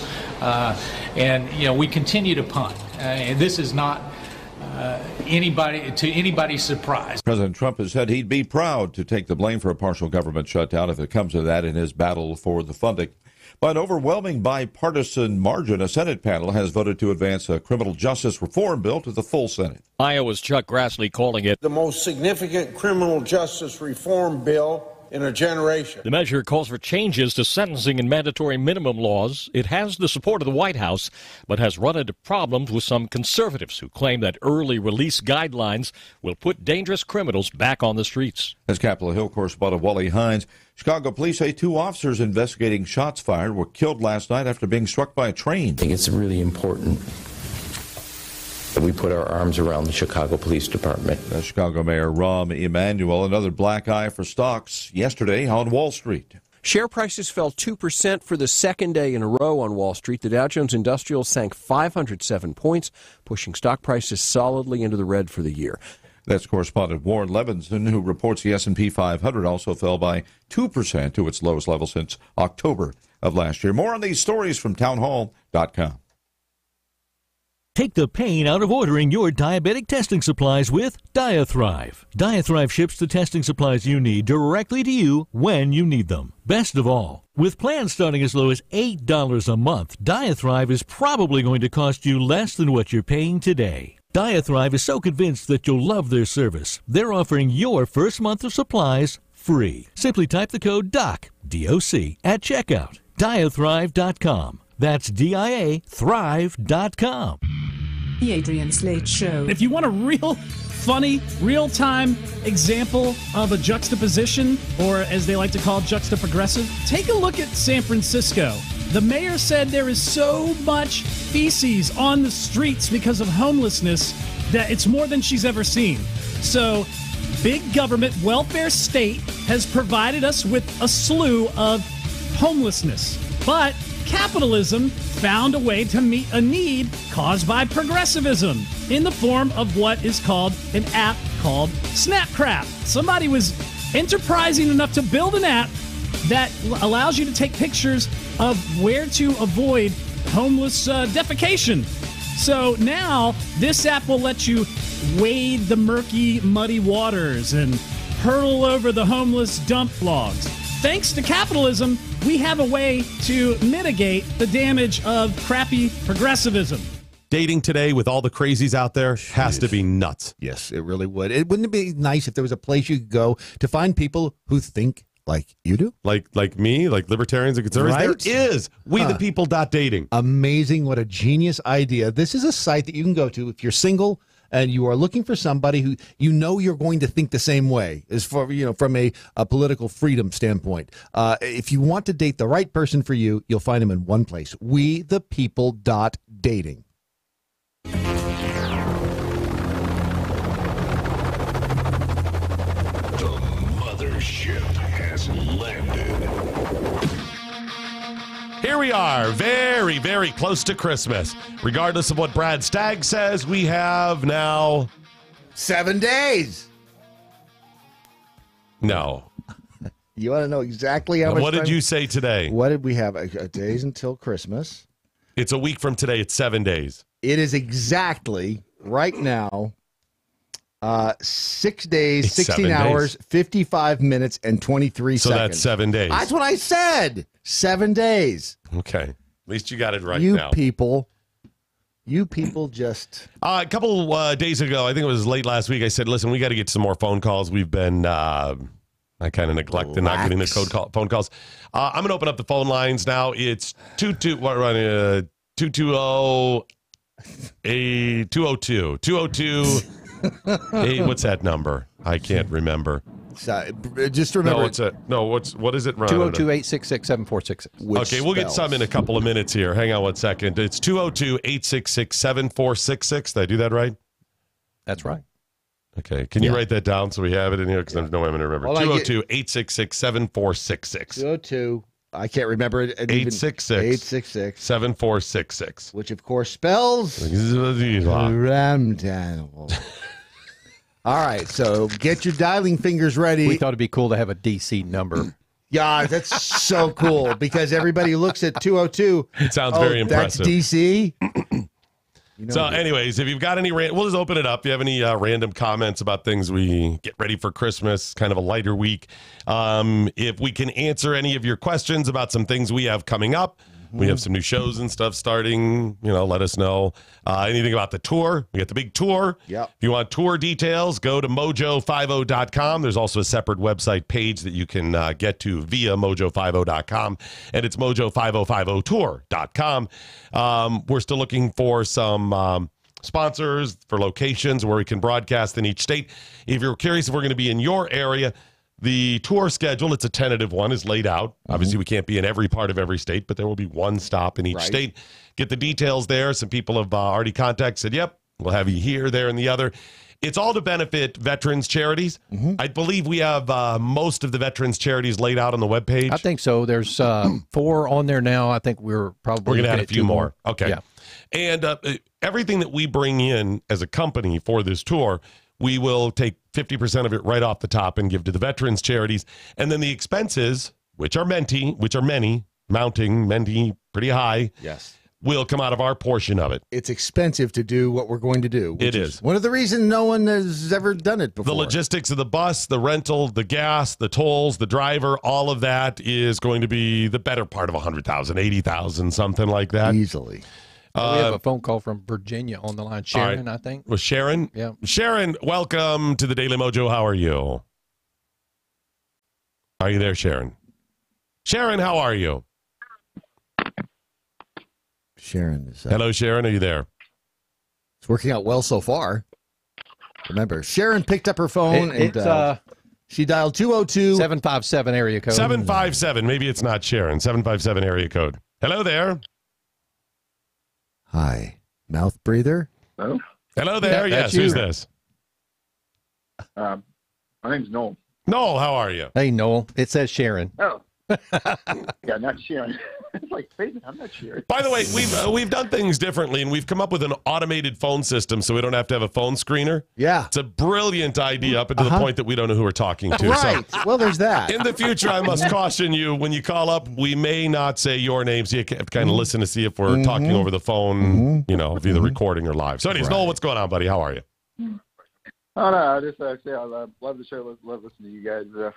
We continue to punt. This is not anybody's surprise. President Trump has said he'd be proud to take the blame for a partial government shutdown if it comes to that in his battle for the funding. By an overwhelming bipartisan margin, a Senate panel has voted to advance a criminal justice reform bill to the full Senate. Iowa's Chuck Grassley calling it the most significant criminal justice reform bill in a generation. The measure calls for changes to sentencing and mandatory minimum laws. It has the support of the White House, but has run into problems with some conservatives who claim that early release guidelines will put dangerous criminals back on the streets. As Capitol Hill correspondent Wally Hines, Chicago police say 2 officers investigating shots fired were killed last night after being struck by a train. I think it's really important that we put our arms around the Chicago Police Department. The Chicago Mayor Rahm Emanuel, another black eye for stocks yesterday on Wall Street. Share prices fell 2% for the second day in a row on Wall Street. The Dow Jones Industrial sank 507 points, pushing stock prices solidly into the red for the year. That's correspondent Warren Levinson, who reports the S&P 500 also fell by 2% to its lowest level since October of last year. More on these stories from townhall.com. Take the pain out of ordering your diabetic testing supplies with Diathrive. Diathrive ships the testing supplies you need directly to you when you need them. Best of all, with plans starting as low as $8 a month, Diathrive is probably going to cost you less than what you're paying today. Diathrive is so convinced that you'll love their service, they're offering your first month of supplies free. Simply type the code DOC, D-O-C, at checkout. Diathrive.com. That's D-I-A, thrive.com. The Adrian Slate Show. If you want a real funny, real-time example of a juxtaposition, or as they like to call juxtaprogressive, take a look at San Francisco. The mayor said there is so much feces on the streets because of homelessness that it's more than she's ever seen. So, big government, welfare state has provided us with a slew of homelessness. But capitalism found a way to meet a need caused by progressivism in the form of what is called an app called Snapcrap. Somebody was enterprising enough to build an app that allows you to take pictures of where to avoid homeless defecation. So now this app will let you wade the murky, muddy waters and hurtle over the homeless dump logs. Thanks to capitalism, we have a way to mitigate the damage of crappy progressivism. Dating today with all the crazies out there has to be nuts. Yes, it really would. Wouldn't it be nice if there was a place you could go to find people who think like you do? Like me, like libertarians and conservatives? Right? There is. WeThePeople.dating. Amazing. What a genius idea. This is a site that you can go to if you're single and you are looking for somebody who you know you're going to think the same way, as for from a political freedom standpoint. If you want to date the right person for you, you'll find them in one place. WeThePeople.dating. Mothership has landed. Here we are, very, very close to Christmas. Regardless of what Brad Stagg says, we have now 7 days. No. You want to know exactly how much What did time? you say today? What did we have? Days until Christmas. It's a week from today. It's 7 days. It is exactly right now 6 days, It's 16 7 hours, days. 55 minutes, and 23 So seconds. that's 7 days. That's what I said. 7 days. Okay. At least you got it right You now. people just... A couple days ago, I think it was late last week, I said, listen, we got to get some more phone calls. We've been... I kind of neglected not getting the phone calls. I'm going to open up the phone lines now. It's 220 202. Hey, what's that number? I can't remember. Just remember. What is it? 202-866-7466. Okay, we'll get some in a couple of minutes here. Hang on one second. It's 202-866-7466. Did I do that right? That's right. Okay, can you write that down so we have it in here? Because there's no way I'm going to remember. 202-866-7466. 202. I can't remember it. 866-7466. Which, of course, spells... Ramdaniel. All right, so get your dialing fingers ready. We thought it'd be cool to have a DC number. Yeah, that's so cool because everybody looks at 202. It sounds very impressive. That's DC. Anyways, if you've got any, we'll just open it up. If you have any random comments about things we get ready for Christmas, kind of a lighter week. If we can answer any of your questions about some things we have coming up, we have some new shows and stuff starting. Let us know. Anything about the tour? We got the big tour. Yep. If you want tour details, go to MoJo50.com. There's also a separate website page that you can get to via MoJo50.com, and it's MoJo5050tour.com. We're still looking for some sponsors for locations where we can broadcast in each state. If you're curious if we're going to be in your area, the tour schedule, it's a tentative one, is laid out. Obviously, we can't be in every part of every state, but there will be one stop in each state. Get the details there. Some people have already contacted, said, yep, we'll have you here, there, and the other. It's all to benefit veterans charities. I believe we have most of the veterans charities laid out on the webpage. I think so. There's 4 on there now. I think we're going to add a few more. Okay. Yeah. And everything that we bring in as a company for this tour, we will take 50% of it right off the top and give to the veterans charities. And then the expenses, which are many, mounting pretty high. Yes. will come out of our portion of it. It's expensive to do what we're going to do. It is. One of the reasons no one has ever done it before. The logistics of the bus, the rental, the gas, the tolls, the driver, all of that is going to be the better part of $100,000, $80,000, something like that. Easily. We have a phone call from Virginia on the line. Sharon, I think. Was Sharon? Yeah. Sharon, welcome to the Daily Mojo. How are you? Are you there, Sharon? Sharon, how are you? Sharon is. Hello, Sharon. Are you there? It's working out well so far. Remember, Sharon picked up her phone and she dialed 202-757 area code. 757. Maybe it's not Sharon. 757 area code. Hello there. Hi. Mouth breather? Hello? Hello there. Yes, who's this? My name's Noel. Noel, how are you? Hey, Noel. It says Sharon. Oh. Yeah, not Sharon. It's like, I'm not Sharon. By the way, we've done things differently, and we've come up with an automated phone system so we don't have to have a phone screener. Yeah. It's a brilliant idea up until the point that we don't know who we're talking to. Right. So well, there's that. in the future, I must caution you, when you call up, we may not say your name, so you have to kind of listen to see if we're talking over the phone, you know, if either recording or live. So anyways, Noel, what's going on, buddy? How are you? Oh, no, I just say I love the show. Love listening to you guys. I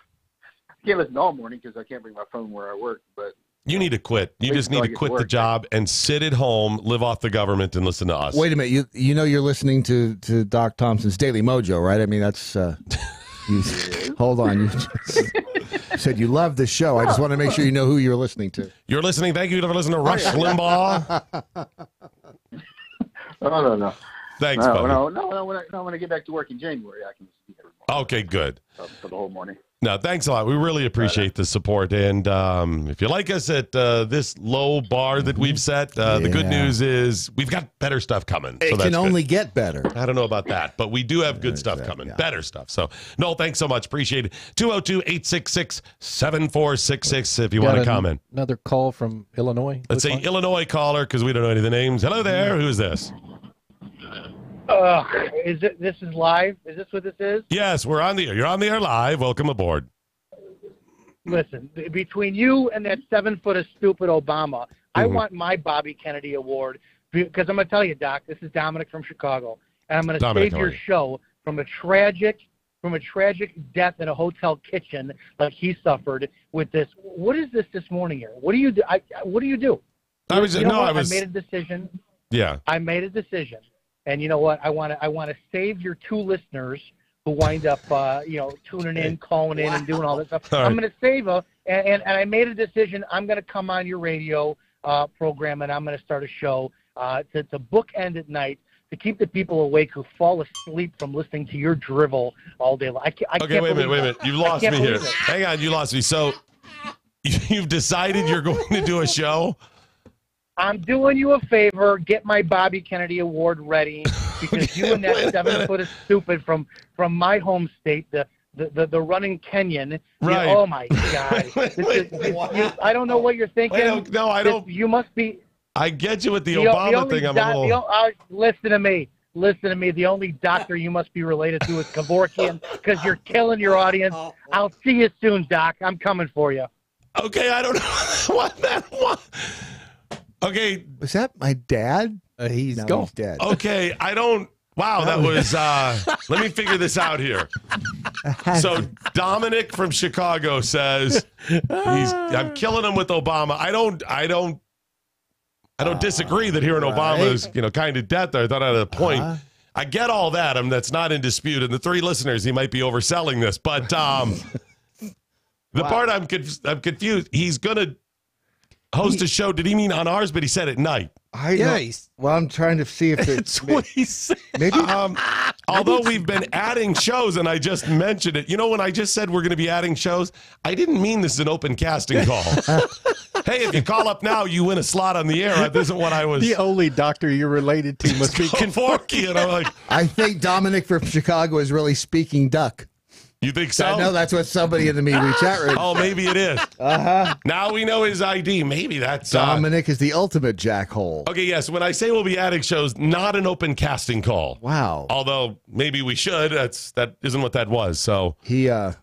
can't listen all morning because I can't bring my phone where I work, but you need to quit. You just need to quit the job and sit at home, live off the government, and listen to us. Wait a minute. You know you're listening to Doc Thompson's Daily Mojo, right? I mean, that's... hold on. You said you love the show. I just want to make sure you know who you're listening to. You're listening. Thank you for listening to Rush Limbaugh. No. Thanks, buddy. No. When I get back to work in January, I can see everyone. Okay, good. For the whole morning. No, thanks a lot. We really appreciate the support. And if you like us at this low bar that we've set, the good news is we've got better stuff coming. It can only get better. I don't know about that, but we do have good stuff coming. Better stuff. So, Noel, thanks so much. Appreciate it. 202-866-7466 if you want to comment. Another call from Illinois. Let's say Illinois caller because we don't know any of the names. Hello there. Who is this? This is live? Is this what this is? Yes, we're on the air. You're on the air live. Welcome aboard. Listen, between you and that 7 foot of stupid Obama, I want my Bobby Kennedy Award because I'm going to tell you, Doc, this is Dominic from Chicago, and I'm going to save your show from a tragic death in a hotel kitchen like he suffered with this. What is this morning here? What do you do? What do you do? I made a decision. Yeah. I made a decision. And you know what? I want to save your 2 listeners who wind up, tuning in, calling in, and doing all this stuff. I'm going to save them, and I made a decision. I'm going to come on your radio program, and I'm going to start a show to bookend at night to keep the people awake who fall asleep from listening to your drivel all day long. Wait a minute. You lost me here. Hang on, you lost me. So you've decided you're going to do a show? I'm doing you a favor. Get my Bobby Kennedy Award ready because you and that 7 foot of stupid from my home state, the running Kenyan. Right. Oh my God! I don't know what you're thinking. I don't. You must be. I get you with the Obama thing. Listen to me. Listen to me. The only doctor you must be related to is Kevorkian because you're killing your audience. I'll see you soon, Doc. I'm coming for you. Okay, I don't know what that was. Okay. Was that my dad? He's dead. Okay, I don't. Wow, that was. Let me figure this out here. So Dominic from Chicago says I'm killing him with Obama. I don't disagree that hearing Obama is kind of dead there. I thought I had a point. I get all that. That's not in dispute. And the 3 listeners, he might be overselling this, but the part I'm confused. He's gonna host a show. Did he mean on ours? But he said at night. I'm trying to see if it's what he said. Maybe. Although we've been adding shows, and I just mentioned it. When I just said we're going to be adding shows, I didn't mean this is an open casting call. Hey, if you call up now, you win a slot on the air. This isn't what I was. The only doctor you're related to must be Kevorkian. And I'm like, I think Dominic from Chicago is really speaking duck. You think so? I know that's what somebody in the MeWe chat room. Oh, maybe it is. Now we know his ID. Maybe that's Dominic is the ultimate jackhole. Okay, yes. When I say we'll be adding shows, not an open casting call. Wow. Although maybe we should. That isn't what that was. So he was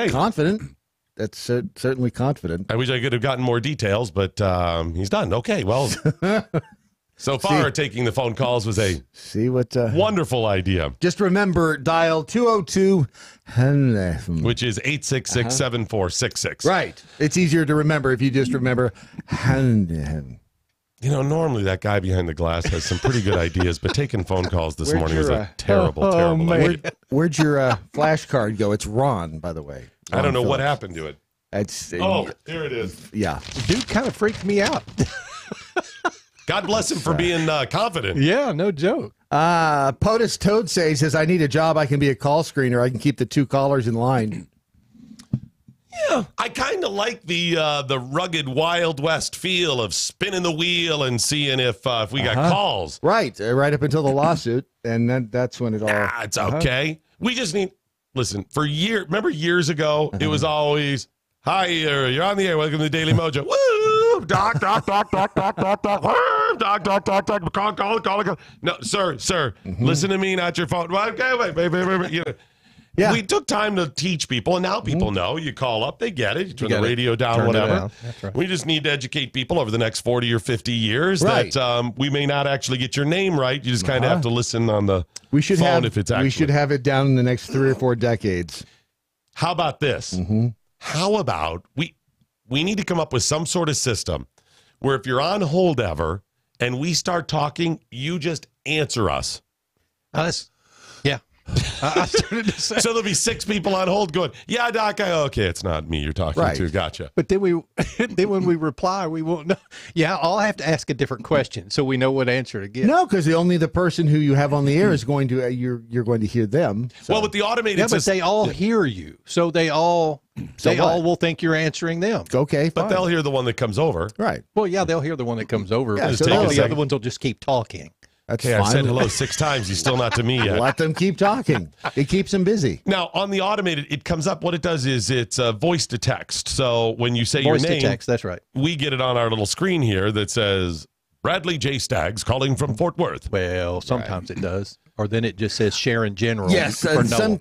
confident. That's certainly confident. I wish I could have gotten more details, but he's done. Okay, well, so far taking the phone calls was a wonderful idea. Just remember, dial 202, which is 866-7466. Right. It's easier to remember if you just remember. You know, normally that guy behind the glass has some pretty good ideas, but taking phone calls this morning was a terrible idea. Where'd your flashcard go? It's Ron, by the way. I don't know what happened to it. Here it is. Yeah. Dude kind of freaked me out. God bless him for being confident. Yeah, no joke. POTUS Toad says, I need a job. I can be a call screener. I can keep the 2 callers in line. Yeah, I kind of like the rugged Wild West feel of spinning the wheel and seeing if we got calls. Right up until the lawsuit, and then that's when it all. It's okay. We just need for remember years ago, it was always, "Hi, you're on the air. Welcome to Daily Mojo." Woo! Doc, doc, doc, doc, doc, doc, doc, doc, doc, doc, doc. Call. No, sir, listen to me, not your phone. Okay, wait. You know. Yeah. We took time to teach people, and now people know. You call up, they get it. You turn the radio down, whatever. That's right. We just need to educate people over the next 40 or 50 years that we may not actually get your name right. You just kind of have to listen on the phone if it's actually. We should have it down in the next 3 or 4 decades. How about this? How about we need to come up with some sort of system where if you're on hold ever and we start talking, you just answer us. I started to say. So there'll be 6 people on hold going, "Yeah, Doc, okay, it's not me you're talking to. Gotcha." But then when we reply, we won't know. Yeah, I'll have to ask a different question so we know what answer to give. No, because only the person who you have on the air is going to you're going to hear them. So. Well, with the automated system, but they all hear you, so they all will think you're answering them. Okay, but they'll hear the one that comes over. Right. Well, yeah, they'll hear the one that comes over. Yeah, so the other ones will just keep talking. That's okay, fine. I've said hello 6 times. He's still not to me yet. Let them keep talking. It keeps them busy. Now, on the automated, it comes up. What it does is it's voice to text. So when you say your name, voice to text, that's right. We get it on our little screen here that says Bradley J. Staggs calling from Fort Worth. Well, sometimes it does. Or then it just says Sharon General. Yes,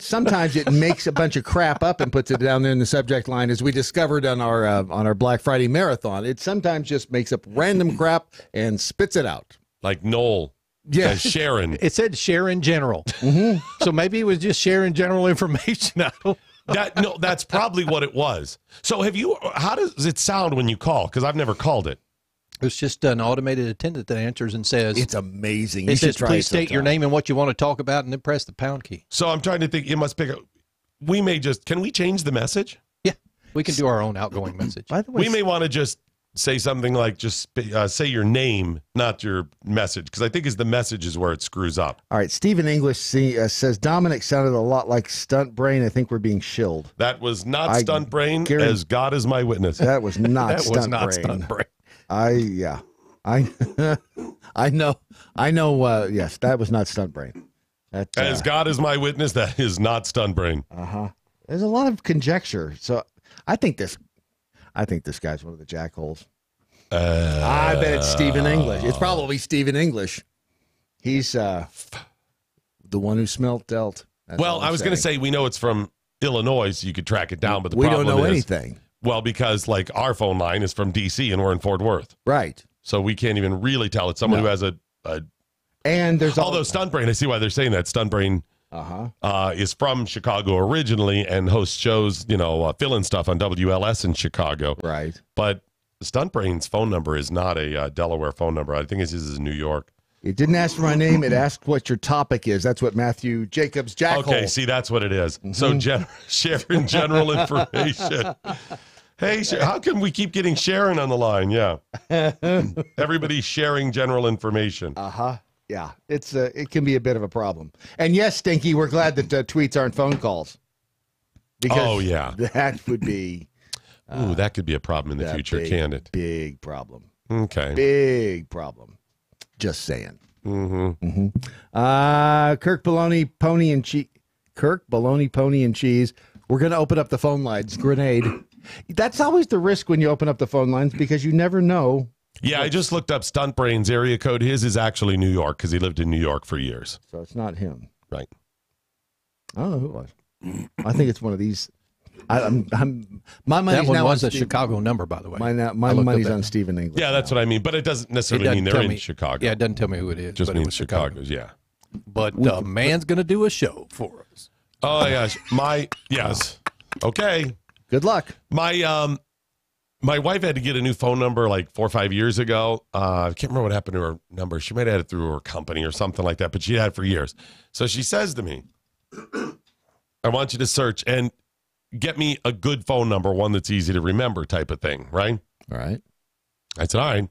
sometimes it makes a bunch of crap up and puts it down there in the subject line, as we discovered on our Black Friday marathon. It sometimes just makes up random crap and spits it out. Like Noel. Yeah, Sharon. It said Sharon General. So maybe it was just Sharon General information. That's probably what it was. So how does it sound when you call? Because I've never called it. It's just an automated attendant that answers and says, "It's amazing." It says, "Please state your name and what you want to talk about," and then press the pound key. So I'm trying to think. It must pick up. Can we change the message? Yeah, we can do our own outgoing message. By the way, we may want to just say something like say your name, not your message, because I think the message is where it screws up. All right, Stephen English says Dominic sounded a lot like Stunt Brain. I think we're being shilled. That was not Stunt Brain, as God is my witness. That was not that Stunt was not Brain. Stunt Brain. I know. Yes, that was not Stunt Brain. As God is my witness, that is not Stunt Brain. There's a lot of conjecture. So I think this guy's one of the jackholes. I bet it's Stephen English. It's probably Stephen English. He's the one who smelt dealt. Well, I was going to say we know it's from Illinois, so you could track it down, but the we problem don't know is, anything. Well, because our phone line is from D.C. and we're in Fort Worth, right? So we can't even really tell. It's someone who has a. And there's although Stunt Brain, I see why they're saying that. Stunt Brain is from Chicago originally and hosts shows, fill-in stuff on WLS in Chicago. Right. But Stunt Brain's phone number is not a Delaware phone number. I think his is New York. It didn't ask for my name. It asked what your topic is. That's what Matthew Jacobs Jackhole. Okay, see, that's what it is. So sharing general information. Hey, how come we keep getting Sharon on the line? Yeah. Everybody's sharing general information. Yeah, it can be a bit of a problem. And yes, Stinky, we're glad that tweets aren't phone calls. Because that would be... that could be a problem in the future, can't it? Big problem. Okay. Big problem. Just saying. Kirk Bologna, Pony and Cheese. Kirk Bologna, Pony and Cheese. We're going to open up the phone lines. Grenade. That's always the risk when you open up the phone lines because you never know. Yeah, I just looked up Stunt Brain's area code. His is actually New York because he lived in New York for years. So it's not him. Right. I don't know who it was. I think it's one of these. My money's that one now was on a Chicago number, by the way. My money's on Stephen English. Yeah, that's what I mean. But it doesn't necessarily mean they're in Chicago. Yeah, it doesn't tell me who it is. Just but it means was Chicago's, yeah. But man's going to do a show for us. Oh, yes. Yes. Okay. Good luck. My wife had to get a new phone number like 4 or 5 years ago. I can't remember what happened to her number. She might have had it through her company or something like that, but she had it for years. So she says to me, I want you to search and get me a good phone number, one that's easy to remember type of thing, right? All right. I said, all right.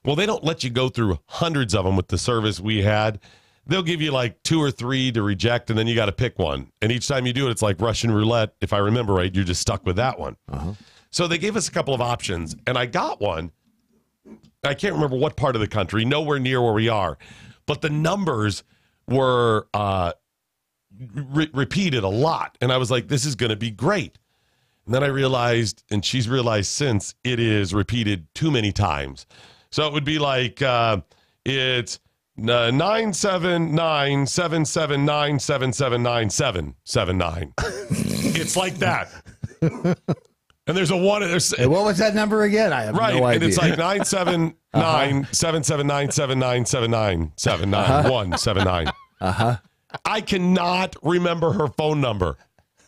Well, they don't let you go through hundreds of them with the service we had. They'll give you like 2 or 3 to reject, and then you got to pick one. And each time you do it, it's like Russian roulette. If I remember right, you're just stuck with that one. Uh-huh. So they gave us a couple of options, and I got one. I can't remember what part of the country, nowhere near where we are. But the numbers were repeated a lot. And I was like, this is going to be great. And then I realized, and she's realized since, it is repeated too many times. So it would be like, it's 979-779-779-779. It's like that. And there's a one. Hey, what was that number again? I have no idea. And it's like 979-779-779-79-179. Uh-huh. I cannot remember her phone number.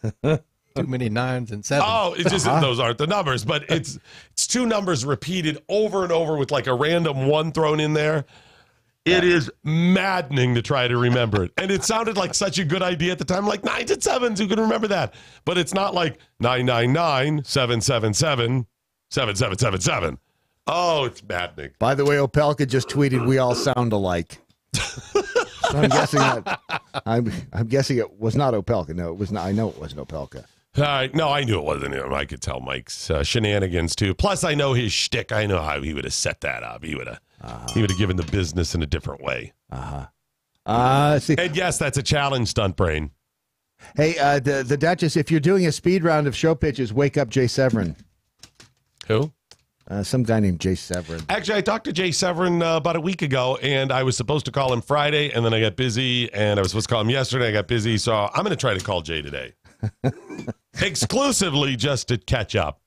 Too many 9s and 7s. Oh, it's just those aren't the numbers, but it's 2 numbers repeated over and over with like a random 1 thrown in there. It is maddening to try to remember it. And it sounded like such a good idea at the time, like 9s and 7s, who can remember that? But it's not like 999-777-7777. Oh, it's maddening. By the way, Opelka just tweeted, "We all sound alike." So I'm guessing that. I'm guessing it was not Opelka. No, it was not. I know it wasn't Opelka. No, I knew it wasn't him. I could tell Mike's shenanigans too. Plus, I know his shtick. I know how he would have set that up. He would have given the business in a different way. See. And yes, that's a challenge, Stunt Brain. Hey, the Duchess, if you're doing a speed round of show pitches, wake up Jay Severin. Who? Some guy named Jay Severin. Actually, I talked to Jay Severin about a week ago, and I was supposed to call him Friday, and then I got busy, and I was supposed to call him yesterday. I got busy, so I'm going to try to call Jay today. Exclusively just to catch up,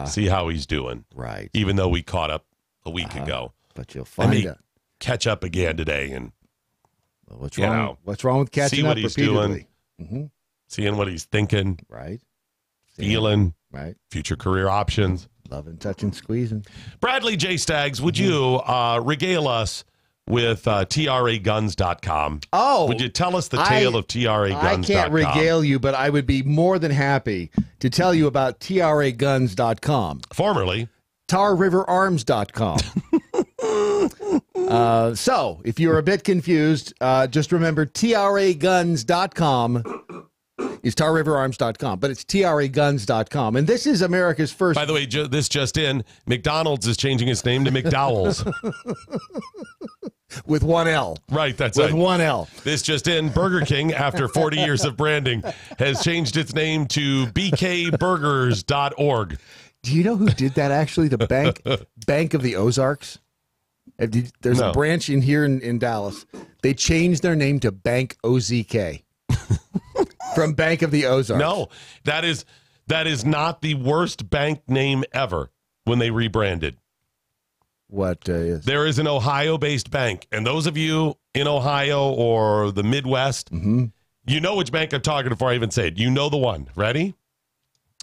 see how he's doing. Right. Even though we caught up a week ago. But you'll find it. Catch up again today, and what's wrong? What's wrong with catching see up what he's repeatedly? doing, seeing what he's thinking, right? Feeling, right? Future career options, loving, touching, squeezing. Bradley J. Staggs, would you regale us with TRAguns.com? Oh, would you tell us the tale of TRAguns.com? I can't regale you, but I would be more than happy to tell you about TRAguns.com. Formerly TarRiverArms.com. So, if you're a bit confused, just remember TRAguns.com is TarRiverArms.com, but it's TRAguns.com. And this is America's first. By the way, this just in, McDonald's is changing its name to McDowell's. With one L. Right, that's with right. One L. This just in, Burger King, after 40 years of branding, has changed its name to bkburgers.org. Do you know who did that, actually? The Bank of the Ozarks? There's a branch in here in Dallas. They changed their name to Bank OZK. From Bank of the Ozarks. No, that is not the worst bank name ever when they rebranded. What is? There is an Ohio-based bank, and those of you in Ohio or the Midwest, you know which bank I'm talking before I even say it. You know the one. Ready?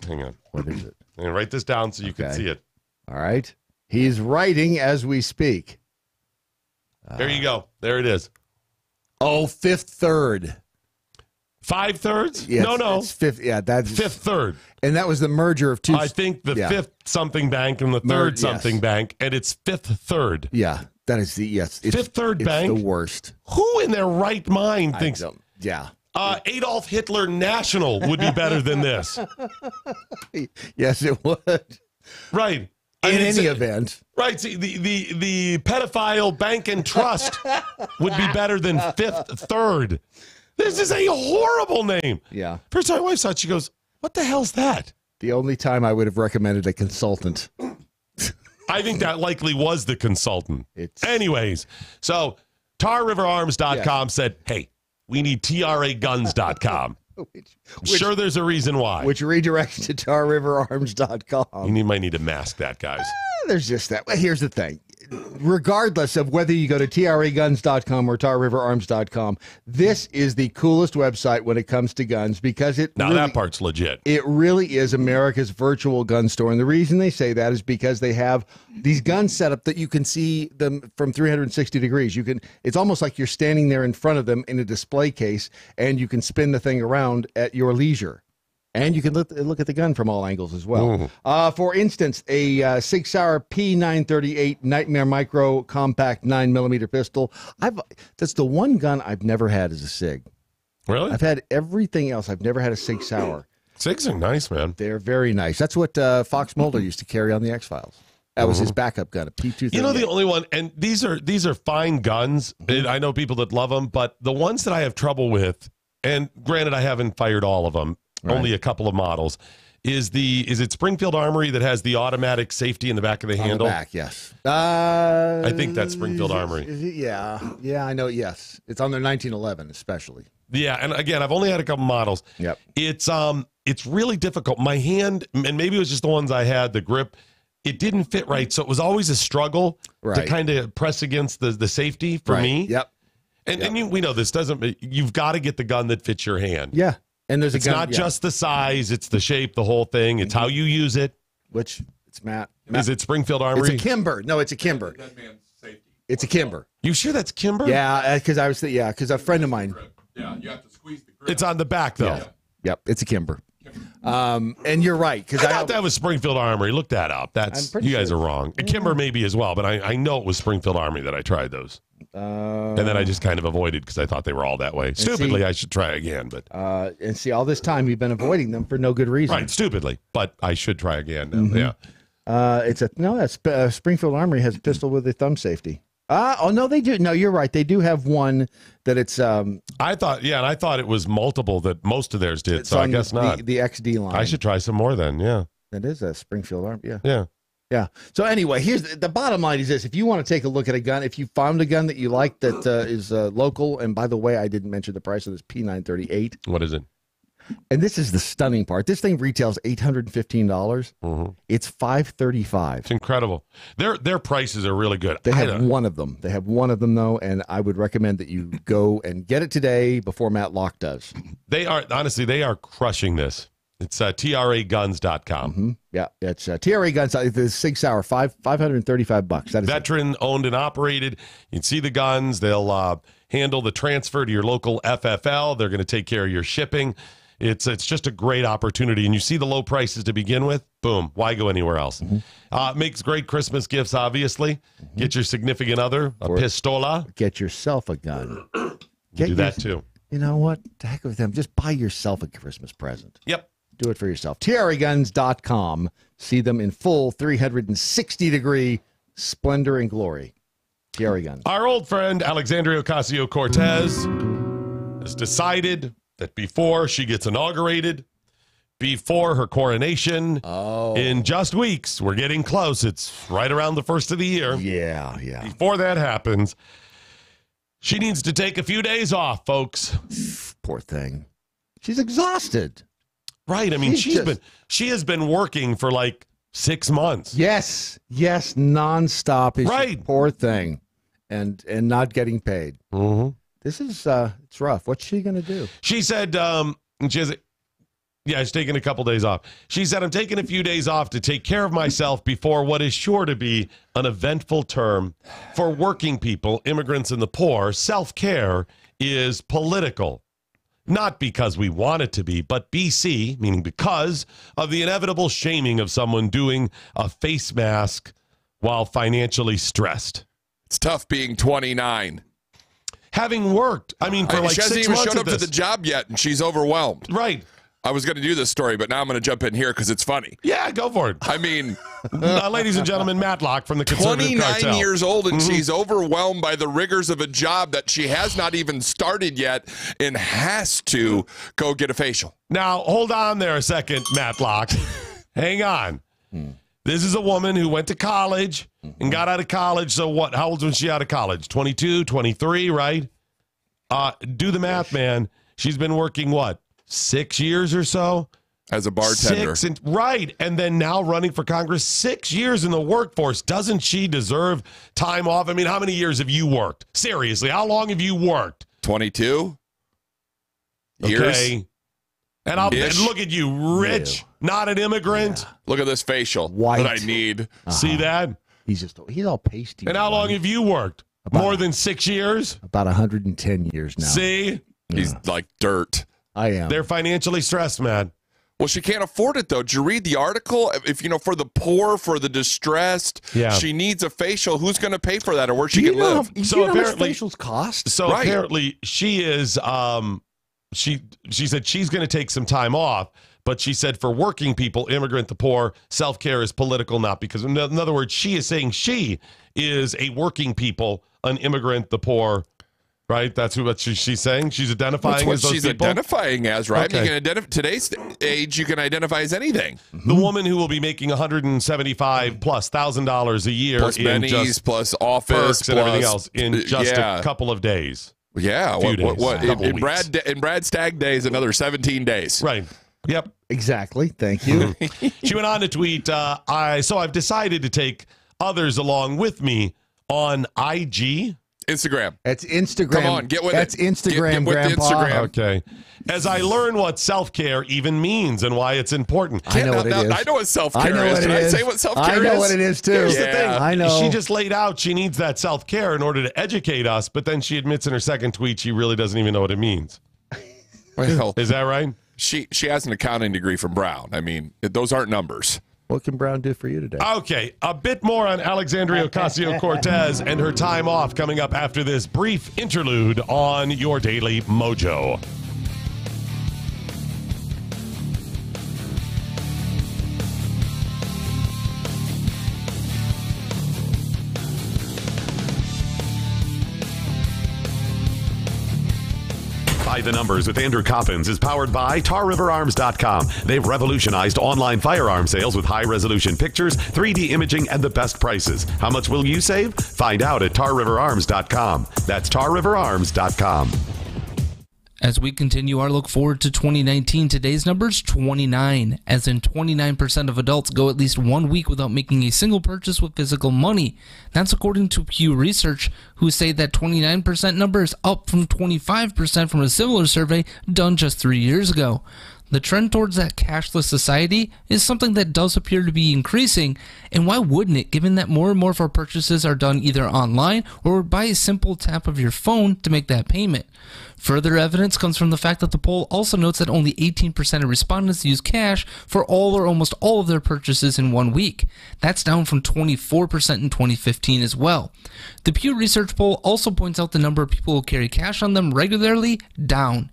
Hang on. What is it? I'm gonna write this down so you can see it. All right. He's writing as we speak. There you go. There it is. Oh, Fifth Third. 5 thirds? Yes, No. It's fifth. Yeah, that's Fifth Third. And that was the merger of two. I think the fifth something bank and the third something bank, and it's Fifth Third. Yeah, that is the Fifth Third Bank. The worst. Who in their right mind thinks? Yeah. Adolf Hitler National would be better than this. Yes, it would. Right. In any event. Right. See, the pedophile bank and trust would be better than Fifth Third. This is a horrible name. Yeah. First time my wife saw it, she goes, "What the hell's that?" The only time I would have recommended a consultant. I think that likely was the consultant. Anyways, so TarRiverArms.com said, "Hey, we need TRAguns.com." I'm sure there's a reason why. Which redirects to tarriverarms.com. You might need to mask that, guys. There's just that. Well, here's the thing. Regardless of whether you go to traguns.com or tarriverarms.com, this is the coolest website when it comes to guns because that part's legit. It really is America's virtual gun store. And the reason they say that is because they have these guns set up that you can see them from 360 degrees. It's almost like you're standing there in front of them in a display case, and you can spin the thing around at your leisure. And you can look at the gun from all angles as well. For instance, a Sig Sauer P938 Nightmare Micro Compact 9mm pistol. That's the one gun I've never had as a Sig. Really? I've had everything else. I've never had a Sig Sauer. Sigs are nice, man. They're very nice. That's what Fox Mulder used to carry on the X-Files. That was his backup gun, a P238. You know, the only one, and these are fine guns. I know people that love them, but the ones that I have trouble with, and granted, I haven't fired all of them. Right. Only a couple of models. Is it Springfield Armory that has the automatic safety in the back of the handle? On the back, yes. I think that's Springfield Armory. Yeah, I know. Yes, it's on their 1911, especially. Yeah, and again, I've only had a couple models. Yep. It's really difficult. My hand, and maybe it was just the ones I had, the grip, it didn't fit right, so it was always a struggle to kind of press against the safety for me. Yep. And we know this doesn't. You've got to get the gun that fits your hand. Yeah. And it's not just the size, it's the shape, the whole thing. It's how you use it. Which, it's Matt. Is it Springfield Armory? It's a Kimber. No, it's a Kimber. It's a Kimber. You sure that's Kimber? Yeah, because a friend of mine. Yeah, you have to squeeze the grip. It's on the back, though. Yeah. Yep, it's a Kimber. And you're right. I thought that was Springfield Armory. Look that up. You guys are wrong. Kimber maybe as well, but I know it was Springfield Armory that I tried those. And then I just kind of avoided because I thought they were all that way. Stupidly, I should try again. But and see, all this time you've been avoiding them for no good reason. Right, stupidly. But I should try again now. Yeah. Springfield Armory has a pistol with a thumb safety. No, they do. No, you're right. They do have one that it's. I thought it was multiple that most of theirs did. So I guess not. The XD line. I should try some more then. Yeah. That is a Springfield Armory. Yeah. Yeah. Yeah. So anyway, here's the bottom line is this. If you want to take a look at a gun, if you found a gun that you like that is local, and by the way, I didn't mention the price of this P938. What is it? And this is the stunning part. This thing retails $815. It's $535. It's incredible. Their prices are really good. They have one of them. They have one of them, though, and I would recommend that you go and get it today before Matt Locke does. They are crushing this. It's traguns.com. Yeah, it's TRA Guns. The Sig Sauer, $535. That is veteran owned and operated. You can see the guns. They'll handle the transfer to your local FFL. They're going to take care of your shipping. It's just a great opportunity. And you see the low prices to begin with. Boom. Why go anywhere else? Makes great Christmas gifts, obviously. Get your significant other a pistola. Get yourself a gun. Do that too. You know what? The heck with them. Just buy yourself a Christmas present. Yep. Do it for yourself. TRAguns.com. See them in full 360-degree splendor and glory. TRA Guns. Our old friend Alexandria Ocasio-Cortez has decided that before she gets inaugurated, before her coronation, in just weeks, we're getting close. It's right around the first of the year. Yeah. Before that happens, she needs to take a few days off, folks. Poor thing. She's exhausted. Right. I mean, she has been working for like 6 months. Yes, nonstop. Right. Poor thing. And not getting paid. This is it's rough. What's she going to do? She said she's taking a couple days off. She said, I'm taking a few days off to take care of myself before what is sure to be an eventful term for working people, immigrants, and the poor. Self-care is political. Not because we want it to be, but BC, meaning because of the inevitable shaming of someone doing a face mask while financially stressed. It's tough being 29. Having worked, for like 6 months. She hasn't even showed up to the job yet, and she's overwhelmed. Right. I was going to do this story, but now I'm going to jump in here because it's funny. Yeah, go for it. I mean, ladies and gentlemen, Matlock from the Conservative 29 Cartel. years old, and she's overwhelmed by the rigors of a job that she has not even started yet and has to go get a facial. Now, hold on there a second, Matlock. Hang on. This is a woman who went to college and got out of college. So what? How old was she out of college? 22, 23, right? Do the math, man. She's been working, what, 6 years or so. As a bartender. Right. And then now running for Congress, 6 years in the workforce. Doesn't she deserve time off? I mean, how many years have you worked? Seriously, how long have you worked? 22 years. Okay. And look at you, rich, not an immigrant. Yeah. Look at this facial White. that I need. See that? He's all pasty. And how long have you worked? More than 6 years? About 110 years now. See? He's like dirt. I am. They're financially stressed, man. Well, she can't afford it, though. Did you read the article? If, for the poor, for the distressed, she needs a facial. Who's going to pay for that or where she can live? So apparently, facials cost? So apparently she is, she said she's going to take some time off, but she said for working people, immigrant, the poor, self-care is political, not because, in other words, she is saying she is a working people, an immigrant, the poor. Right, that's what she's saying. She's identifying as those she's people. Identifying as, right? Okay. You can today's age, you can identify as anything. The woman who will be making $175,000+ a year, plus bennies, plus office, perks and everything else in just a couple of days. Yeah, what in Brad Stagg Day is another 17 days. Right. Yep. Exactly. Thank you. She went on to tweet, I've decided to take others along with me on IG. Instagram. That's Instagram. Come on, get with That's it. Instagram, get with Grandpa. Instagram. Okay. As I learn what self-care even means and why it's important. I know what it is. I know what self-care is. Did I say what self-care is? I know what it is, too. Here's the thing. I know. She just laid out she needs that self-care in order to educate us, but then she admits in her second tweet she really doesn't even know what it means. Well, is that right? She has an accounting degree from Brown. I mean, those aren't numbers. What can Brown do for you today? Okay, a bit more on Alexandria Ocasio-Cortez and her time off coming up after this brief interlude on your Daily Mojo. By the Numbers with Andrew Coppins is powered by TarRiverArms.com. They've revolutionized online firearm sales with high-resolution pictures, 3D imaging, and the best prices. How much will you save? Find out at TarRiverArms.com. That's TarRiverArms.com. As we continue our look forward to 2019, today's number is 29, as in 29% of adults go at least 1 week without making a single purchase with physical money. That's according to Pew Research, who say that 29% number is up from 25% from a similar survey done just 3 years ago. The trend towards that cashless society is something that does appear to be increasing, and why wouldn't it, given that more and more of our purchases are done either online or by a simple tap of your phone to make that payment. Further evidence comes from the fact that the poll also notes that only 18% of respondents use cash for all or almost all of their purchases in 1 week. That's down from 24% in 2015 as well. The Pew Research poll also points out the number of people who carry cash on them regularly down.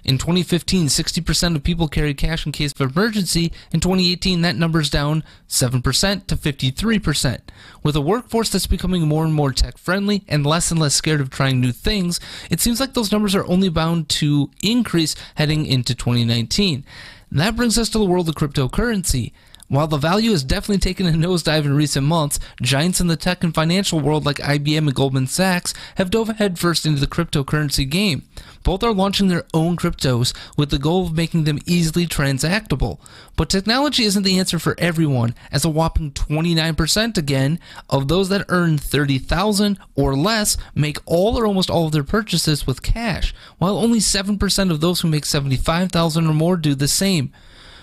In 2015, 60% of people carried cash in case of emergency. In 2018, that number's down 7% to 53%. With a workforce that's becoming more and more tech-friendly and less scared of trying new things, it seems like those numbers are only bound to increase heading into 2019. And that brings us to the world of cryptocurrency. While the value has definitely taken a nosedive in recent months, giants in the tech and financial world like IBM and Goldman Sachs have dove headfirst into the cryptocurrency game. Both are launching their own cryptos with the goal of making them easily transactable. But technology isn't the answer for everyone, as a whopping 29% again of those that earn $30,000 or less make all or almost all of their purchases with cash, while only 7% of those who make $75,000 or more do the same.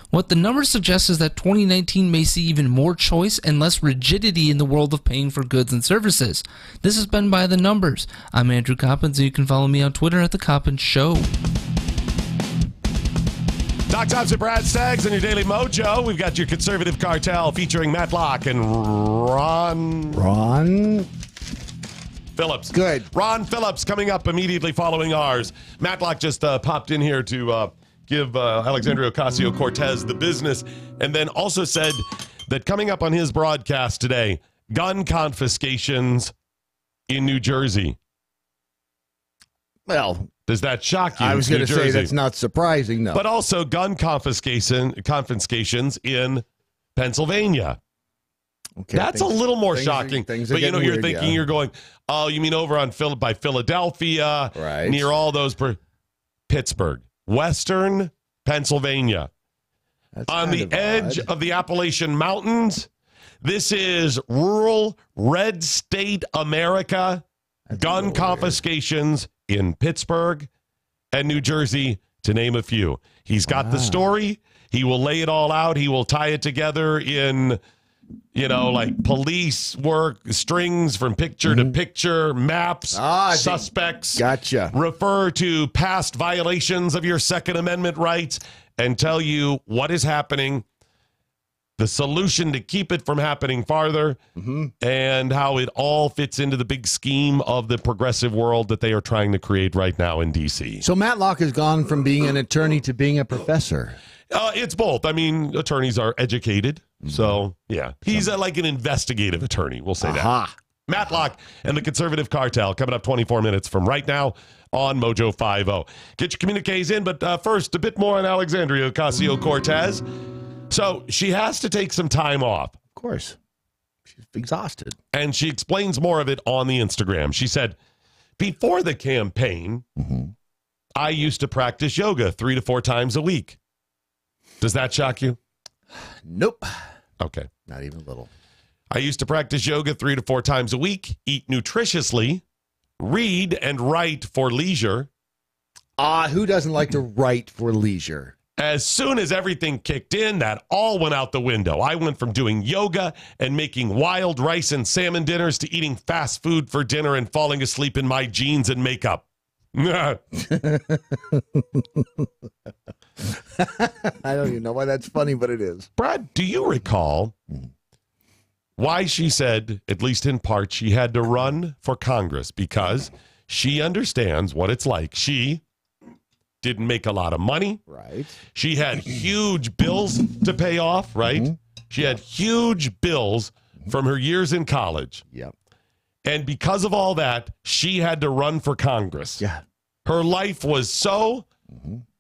What the numbers suggest is that 2019 may see even more choice and less rigidity in the world of paying for goods and services. This has been By the Numbers. I'm Andrew Coppins, and you can follow me on Twitter at The Coppins Show. Doc Thompson, Brad Staggs, and your Daily Mojo. We've got your Conservative Cartel featuring Matt Locke and Ron Phillips. Good. Ron Phillips coming up immediately following ours. Matt Locke just popped in here to give Alexandria Ocasio-Cortez the business, and then also said that coming up on his broadcast today, gun confiscations in New Jersey. Well, does that shock you? I was going to say that's not surprising, no. But also gun confiscations in Pennsylvania. Okay, that's a little more shocking. But you're thinking, you're going, oh, you mean over on by Philadelphia, right, near all those Pittsburgh. Western Pennsylvania. That's on the edge odd. of the Appalachian Mountains. This is rural red state America. Gun confiscations in Pittsburgh and New Jersey, to name a few. He's got the story. He will lay it all out. He will tie it together in, like police work, strings from picture to picture, maps, suspects. Gotcha. Refer to past violations of your Second Amendment rights and tell you what is happening, the solution to keep it from happening farther, and how it all fits into the big scheme of the progressive world that they are trying to create right now in D.C. So Matlock has gone from being an attorney to being a professor. It's both. I mean, attorneys are educated. So, yeah. He's like an investigative attorney. We'll say that. Matlock and the Conservative Cartel coming up 24 minutes from right now on MoJo 5-0. Get your communiques in, but first, a bit more on Alexandria Ocasio-Cortez. So she has to take some time off. Of course. She's exhausted. And she explains more of it on the Instagram. She said, before the campaign, I used to practice yoga 3 to 4 times a week. Does that shock you? Nope. Okay. Not even a little. I used to practice yoga 3 to 4 times a week, eat nutritiously, read and write for leisure. Who doesn't like to write for leisure? As soon as everything kicked in, that all went out the window. I went from doing yoga and making wild rice and salmon dinners to eating fast food for dinner and falling asleep in my jeans and makeup. I don't even know why that's funny, but it is. Brad, do you recall why she said, at least in part, she had to run for Congress? Because she understands what it's like. She didn't make a lot of money. Right. She had huge bills to pay off, right? She had huge bills from her years in college. Yep. And because of all that, she had to run for Congress. Yeah. Her life was so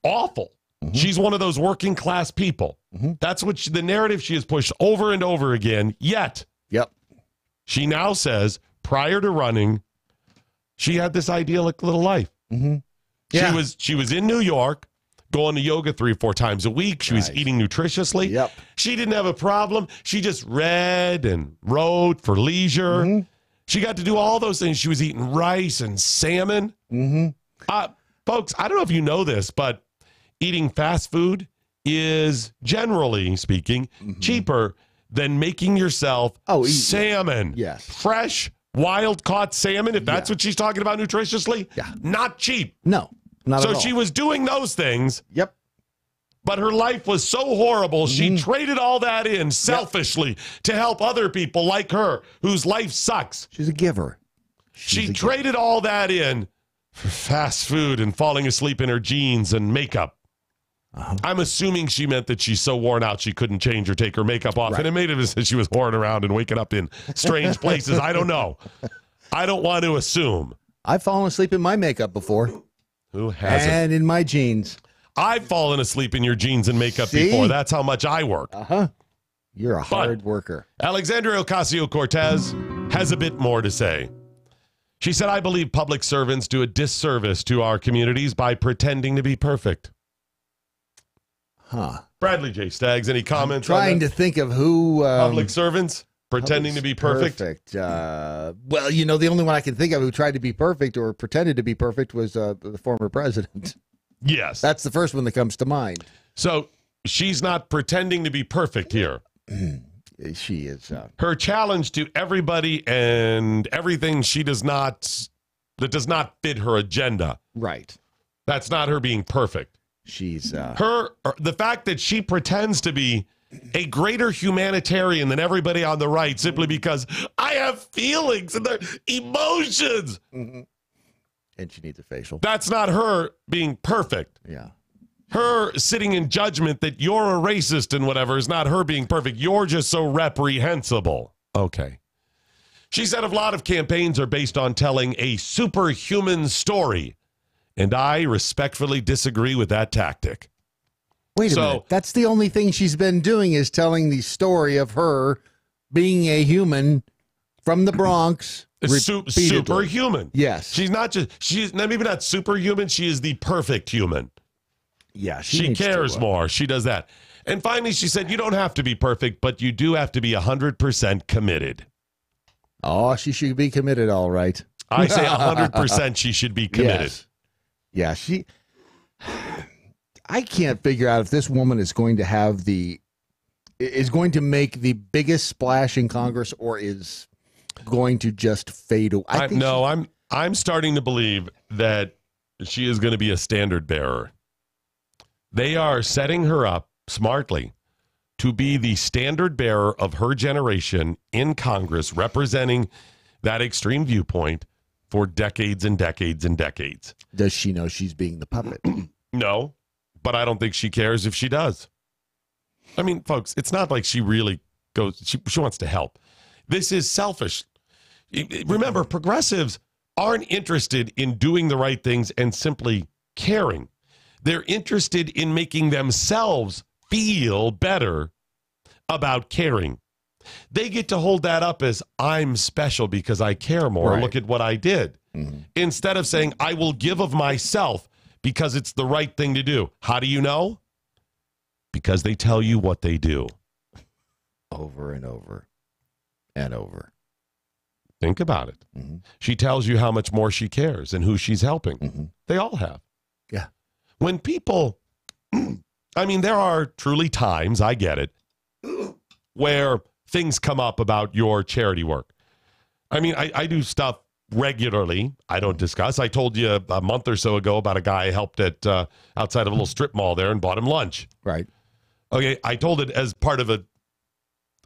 awful. She's one of those working class people. That's what the narrative she has pushed over and over again. Yet, she now says, prior to running, she had this idyllic little life. Yeah. She was in New York, going to yoga 3 or 4 times a week. She was eating nutritiously. Yep. She didn't have a problem. She just read and wrote for leisure. She got to do all those things. She was eating rice and salmon. Folks, I don't know if you know this, but eating fast food is, generally speaking, cheaper than making yourself salmon. Yes. Fresh, wild-caught salmon, if that's what she's talking about nutritiously. Not cheap. No, not at all. So she was doing those things. Yep. But her life was so horrible, she traded all that in selfishly to help other people like her, whose life sucks. She's a giver. She traded all that in for fast food and falling asleep in her jeans and makeup. I'm assuming she meant that she's so worn out she couldn't change or take her makeup off. And it made it as if she was whoring around and waking up in strange places. I don't know. I don't want to assume. I've fallen asleep in my makeup before. Who hasn't? And in my jeans. I've fallen asleep in your jeans and makeup before. That's how much I work. You're a hard worker. Alexandria Ocasio-Cortez has a bit more to say. She said, I believe public servants do a disservice to our communities by pretending to be perfect. Bradley J. Staggs, any comments? Trying to think of who public servants pretending to be perfect. Well, the only one I can think of who tried to be perfect or pretended to be perfect was the former president. Yes, that's the first one that comes to mind. So she's not pretending to be perfect here. She is. Her challenge to everybody and everything that does not fit her agenda. Right. That's not her being perfect. She's the fact that she pretends to be a greater humanitarian than everybody on the right simply because I have feelings and their emotions. And she needs a facial. That's not her being perfect. Yeah. Her sitting in judgment that you're a racist and whatever is not her being perfect. You're just so reprehensible. Okay. She said a lot of campaigns are based on telling a superhuman story. And I respectfully disagree with that tactic. Wait a minute. That's the only thing she's been doing is telling the story of her being a human from the Bronx. Superhuman. Yes. She's maybe not superhuman. She is the perfect human. Yeah, she cares more. She does that. And finally, she said, you don't have to be perfect, but you do have to be 100% committed. Oh, she should be committed, all right. I say 100% she should be committed. Yes. Yeah, I can't figure out if this woman is going to make the biggest splash in Congress or is going to just fade away. I'm starting to believe that she is going to be a standard bearer. They are setting her up smartly to be the standard bearer of her generation in Congress, representing that extreme viewpoint for decades and decades and decades. Does she know she's being the puppet? No, but I don't think she cares if she does. I mean, folks, it's not like she really goes, she wants to help. This is selfish. Remember, progressives aren't interested in doing the right things and simply caring. They're interested in making themselves feel better about caring. They get to hold that up as, I'm special because I care more. Right. Look at what I did. Mm-hmm. Instead of saying, I will give of myself because it's the right thing to do. How do you know? Because they tell you what they do. Over and over and over. Think about it. Mm-hmm. She tells you how much more she cares and who she's helping. Mm-hmm. They all have. Yeah. When people, I mean, there are truly times, I get it, where things come up about your charity work. I mean, I do stuff regularly. I don't discuss. I told you a month or so ago about a guy I helped at outside of a little strip mall there and bought him lunch. Right. Okay, I told it as part of a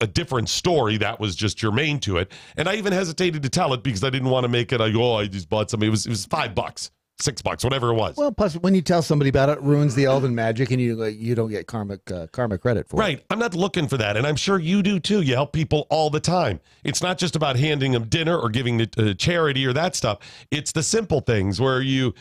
different story that was just germane to it. And I even hesitated to tell it because I didn't want to make it, I just bought something. It was $5, $6, whatever it was. Well, plus when you tell somebody about it ruins the elven magic and you don't get karma credit for it. Right. I'm not looking for that. And I'm sure you do too. You help people all the time. It's not just about handing them dinner or giving to charity or that stuff. It's the simple things where you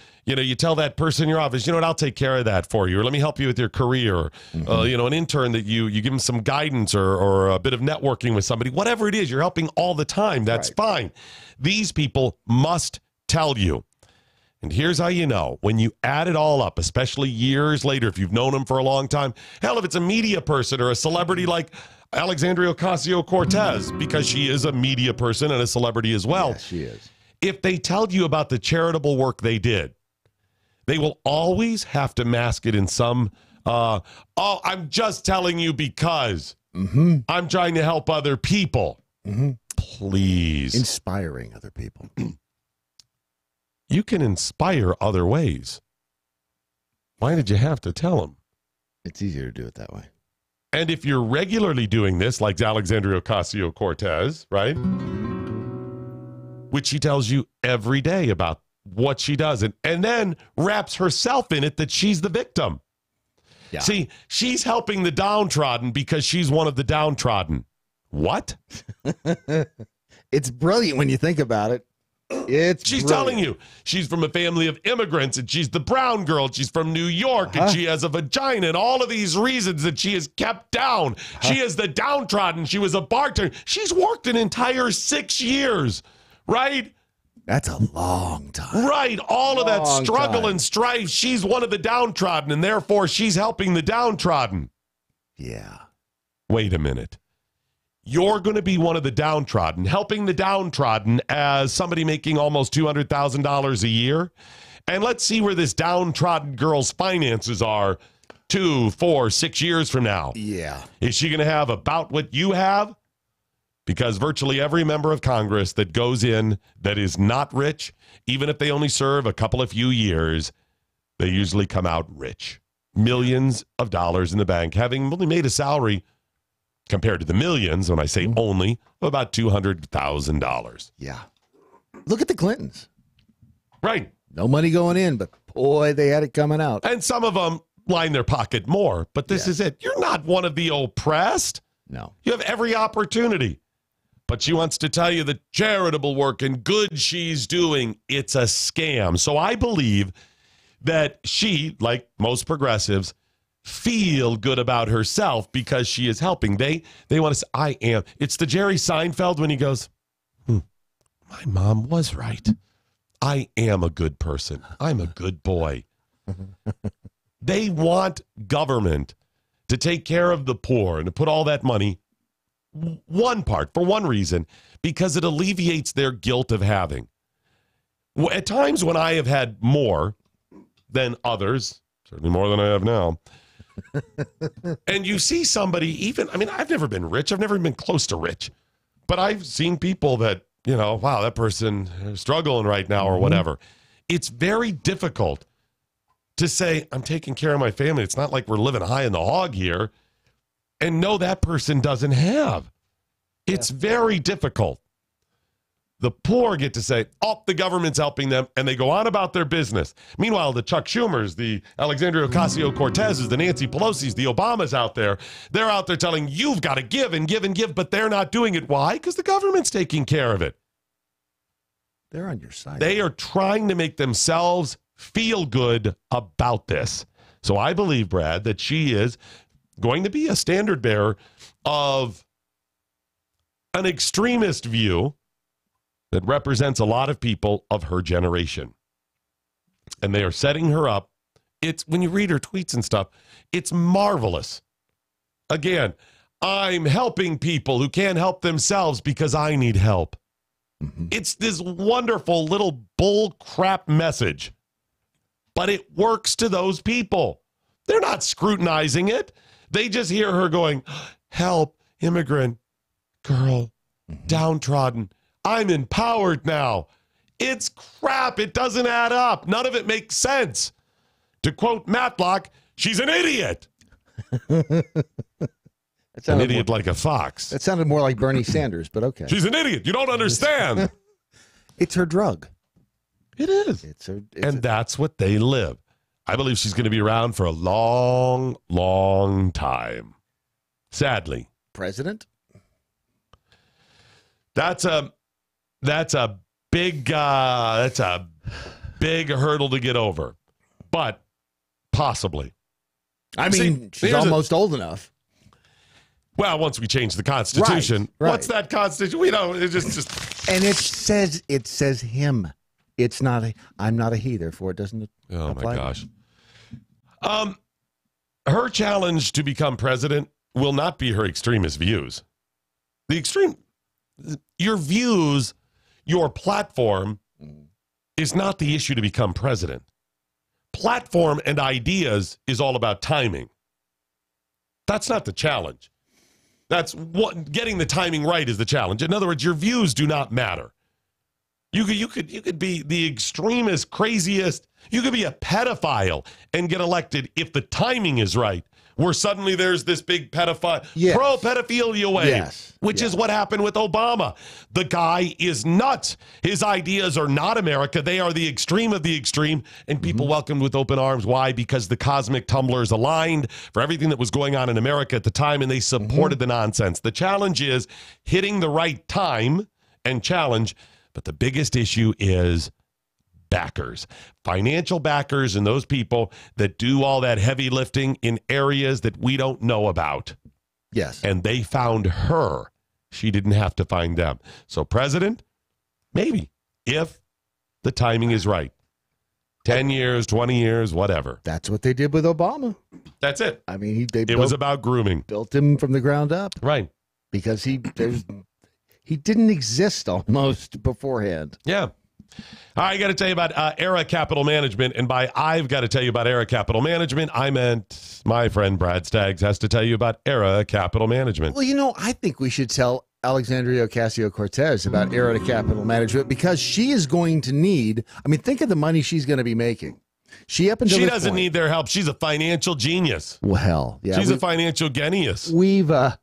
tell that person in your office, you know what, I'll take care of that for you. Or let me help you with your career. Mm-hmm. An intern that you give them some guidance or a bit of networking with somebody. Whatever it is, you're helping all the time. That's fine. These people must tell you. And here's how you know. When you add it all up, especially years later, if you've known them for a long time, hell, if it's a media person or a celebrity like Alexandria Ocasio-Cortez, because she is a media person and a celebrity as well. Yes, she is. If they tell you about the charitable work they did, they will always have to mask it in some, I'm just telling you because I'm trying to help other people. Mm-hmm. Please. Inspiring other people. You can inspire other ways. Why did you have to tell them? It's easier to do it that way. And if you're regularly doing this, like Alexandria Ocasio-Cortez, right? Which she tells you every day about what she does, and then wraps herself in it that she's the victim. Yeah. See, she's helping the downtrodden because she's one of the downtrodden. What? It's brilliant when you think about it. She's telling you she's from a family of immigrants and she's the brown girl. She's from New York and she has a vagina and all of these reasons that she is kept down. She is the downtrodden. She was a bartender. She's worked an entire 6 years, right? That's a long time. Right. All of that struggle and strife. She's one of the downtrodden and therefore she's helping the downtrodden. Yeah. Wait a minute. You're going to be one of the downtrodden, helping the downtrodden as somebody making almost $200,000 a year. And let's see where this downtrodden girl's finances are 2, 4, 6 years from now. Yeah. Is she going to have about what you have? Because virtually every member of Congress that goes in that is not rich, even if they only serve a couple of few years, they usually come out rich. Millions of dollars in the bank, having only made a salary compared to the millions, when I say only, of about $200,000. Yeah. Look at the Clintons. Right. No money going in, but boy, they had it coming out. And some of them line their pocket more, but this is it. You're not one of the oppressed. No. You have every opportunity. But she wants to tell you the charitable work and good she's doing, it's a scam. So I believe that she, like most progressives, feel good about herself because she is helping. They want to say, I am. It's the Jerry Seinfeld when he goes, my mom was right. I am a good person. I'm a good boy. They want government to take care of the poor and to put all that money, for one reason, because it alleviates their guilt of having. At times when I have had more than others, certainly more than I have now, and you see somebody I've never been rich. I've never been close to rich. But I've seen people that, wow, that person is struggling right now or whatever. It's very difficult to say, I'm taking care of my family. It's not like we're living high in the hog here. And no, that person doesn't have. It's very difficult. The poor get to say, oh, the government's helping them, and they go on about their business. Meanwhile, the Chuck Schumers, the Alexandria Ocasio-Cortezes, the Nancy Pelosi's, the Obamas out there, they're out there telling you've got to give and give and give, but they're not doing it. Why? Because the government's taking care of it. They're on your side. They are trying to make themselves feel good about this. So I believe, Brad, that she is going to be a standard bearer of an extremist view that represents a lot of people of her generation. And they are setting her up. It's when you read her tweets and stuff, it's marvelous. Again, I'm helping people who can't help themselves because I need help. It's this wonderful little bull crap message. But it works to those people. They're not scrutinizing it. They just hear her going, help, immigrant, girl, downtrodden. I'm empowered now. It's crap. It doesn't add up. None of it makes sense. To quote Matlock, she's an idiot. An idiot like a fox. That sounded more like Bernie Sanders, but okay. She's an idiot. You don't understand. It's her drug. It is. And that's what they live. I believe she's going to be around for a long, long time. Sadly. President? That's a big hurdle to get over. But possibly. I mean, she's almost old enough. Well, once we change the Constitution, right. What's that Constitution? We don't. It's just. And it says him. It's not. I'm not a he. Therefore, it doesn't. Oh my gosh. Her challenge to become president will not be her extremist views. Your views, your platform, is not the issue to become president. Platform and ideas is all about timing. That's not the challenge. That's what getting the timing right is the challenge. In other words, your views do not matter. You could be the extremist, craziest. You could be a pedophile and get elected if the timing is right. Where suddenly there's this big pro-pedophilia wave, which is what happened with Obama. The guy is nuts. His ideas are not America. They are the extreme of the extreme, and people welcomed with open arms. Why? Because the cosmic tumblers aligned for everything that was going on in America at the time, and they supported the nonsense. The challenge is hitting the right time and challenge, but the biggest issue is backers, financial backers, and those people that do all that heavy lifting in areas that we don't know about. Yes. And they found her. She didn't have to find them. So president, maybe, if the timing is right. 10 years, 20 years, whatever. That's what they did with Obama. That's it. I mean, it was about grooming. Built him from the ground up. Right. Because he didn't exist almost beforehand. Yeah. I got to tell you about Era Capital Management, and by I've got to tell you about Era Capital Management, I meant my friend Brad Staggs has to tell you about Era Capital Management. Well, I think we should tell Alexandria Ocasio-Cortez about Era Capital Management because she is going to need, think of the money she's going to be making. She doesn't need their help. She's a financial genius. Well, yeah. She's a financial genius. Genius.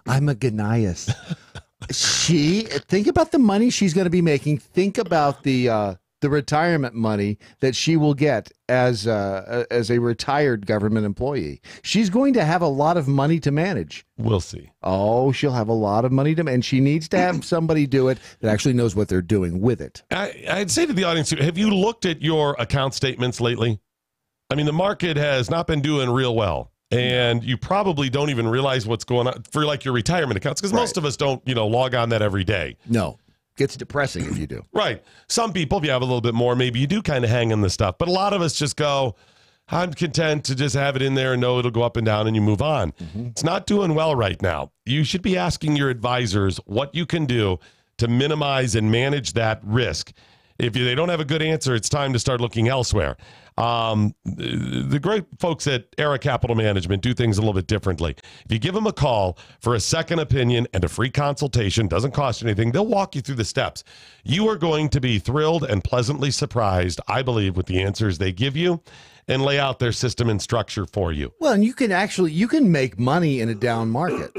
I'm a genius. Think about the money she's going to be making. Think about the retirement money that she will get as a retired government employee. She's going to have a lot of money to manage. We'll see. Oh, she'll have a lot of money to, and she needs to have somebody do it that actually knows what they're doing with it. I'd say to the audience, have you looked at your account statements lately? The market has not been doing real well. And you probably don't even realize what's going on for like your retirement accounts because most of us don't, log on that every day. No. gets depressing if you do. Right. Some people, if you have a little bit more, maybe you do kind of hang on the stuff. But a lot of us just go, I'm content to just have it in there and know it'll go up and down and you move on. It's not doing well right now. You should be asking your advisors what you can do to minimize and manage that risk. If they don't have a good answer, it's time to start looking elsewhere. The great folks at Era Capital Management do things a little bit differently. If you give them a call for a second opinion and a free consultation, doesn't cost you anything, they'll walk you through the steps. You are going to be thrilled and pleasantly surprised, I believe, with the answers they give you and lay out their system and structure for you. Well, and you can make money in a down market.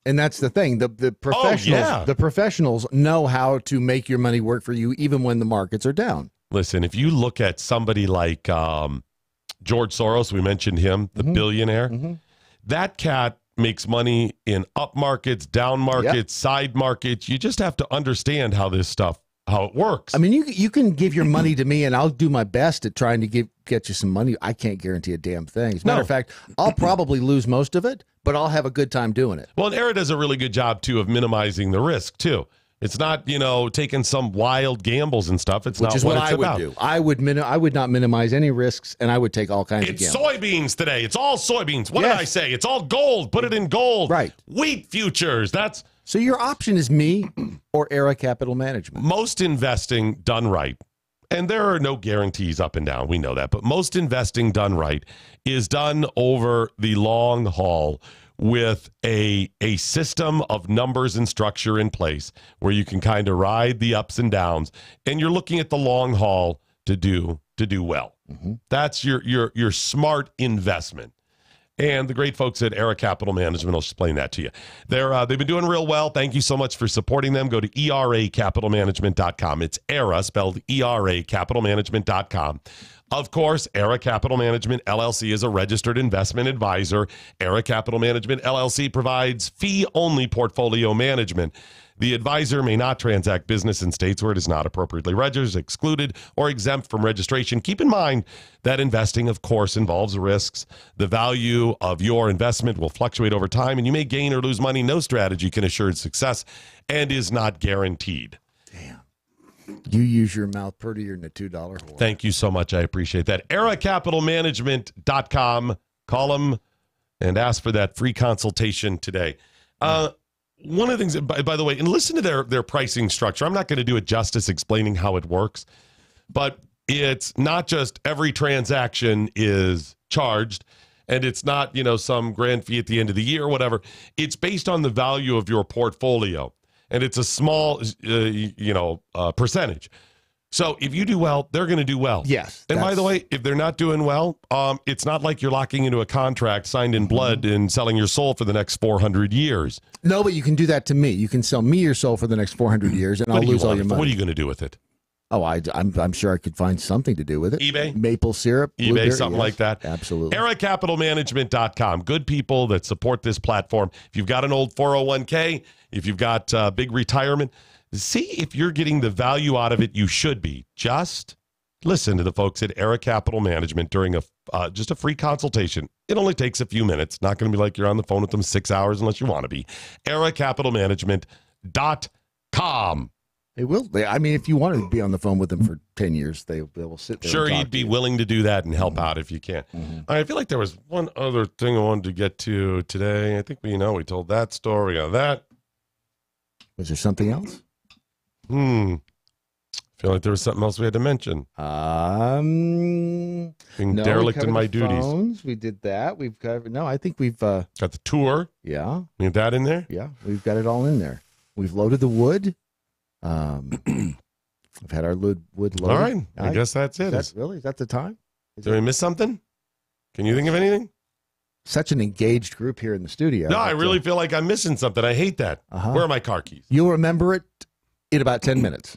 And that's the thing. The professionals, the professionals know how to make your money work for you even when the markets are down. Listen, if you look at somebody like George Soros, we mentioned him, the billionaire, that cat makes money in up markets, down markets, side markets. You just have to understand how this stuff, how it works. I mean, you can give your money to me and I'll do my best at trying to get you some money. I can't guarantee a damn thing. As a matter of fact, I'll probably lose most of it, but I'll have a good time doing it. Well, and Era does a really good job, too, of minimizing the risk, too. It's not, taking some wild gambles and stuff. It's not what it's about. Do. I would not minimize any risks, and I would take all kinds of gambles. It's soybeans today. It's all soybeans. What did I say? It's all gold. Put it in gold. Right. Wheat futures. So your option is me or Era Capital Management. Most investing done right, and there are no guarantees up and down. We know that. But most investing done right is done over the long haul with a system of numbers and structure in place where you can kind of ride the ups and downs, and you're looking at the long haul to do well. That's your smart investment. And the great folks at Era Capital Management will explain that to you. They've been doing real well. Thank you so much for supporting them. Go to eracapitalmanagement.com. It's Era, spelled ERA, capitalmanagement.com. Of course, Era Capital Management, LLC is a registered investment advisor. Era Capital Management, LLC provides fee-only portfolio management. The advisor may not transact business in states where it is not appropriately registered, excluded, or exempt from registration. Keep in mind that investing, of course, involves risks. The value of your investment will fluctuate over time, and you may gain or lose money. No strategy can assure success and is not guaranteed. You use your mouth prettier than a $2 whore. Thank you so much. I appreciate that. EraCapitalManagement.com. Call them and ask for that free consultation today. One of the things, by the way, and listen to their pricing structure. I'm not going to do it justice explaining how it works, but it's not just every transaction is charged, and it's not, some grand fee at the end of the year or whatever. It's based on the value of your portfolio. And it's a small, percentage. So if you do well, they're going to do well. Yes. And by the way, if they're not doing well, it's not like you're locking into a contract signed in blood and selling your soul for the next 400 years. No, but you can do that to me. You can sell me your soul for the next 400 years, and I'll lose all your money. What are you going to do with it? Oh, I'm sure I could find something to do with it. eBay? Maple syrup? eBay, something like that. Absolutely. EraCapitalManagement.com. Good people that support this platform. If you've got an old 401k, if you've got big retirement, see if you're getting the value out of it you should be. Just listen to the folks at Era Capital Management during just a free consultation. It only takes a few minutes. Not going to be like you're on the phone with them 6 hours unless you want to be. EraCapitalManagement.com. They will. I mean, if you want to be on the phone with them for 10 years, they will sit there. Sure, you'd be willing to do that and help out if you can. I feel like there was one other thing I wanted to get to today. I think we told that story on that. Was there something else? I feel like there was something else we had to mention. Being derelict in my duties. Phones. We did that. We've covered. No, I think we've got the tour. Yeah, we have that in there. Yeah, we've got it all in there. We've loaded the wood. We've had our wood loaded. All right, I guess that's it. Is that the time? Did we miss something? Can you think of anything? Such an engaged group here in the studio. No, I really feel like I'm missing something. I hate that. Where are my car keys? You'll remember it in about 10 minutes.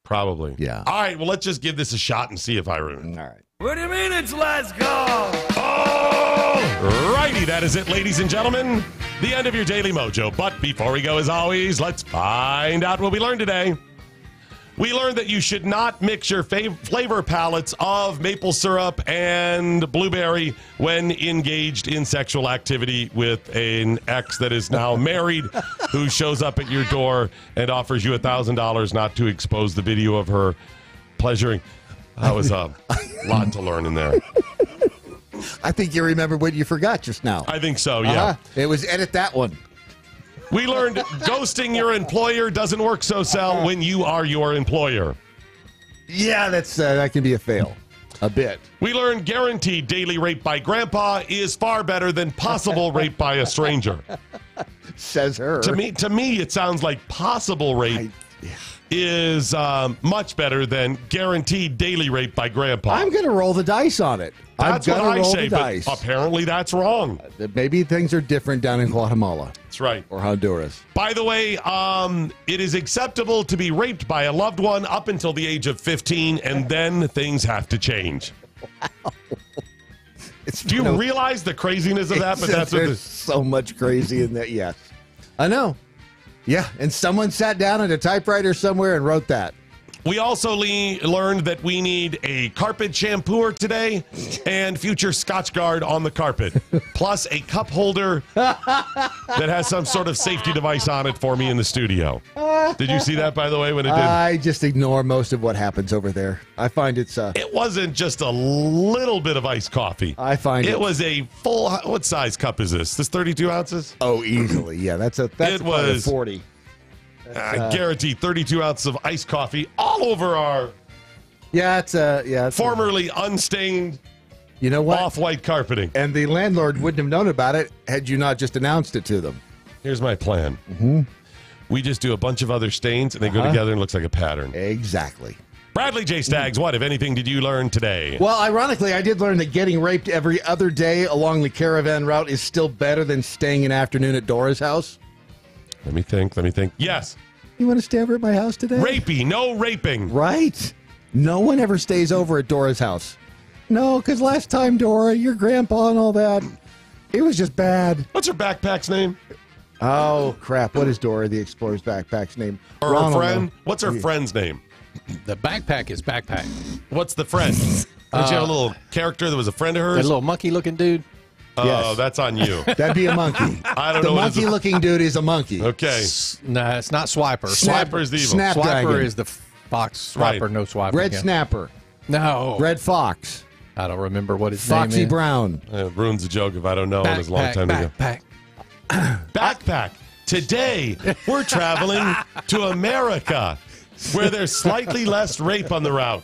Probably. Yeah. All right, well, let's just give this a shot and see if I remember. All right. What do you mean it's let's go? Oh, righty. That is it, ladies and gentlemen. The end of your Daily Mojo. But before we go, as always, let's find out what we learned today. We learned that you should not mix your flavor palettes of maple syrup and blueberry when engaged in sexual activity with an ex that is now married who shows up at your door and offers you $1,000 not to expose the video of her pleasuring. That was a lot to learn in there. I think you remember what you forgot just now. I think so, yeah. It was edit that one. We learned ghosting your employer doesn't work so well when you are your employer. Yeah, that can be a fail. A bit. We learned guaranteed daily rape by grandpa is far better than possible rape by a stranger. Says her. To me, it sounds like possible rape is much better than guaranteed daily rape by grandpa. I'm going to roll the dice on it. That's what I say, but apparently that's wrong. Maybe things are different down in Guatemala. That's right. Or Honduras. By the way, it is acceptable to be raped by a loved one up until the age of 15, and then things have to change. Wow. Do you realize the craziness of that? But that's what there's so much crazy in that. Yes, I know. Yeah, and someone sat down at a typewriter somewhere and wrote that. We also learned that we need a carpet shampooer today and future Scotch Guard on the carpet, plus a cup holder that has some sort of safety device on it for me in the studio. Did you see that, by the way, when it did? I just ignore most of what happens over there. I find it's... It wasn't just a little bit of iced coffee. I find it was a full... What size cup is this? This 32 ounces? Oh, easily. Yeah, that's a 40. I guarantee 32 ounces of iced coffee all over our it's formerly unstained off-white carpeting. And the landlord wouldn't have known about it had you not just announced it to them. Here's my plan. Mm-hmm. We just do a bunch of other stains and they go together and it looks like a pattern. Exactly. Bradley J. Staggs, what, if anything, did you learn today? Well, ironically, I did learn that getting raped every other day along the caravan route is still better than staying an afternoon at Dora's house. Let me think. Yes. You want to stay over at my house today? Rapey, no raping. Right. No one ever stays over at Dora's house. No, because last time, Dora, your grandpa and all that, it was just bad. What's her backpack's name? Oh, crap. What is Dora the Explorer's backpack's name? Or her friend? What's her friend's name? The backpack is backpack. What's the friend? Did you have a little character that was a friend of hers? That little monkey-looking dude? Oh, yes. That's on you. That'd be a monkey. I don't know. The monkey-looking dude is a monkey. Okay. No, it's not Swiper. Swiper is the evil. Swiper is the fox. Swiper, Right. no Swiper. Red Snapper. No. Red Fox. I don't remember what his Foxy name is. Brown. It ruins the joke if I don't know. It was a long time ago. Backpack. Today, we're traveling to America, where there's slightly less rape on the route.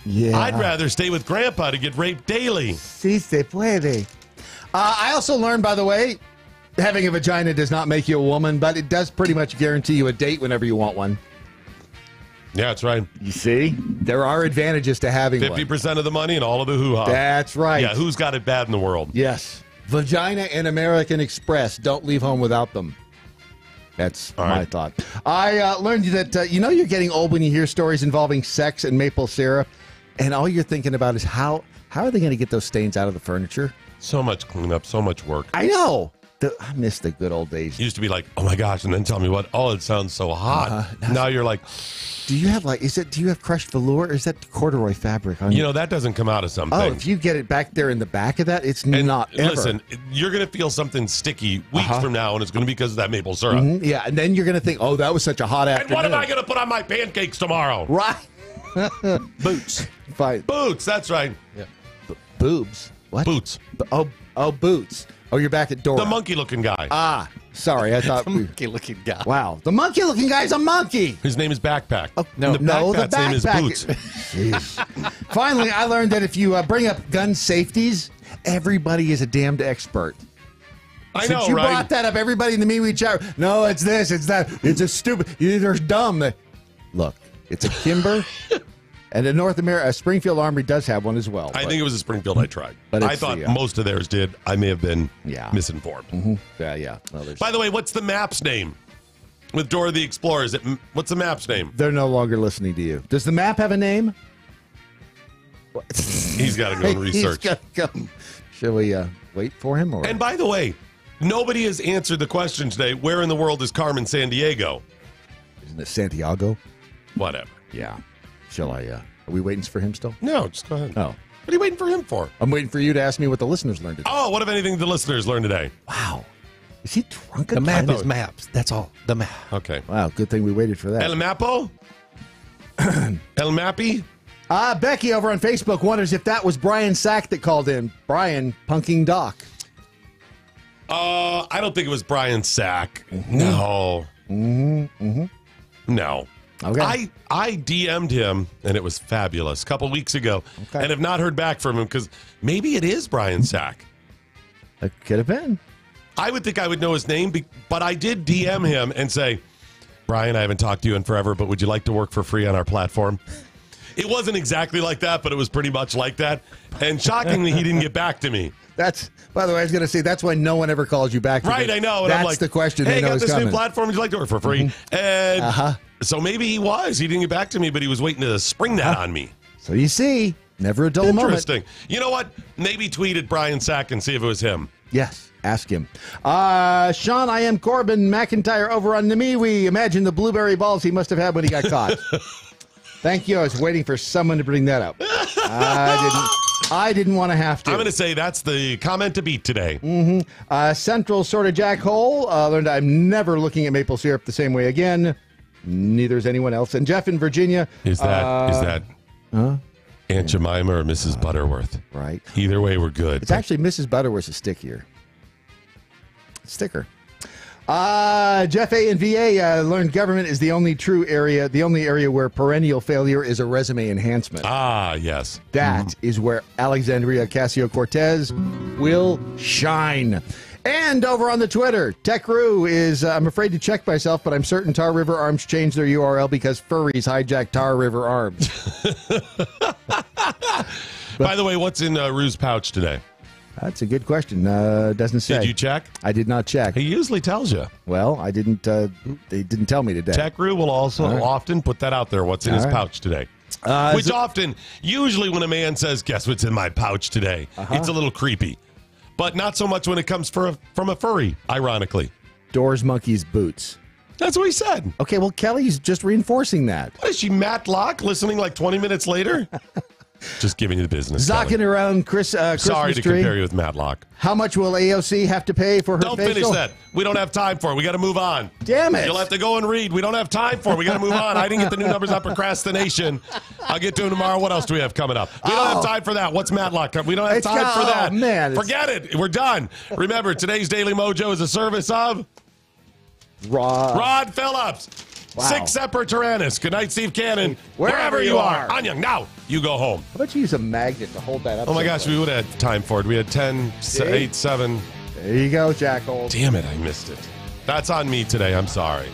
Yeah. I'd rather stay with Grandpa to get raped daily. Si se puede. I also learned, by the way, having a vagina does not make you a woman, but it does pretty much guarantee you a date whenever you want one. Yeah, that's right. You see? There are advantages to having 50% of the money and all of the hoo-ha. That's right. Yeah, who's got it bad in the world? Yes. Vagina and American Express. Don't leave home without them. That's my thought. I learned that, you're getting old when you hear stories involving sex and maple syrup, and all you're thinking about is how are they going to get those stains out of the furniture? So much cleanup, so much work. I know. I miss the good old days. You used to be like, oh my gosh, and then tell me what? Oh, it sounds so hot. Now you're like, do you have do you have crushed velour? Or is that corduroy fabric on you? That doesn't come out of something. Oh, if you get it back there in the back of that, it's not ever. Listen, you're going to feel something sticky weeks from now, and it's going to be because of that maple syrup. Mm-hmm. Yeah, and then you're going to think, oh, that was such a hot afternoon. And what am I going to put on my pancakes tomorrow? Right. Boots. Fine. Boots, that's right. Yeah. Boobs. What? Boots. Oh, boots. Oh, you're back at Dora. The monkey-looking guy. Ah, sorry. I thought the monkey-looking guy. Wow, the monkey-looking guy's a monkey. His name is Backpack. Oh, the backpack's name is Boots. Jeez. Finally, I learned that if you bring up gun safeties, everybody is a damned expert. I Since know, you right? brought that up, everybody in the MeWe chat. No, it's this, it's that. It's a stupid. They're dumb. Look, it's a Kimber. And in North America, Springfield Armory does have one as well. I think it was a Springfield I tried. But I thought most of theirs did. I may have been misinformed. Mm-hmm. Yeah. Well, by the way, what's the map's name? With Dora the Explorer, what's the map's name? They're no longer listening to you. Does the map have a name? He's got to go and research. He's got to go. Shall we wait for him? Or? And by the way, nobody has answered the question today. Where in the world is Carmen Sandiego? Isn't it Santiago? Whatever. Yeah. Shall I? Are we waiting for him still? No, just go ahead. Oh. What are you waiting for him for? I'm waiting for you to ask me what the listeners learned today. Oh, what, if anything, the listeners learned today? Wow. Is he drunk? The map is maps. That's all. The map. Okay. Wow, good thing we waited for that. El Mapo? El Mappy? Becky over on Facebook wonders if that was Brian Sack that called in. Brian punking Doc. I don't think it was Brian Sack. Mm-hmm. No. Mm-hmm. No. Okay. I DM'd him, and it was fabulous, a couple weeks ago, and have not heard back from him because maybe it is Brian Sack. It could have been. I would think I would know his name, but I did DM him and say, Brian, I haven't talked to you in forever, but would you like to work for free on our platform? It wasn't exactly like that, but it was pretty much like that. And shockingly, he didn't get back to me. That's, by the way, I was going to say, that's why no one ever calls you back. Right, I know. And that's I'm like, the question. Hey, they know got is this coming. new platform. Would you like to work for free? Mm-hmm. And so maybe he was. He didn't get back to me, but he was waiting to spring that on me. So you see, never a dull moment. Interesting. You know what? Maybe tweet at Brian Sack and see if it was him. Yes, ask him. Sean, I am Corbin McIntyre over on Namiwi. Imagine the blueberry balls he must have had when he got caught. Thank you. I was waiting for someone to bring that up. I didn't want to have to. I'm going to say that's the comment to beat today. Mm-hmm. Central sort of jackhole. Learned I'm never looking at maple syrup the same way again. Neither is anyone else. And Jeff in Virginia. Is that Aunt Jemima or Mrs. Butterworth? Right. Either way, we're good. It's actually Mrs. Butterworth is stickier. Sticker. Jeff A. in VA learned government is the only area where perennial failure is a resume enhancement. Ah, yes. That is where Alexandria Ocasio-Cortez will shine. And over on the Twitter, TechRoo is, I'm afraid to check myself, but I'm certain Tar River Arms changed their URL because furries hijacked Tar River Arms. By the way, what's in Roo's pouch today? That's a good question. Doesn't say. Did you check? I did not check. He usually tells you. Well, I didn't. They didn't tell me today. TechRoo will also often put that out there. What's in his pouch today? Which usually when a man says, "Guess what's in my pouch today?" It's a little creepy, but not so much when it comes from a furry. Ironically, Doors, monkeys, boots. That's what he said. Okay, well, Kelly's just reinforcing that. What is she, Matt Locke, listening like 20 minutes later? Just giving you the business. Zocking around Christmas Sorry to tree. compare you with Matlock. How much will AOC have to pay for her Don't facial? finish that. We don't have time for it. We got to move on. Damn it. You'll have to go and read. We don't have time for it. We got to move on. I didn't get the new numbers on procrastination. I'll get to them tomorrow. What else do we have coming up? We don't have time for that. What's Matlock? We don't have time for that. Man, forget it. We're done. Remember, today's Daily Mojo is a service of Rod Phillips. Wow. 6 Semper Tyrannis. Good night, Steve Cannon. Wherever you are. Anyang, now you go home. How about you use a magnet to hold that up? Oh my gosh, we would have had time for it. We had 10, 8, 7. There you go, Jackal. Damn it, I missed it. That's on me today. I'm sorry.